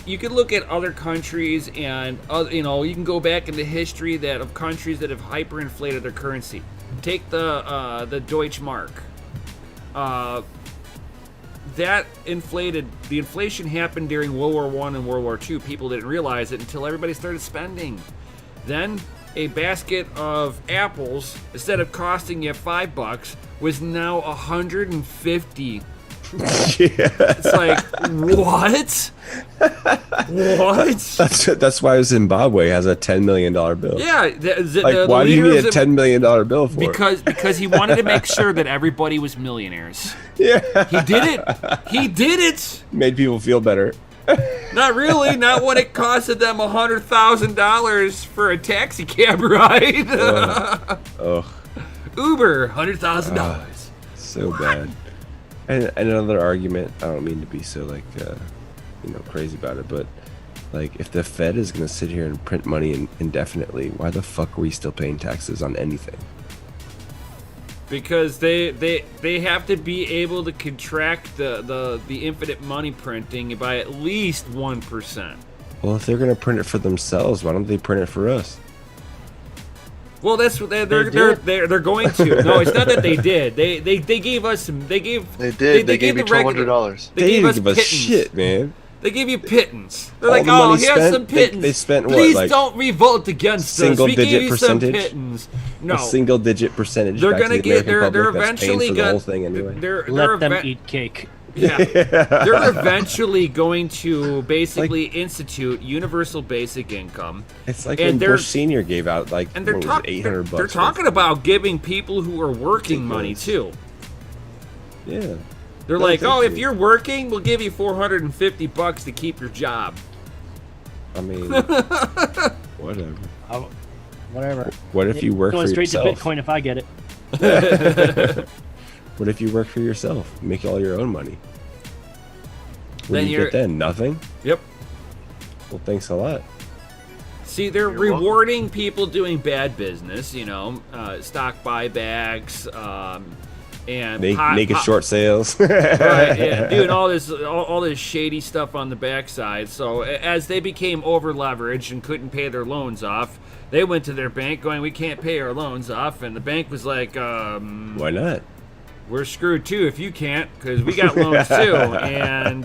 you could look at other countries, and you can go back into history of countries that have hyperinflated their currency. Take the Deutsche Mark. That inflated. The inflation happened during World War I and World War II. People didn't realize it until everybody started spending. Then a basket of apples, instead of costing you $5, was now $150. It's like, what? What? That's why Zimbabwe has a $10 million bill. Yeah, why do you need a $10 million bill for? Because he wanted to make sure that everybody was millionaires. Yeah, he did it. Made people feel better. Not really. Not when it costed them $100,000 for a taxi cab ride. Uber, $100,000. So bad. And another argument, I don't mean to be so crazy about it, but like if the Fed is going to sit here and print money indefinitely, why the fuck are we still paying taxes on anything? Because they have to be able to contract the infinite money printing by at least 1%. Well, if they're going to print it for themselves, why don't they print it for us? Well, that's what they're going to. No, it's not that they did. They gave us some. They gave you $1,200. They didn't give us shit, man. They gave you pittance. They're like, oh, here's some pittance. They spent Please what? Like don't revolt against us. We gave you some pittance. No, a single-digit percentage. They're gonna get. They're eventually the whole thing anyway. Let them eat cake. Yeah, they're eventually going to basically institute universal basic income. It's like when Bush Senior gave out $800. They're talking about giving people who are working money too. Yeah. They're like, oh, if you're working, we'll give you $450 to keep your job. I mean, whatever. Whatever. What if you work for yourself? Going straight to Bitcoin if I get it. What if you work for yourself? Make all your own money. What do you get then? Nothing? Yep. Well, thanks a lot. See, they're rewarding people doing bad business, stock buybacks, and naked short sales. Right, yeah, doing all this shady stuff on the backside. So as they became over leveraged and couldn't pay their loans off, they went to their bank going, we can't pay our loans off, and the bank was like, why not? We're screwed too if you can't, because we got loans too. And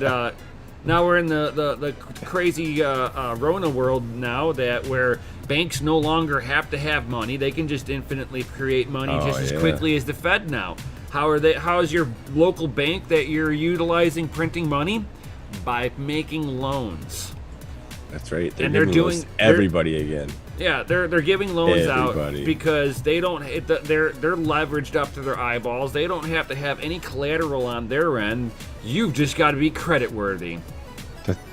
now we're in the crazy Rona world now, where banks no longer have to have money; they can just infinitely create money as quickly as the Fed now. How is your local bank that you're utilizing printing money? By making loans. That's right. They're doing everybody again. Yeah, they're giving loans out because they're leveraged up to their eyeballs. They don't have to have any collateral on their end. You've just got to be credit worthy.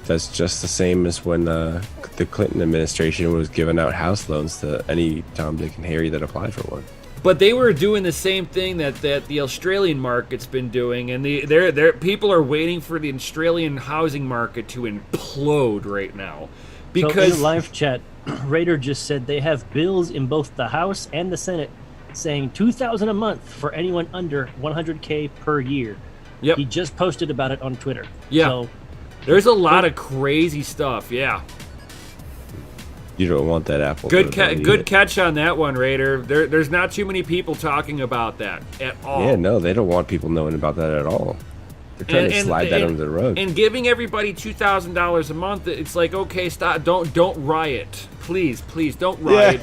That's just the same as when the Clinton administration was giving out house loans to any Tom, Dick, and Harry that applied for one. But they were doing the same thing that the Australian market's been doing, and people are waiting for the Australian housing market to implode right now. Because in live chat, Raider just said they have bills in both the House and the Senate saying $2,000 a month for anyone under $100K per year. Yep. He just posted about it on Twitter. Yeah. So, there's a lot of crazy stuff. Yeah. You don't want that apple. Good though, don't good you? catch on that one, Raider. There's not too many people talking about that at all. Yeah, no, they don't want people knowing about that at all. They're trying to slide that under the rug. And giving everybody $2,000 a month, it's like, okay, stop, don't riot, please, don't riot.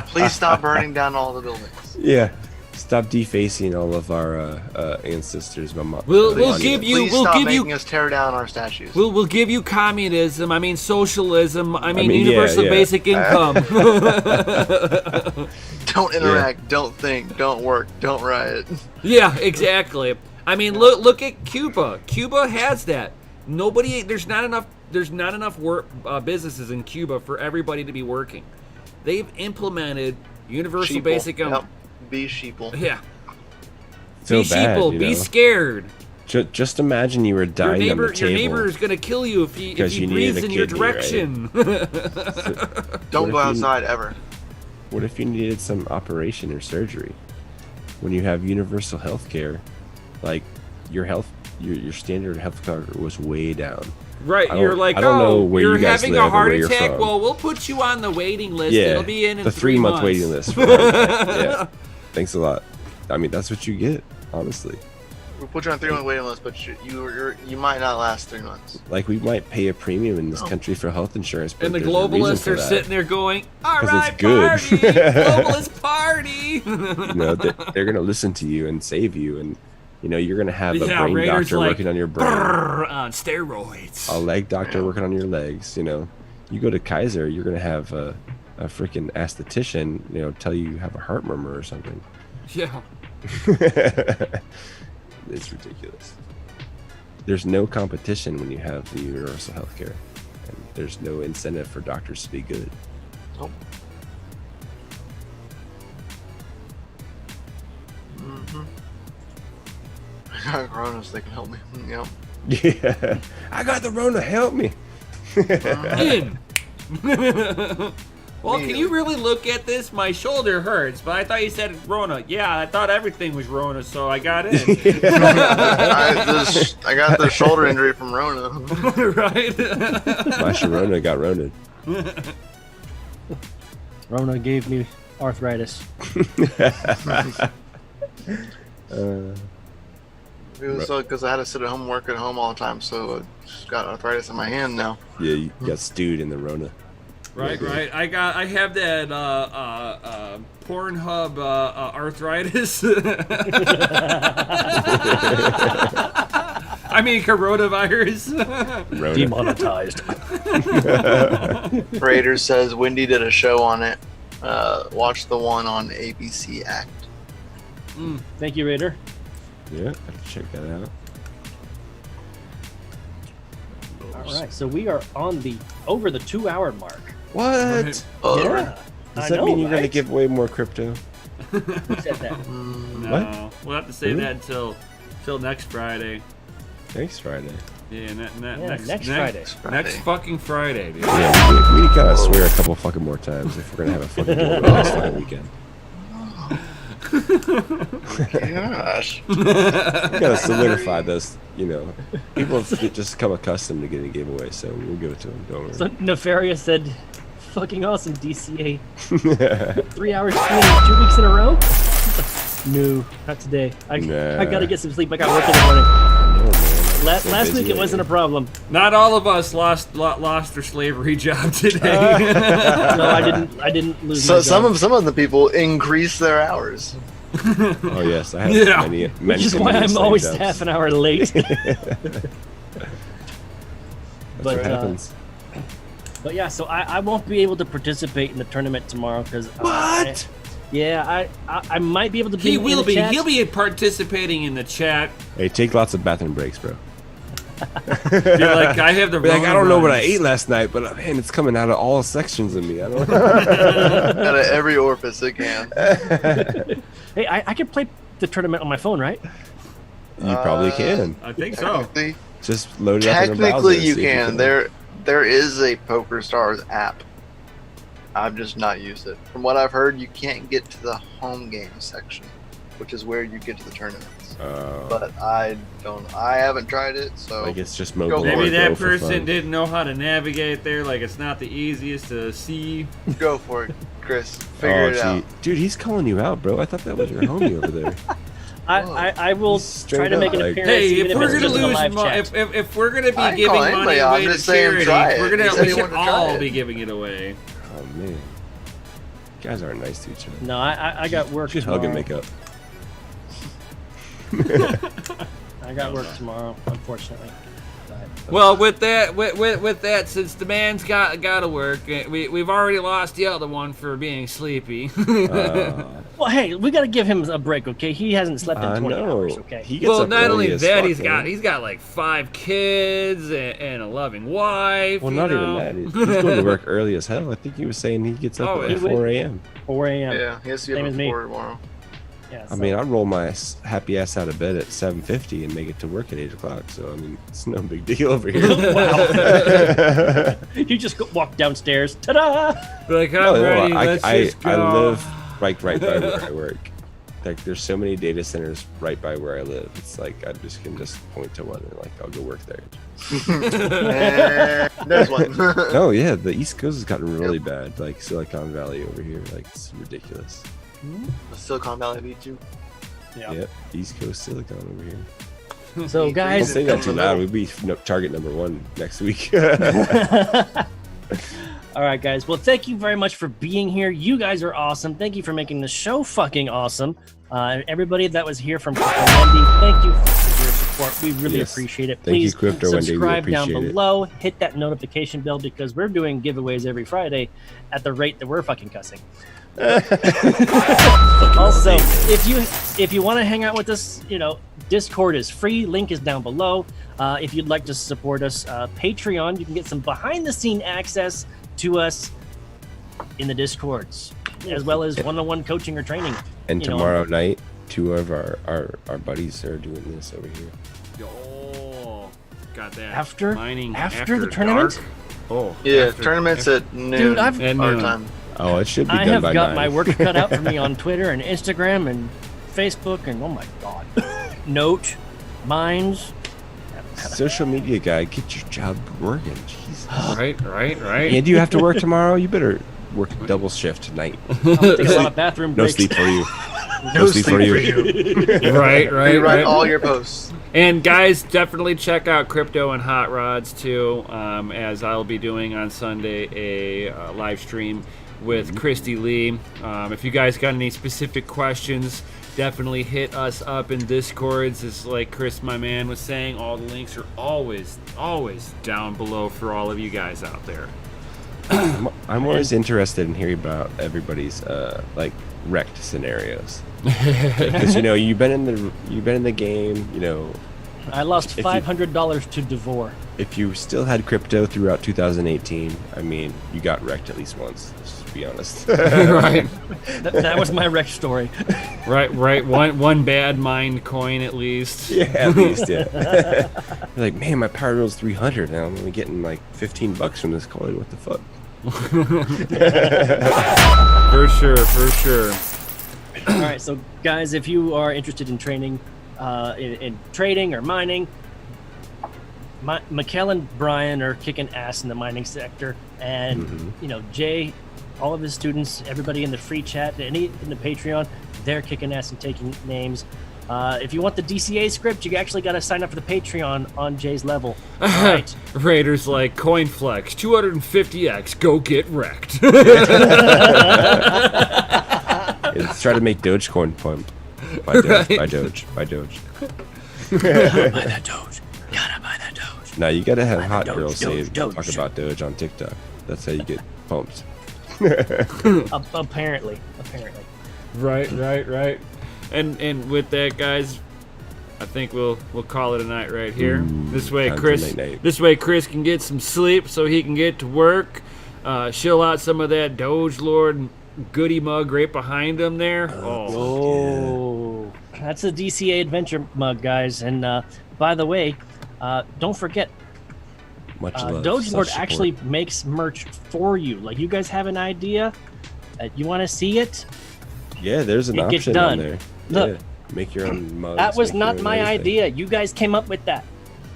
Please stop burning down all the buildings. Yeah. Stop defacing all of our ancestors. We'll give you. Please We'll stop give making you. us tear down our statues. We'll give you communism. I mean socialism. I mean universal yeah. basic income. Don't interact. Don't think. Don't work. Don't riot. Yeah, exactly. I mean, look at Cuba. Cuba has that. There's not enough work businesses in Cuba for everybody to be working. They've implemented universal Sheeple. basic income. Yep. Be sheeple. Yeah. Feel be bad, sheeple. you Be know? scared. Just imagine you were dying on the Your table. neighbor is gonna kill you if he Because you breathes needed in a your kidney, direction. Don't go if you- outside ever. What if you needed some operation or surgery? When you have universal health care, like your standard health card was way down. Right, I you're don't- like, I don't know oh, where you're you guys having live a or heart where you're attack. from. Well, we'll put you on the waiting list. Yeah, It'll be in the 3 3-month months. waiting list. For heart attack. Yeah, thanks a lot. I mean, that's what you get, honestly. We'll put you on a 3-month waiting list, but you might not last 3 months. Like we might pay a premium in this country for health insurance, but And the there's a reason globalists for are that. sitting there going, all 'Cause right, it's good." party, globalist party. You know, they're gonna listen to you and save you, and you know you're gonna have a brain Raiders doctor like, working on your brain, "Brrr," on steroids. a leg doctor working on your legs. You know, you go to Kaiser, you're gonna have a freaking esthetician, you know, tell you have a heart murmur or something. Yeah. It's ridiculous. There's no competition when you have the universal health care, and there's no incentive for doctors to be good. Nope. Mm-hmm. I got Coronas, they can help me. Yep. Yeah, I got the Rona. Help me. In. Well, can you really look at this? My shoulder hurts, but I thought you said Rona. Yeah, I thought everything was Rona, so I got in. I got the shoulder injury from Rona. Right? My Sharona got Rona'd. Rona gave me arthritis. It was because I had to sit at home, work at home all the time, so I just got arthritis in my hand now. Yeah, you got stewed in the Rona. Right. I have that Pornhub arthritis. I mean coronavirus. Rona. Demonetized. Raiders says Wendy did a show on it. Watch the one on ABC Act. Thank you, Raider. Yeah, I have to check that out. All right, so we are on over the 2-hour mark. What? Right. Yeah. Does I that know, mean you're gonna right? give away more crypto? Who said that? No, we'll have to save that until next Friday. Next Friday. Yeah, next Friday. Next fucking Friday, dude. Yeah, we gotta swear a couple fucking more times if we're gonna have a fucking giveaway next fucking weekend. Gosh. We gotta solidify this. You know, people have just become accustomed to getting giveaways, so we'll give it to them. Don't worry. So Nefarious said, "Fucking awesome, DCA. 3 hours streaming 2 weeks in a row." No, not today. I gotta get some sleep. I got work in the morning. Last week it wasn't a problem. Not all of us lost their slavery job today. No, I didn't lose. So my job. some of the people increase their hours. Oh yes, I have Yeah. many. Which is why I'm always half an hour late. That's But, what happens. But yeah, so I won't be able to participate in the tournament tomorrow because What? I might be able to be. He in will the be. chat. He'll be participating in the chat. Hey, take lots of bathroom breaks, bro. Be like, I have the. Be like, Rona I don't know what I runs. ate last night, but man, it's coming out of all sections of me. I don't. Out of every orifice it can. Hey, I can play the tournament on my phone, right? You probably can. I think so. Technically, Just load it up in a browser. technically and you see if can. There is a PokerStars app. I've just not used it. From what I've heard, you can't get to the home game section. which is where you get to the tournaments. But I haven't tried it, so like it's just mobile. Maybe that go for person fun. didn't know how to navigate there. Like it's not the easiest to see. go for it, Chris. Figure it out. Dude, he's calling you out, bro. I thought that was your homie over there. I will try to make an appearance. Hey, even if we're it's gonna just in a lose, live chat. if we're gonna I be ain't giving calling money anybody out. away I'm to just saying charity, try it. we He said he should wanted to try all it. be giving it away. Oh man, you guys aren't nice to each other. No, I got work Just tomorrow. hug and make up. I got work tomorrow, unfortunately. Well, with that, since the man's got to work, we've already lost the other one for being sleepy. Well, hey, we got to give him a break, okay? He hasn't slept in 20 no. hours, okay? He gets Well, up not early only as that, fuck, he's got like 5 kids and a loving wife. Well, you not know? even that. He's going to work early as hell. I think he was saying he gets up Oh, at he 4 a.m. 4 a.m. Yeah, he has to Same get as up me. at 4 tomorrow. Yeah, I mean, I roll my happy ass out of bed at 7:50 and make it to work at 8 o'clock. So I mean, it's no big deal over here. wow. You just walk downstairs. Ta-da! Be like, I'm ready. I Let's just go. I live right by where I work. Like, there's so many data centers right by where I live. It's like I just can point to one and like I'll go work there. There's one. No, yeah, the East Coast has gotten really bad. Like Silicon Valley over here, like it's ridiculous. Silicon Valley beat you. Yeah. Yep, East Coast Silicon over here. So, Don't guys, say that too loud. We'll be target number 1 next week. all right, guys. Well, thank you very much for being here. You guys are awesome. Thank you for making the show fucking awesome. Everybody that was here from Crypto Wendy, thank you for your support. We really Yes. appreciate it. Thank you, Please Crypto Wendy. We subscribe down appreciate it. below. Hit that notification bell because we're doing giveaways every Friday at the rate that we're fucking cussing. Also, if you want to hang out with us, Discord is free. Link is down below. If you'd like to support us, Patreon, you can get some behind-the-scene access to us in the Discords, as well as one-on-one coaching or training. And tomorrow night, 2 of our buddies are doing this over here. Oh, got that. After Mining the tournament? dark. Oh, Yeah, after- tournaments at noon. Dude, At our noon. time. Oh, it should be I done have by got 9. my work cut out for me on Twitter and Instagram and Facebook and oh my god, Note, Minds. Social media guy, get your job working. Jesus. Right. And you have to work tomorrow? You better work a double shift tonight. I'm gonna take a lot of bathroom No breaks. sleep for you. No sleep for you. right. Rewrite all your posts. And guys, definitely check out Crypto and Hot Rods too, as I'll be doing on Sunday a live stream with Christy Lee. If you guys got any specific questions, definitely hit us up in Discords. It's like Chris, my man, was saying, all the links are always down below for all of you guys out there. I'm always interested in hearing about everybody's like wrecked scenarios. Because you've been in the game. I lost If you- $500 to Devore. If you still had crypto throughout 2018, I mean, you got wrecked at least once. Let's just be honest. Right. That was my wreck story. Right. One bad mined coin at least. Yeah, at least, yeah. You're like, man, my power bill's 300 now. I'm only getting like $15 from this coin. What the fuck? For sure. All right, so guys, if you are interested in training, in trading or mining, Mikkel and Brian are kicking ass in the mining sector, and Jay, all of his students, everybody in the free chat, any in the Patreon, they're kicking ass and taking names. If you want the DCA script, you actually got to sign up for the Patreon on Jay's level. All right. Raiders like coin flex 250x. Go get wrecked. Let's try to make Dogecoin pump. By Doge. By Doge. Buy that Doge. Gotta buy that Doge. Now you gotta have hot Doge, girls say Doge. talk about Doge on TikTok. That's how you get pumped. Apparently. Right. And with that, guys, I think we'll call it a night right here. This way, time for Chris. night-night. This way, Chris can get some sleep so he can get to work. Chill out some of that Doge Lord goodie mug right behind him there. Oh, that's the DCA Adventure mug, guys. And by the way, don't forget, Much love. Doge Lord such actually support. makes merch for you. Like, you guys have an idea, you want to see it, Yeah, there's an It gets option done. on there. Look. Yeah, make your own mugs. That was make your not own my everything. idea. You guys came up with that.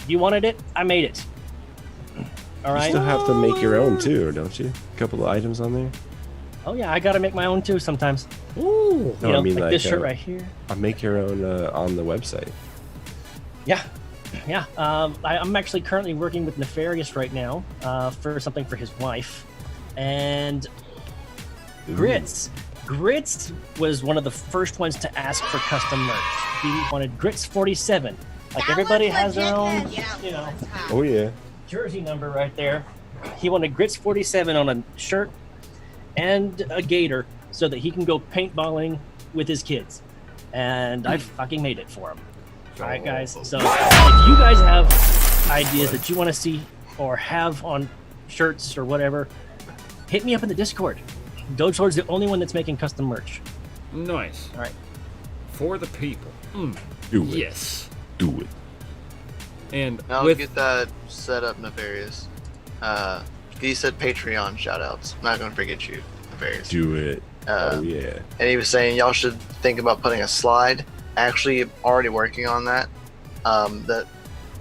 You wanted it, I made it. All You right. still have to make your own too, don't you? A couple of items on there. Oh yeah, I gotta make my own too sometimes. Ooh. No, You know, I mean like like this shirt right here. I'll make your own on the website. Yeah, yeah. I'm actually currently working with Nefarious right now for something for his wife, and Grits. Grits was one of the first ones to ask for custom merch. He wanted Grits 47. Like That everybody was has their legit own, then. you know, Oh yeah. jersey number right there. He wanted Grits 47 on a shirt and a gator so that he can go paintballing with his kids. And I fucking made it for him. All right, guys. So if you guys have ideas that you want to see or have on shirts or whatever, hit me up in the Discord. Doge Lord's the only one that's making custom merch. Nice. All right. For the people. Do it. Yes. Do it. And Now with get that set up, Nefarious. He said Patreon shoutouts. I'm not gonna forget you, Nefarious. Do it. Oh yeah. And he was saying y'all should think about putting a slide. Actually, already working on that. That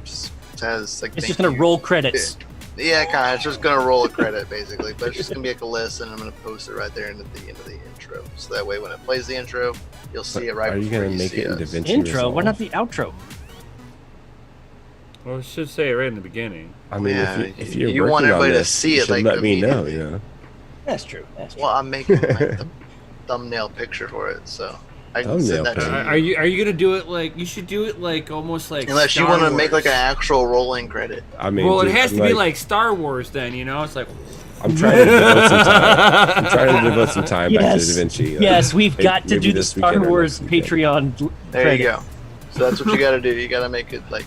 just says like. It's thank just gonna you. roll credits. Yeah, kind of. It's just gonna roll a credit basically, but it's just gonna be like a list, and I'm gonna post it right there into the end of the intro. So that way, when it plays the intro, you'll see it right. Are you before gonna make see it in us. DaVinci Intro. Why not Resolve? the outro? well, I should say it right in the beginning. I mean, Yeah, if you're you working want everybody on to this, see you it, should like, let me know. immediately. You know. That's true. That's true. Well, I'm making like the thumbnail picture for it, so I can Thumbnail send that picture. to you. Are you gonna do it like you should do it like almost like Unless you Star want to make Wars. like an actual rolling credit. I mean, Well, it dude, has I'm to be like Star Wars then, you know? It's like I'm trying to devote some time. I'm trying to devote some time back to Yes. DaVinci. like, Yes, we've got to maybe do the this Star weekend or Wars next weekend. Patreon There credit. you go. So that's what you got to do. You got to make it like.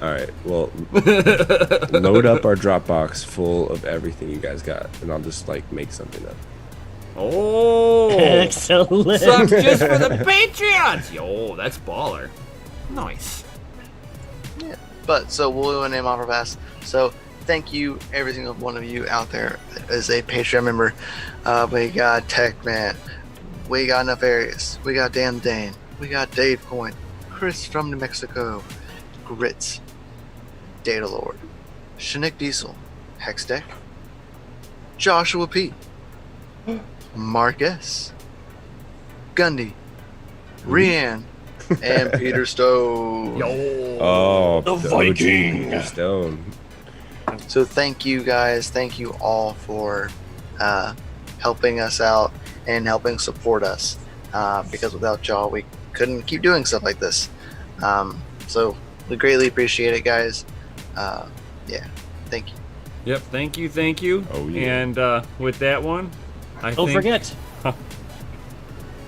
All right. Well, load up our Dropbox full of everything you guys got, and I'll just like make something up. oh, Excellent. subs just for the Patreons. Yo, that's baller. Nice. But so we'll name off our pass. So thank you, every single one of you out there as a Patreon member. We got Techman, we got Nefarious, we got Dan Dane, we got Dave Coin, Chris from New Mexico, Grits, Data Lord, Shanick Diesel, Hexdeck, Joshua P, Mark S, Gundy, Rianne, and Peter Stowe. Oh, The OG Viking. Peter Stone. So thank you guys, thank you all for helping us out and helping support us, because without y'all we couldn't keep doing stuff like this. So we greatly appreciate it, guys. Yeah, thank you. Yep. Thank you. Oh, yeah. And with that one, Don't forget,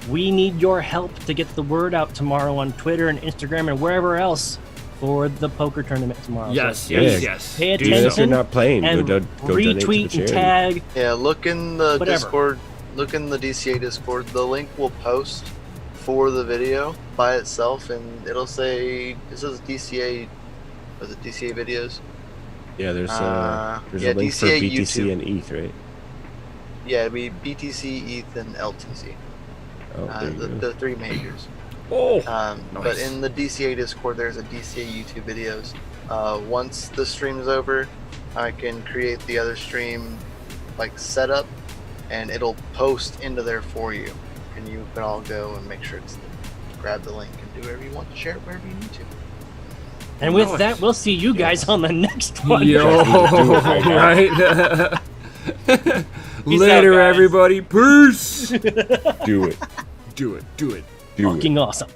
we need your help to get the word out tomorrow on Twitter and Instagram and wherever else for the poker tournament tomorrow. Yes, So yes, Yeah. yes. Pay Do Even if attention. you're not playing, and go donate to the retweet and charity. tag. Yeah, look in the Whatever. Discord. Look in the DCA Discord. The link will post for the video by itself, and it'll say it says DCA. Was it DCA videos? Yeah, there's Yeah, a link for DCA BTC YouTube. and ETH, right? Yeah, it'd be BTC, ETH, and LTC. Oh, there you go. The three majors. Oh, But nice. in the DCA Discord, there's a DCA YouTube videos. Once the stream is over, I can create the other stream like setup, and it'll post into there for you, and you can all go and make sure to grab the link and do whatever you want to share it wherever you need to. And with Nice. that, we'll see you guys on the next one. Yo, right? Peace Later, out, guys. everybody. Peace. Do it. Do it. Do it. Fucking awesome.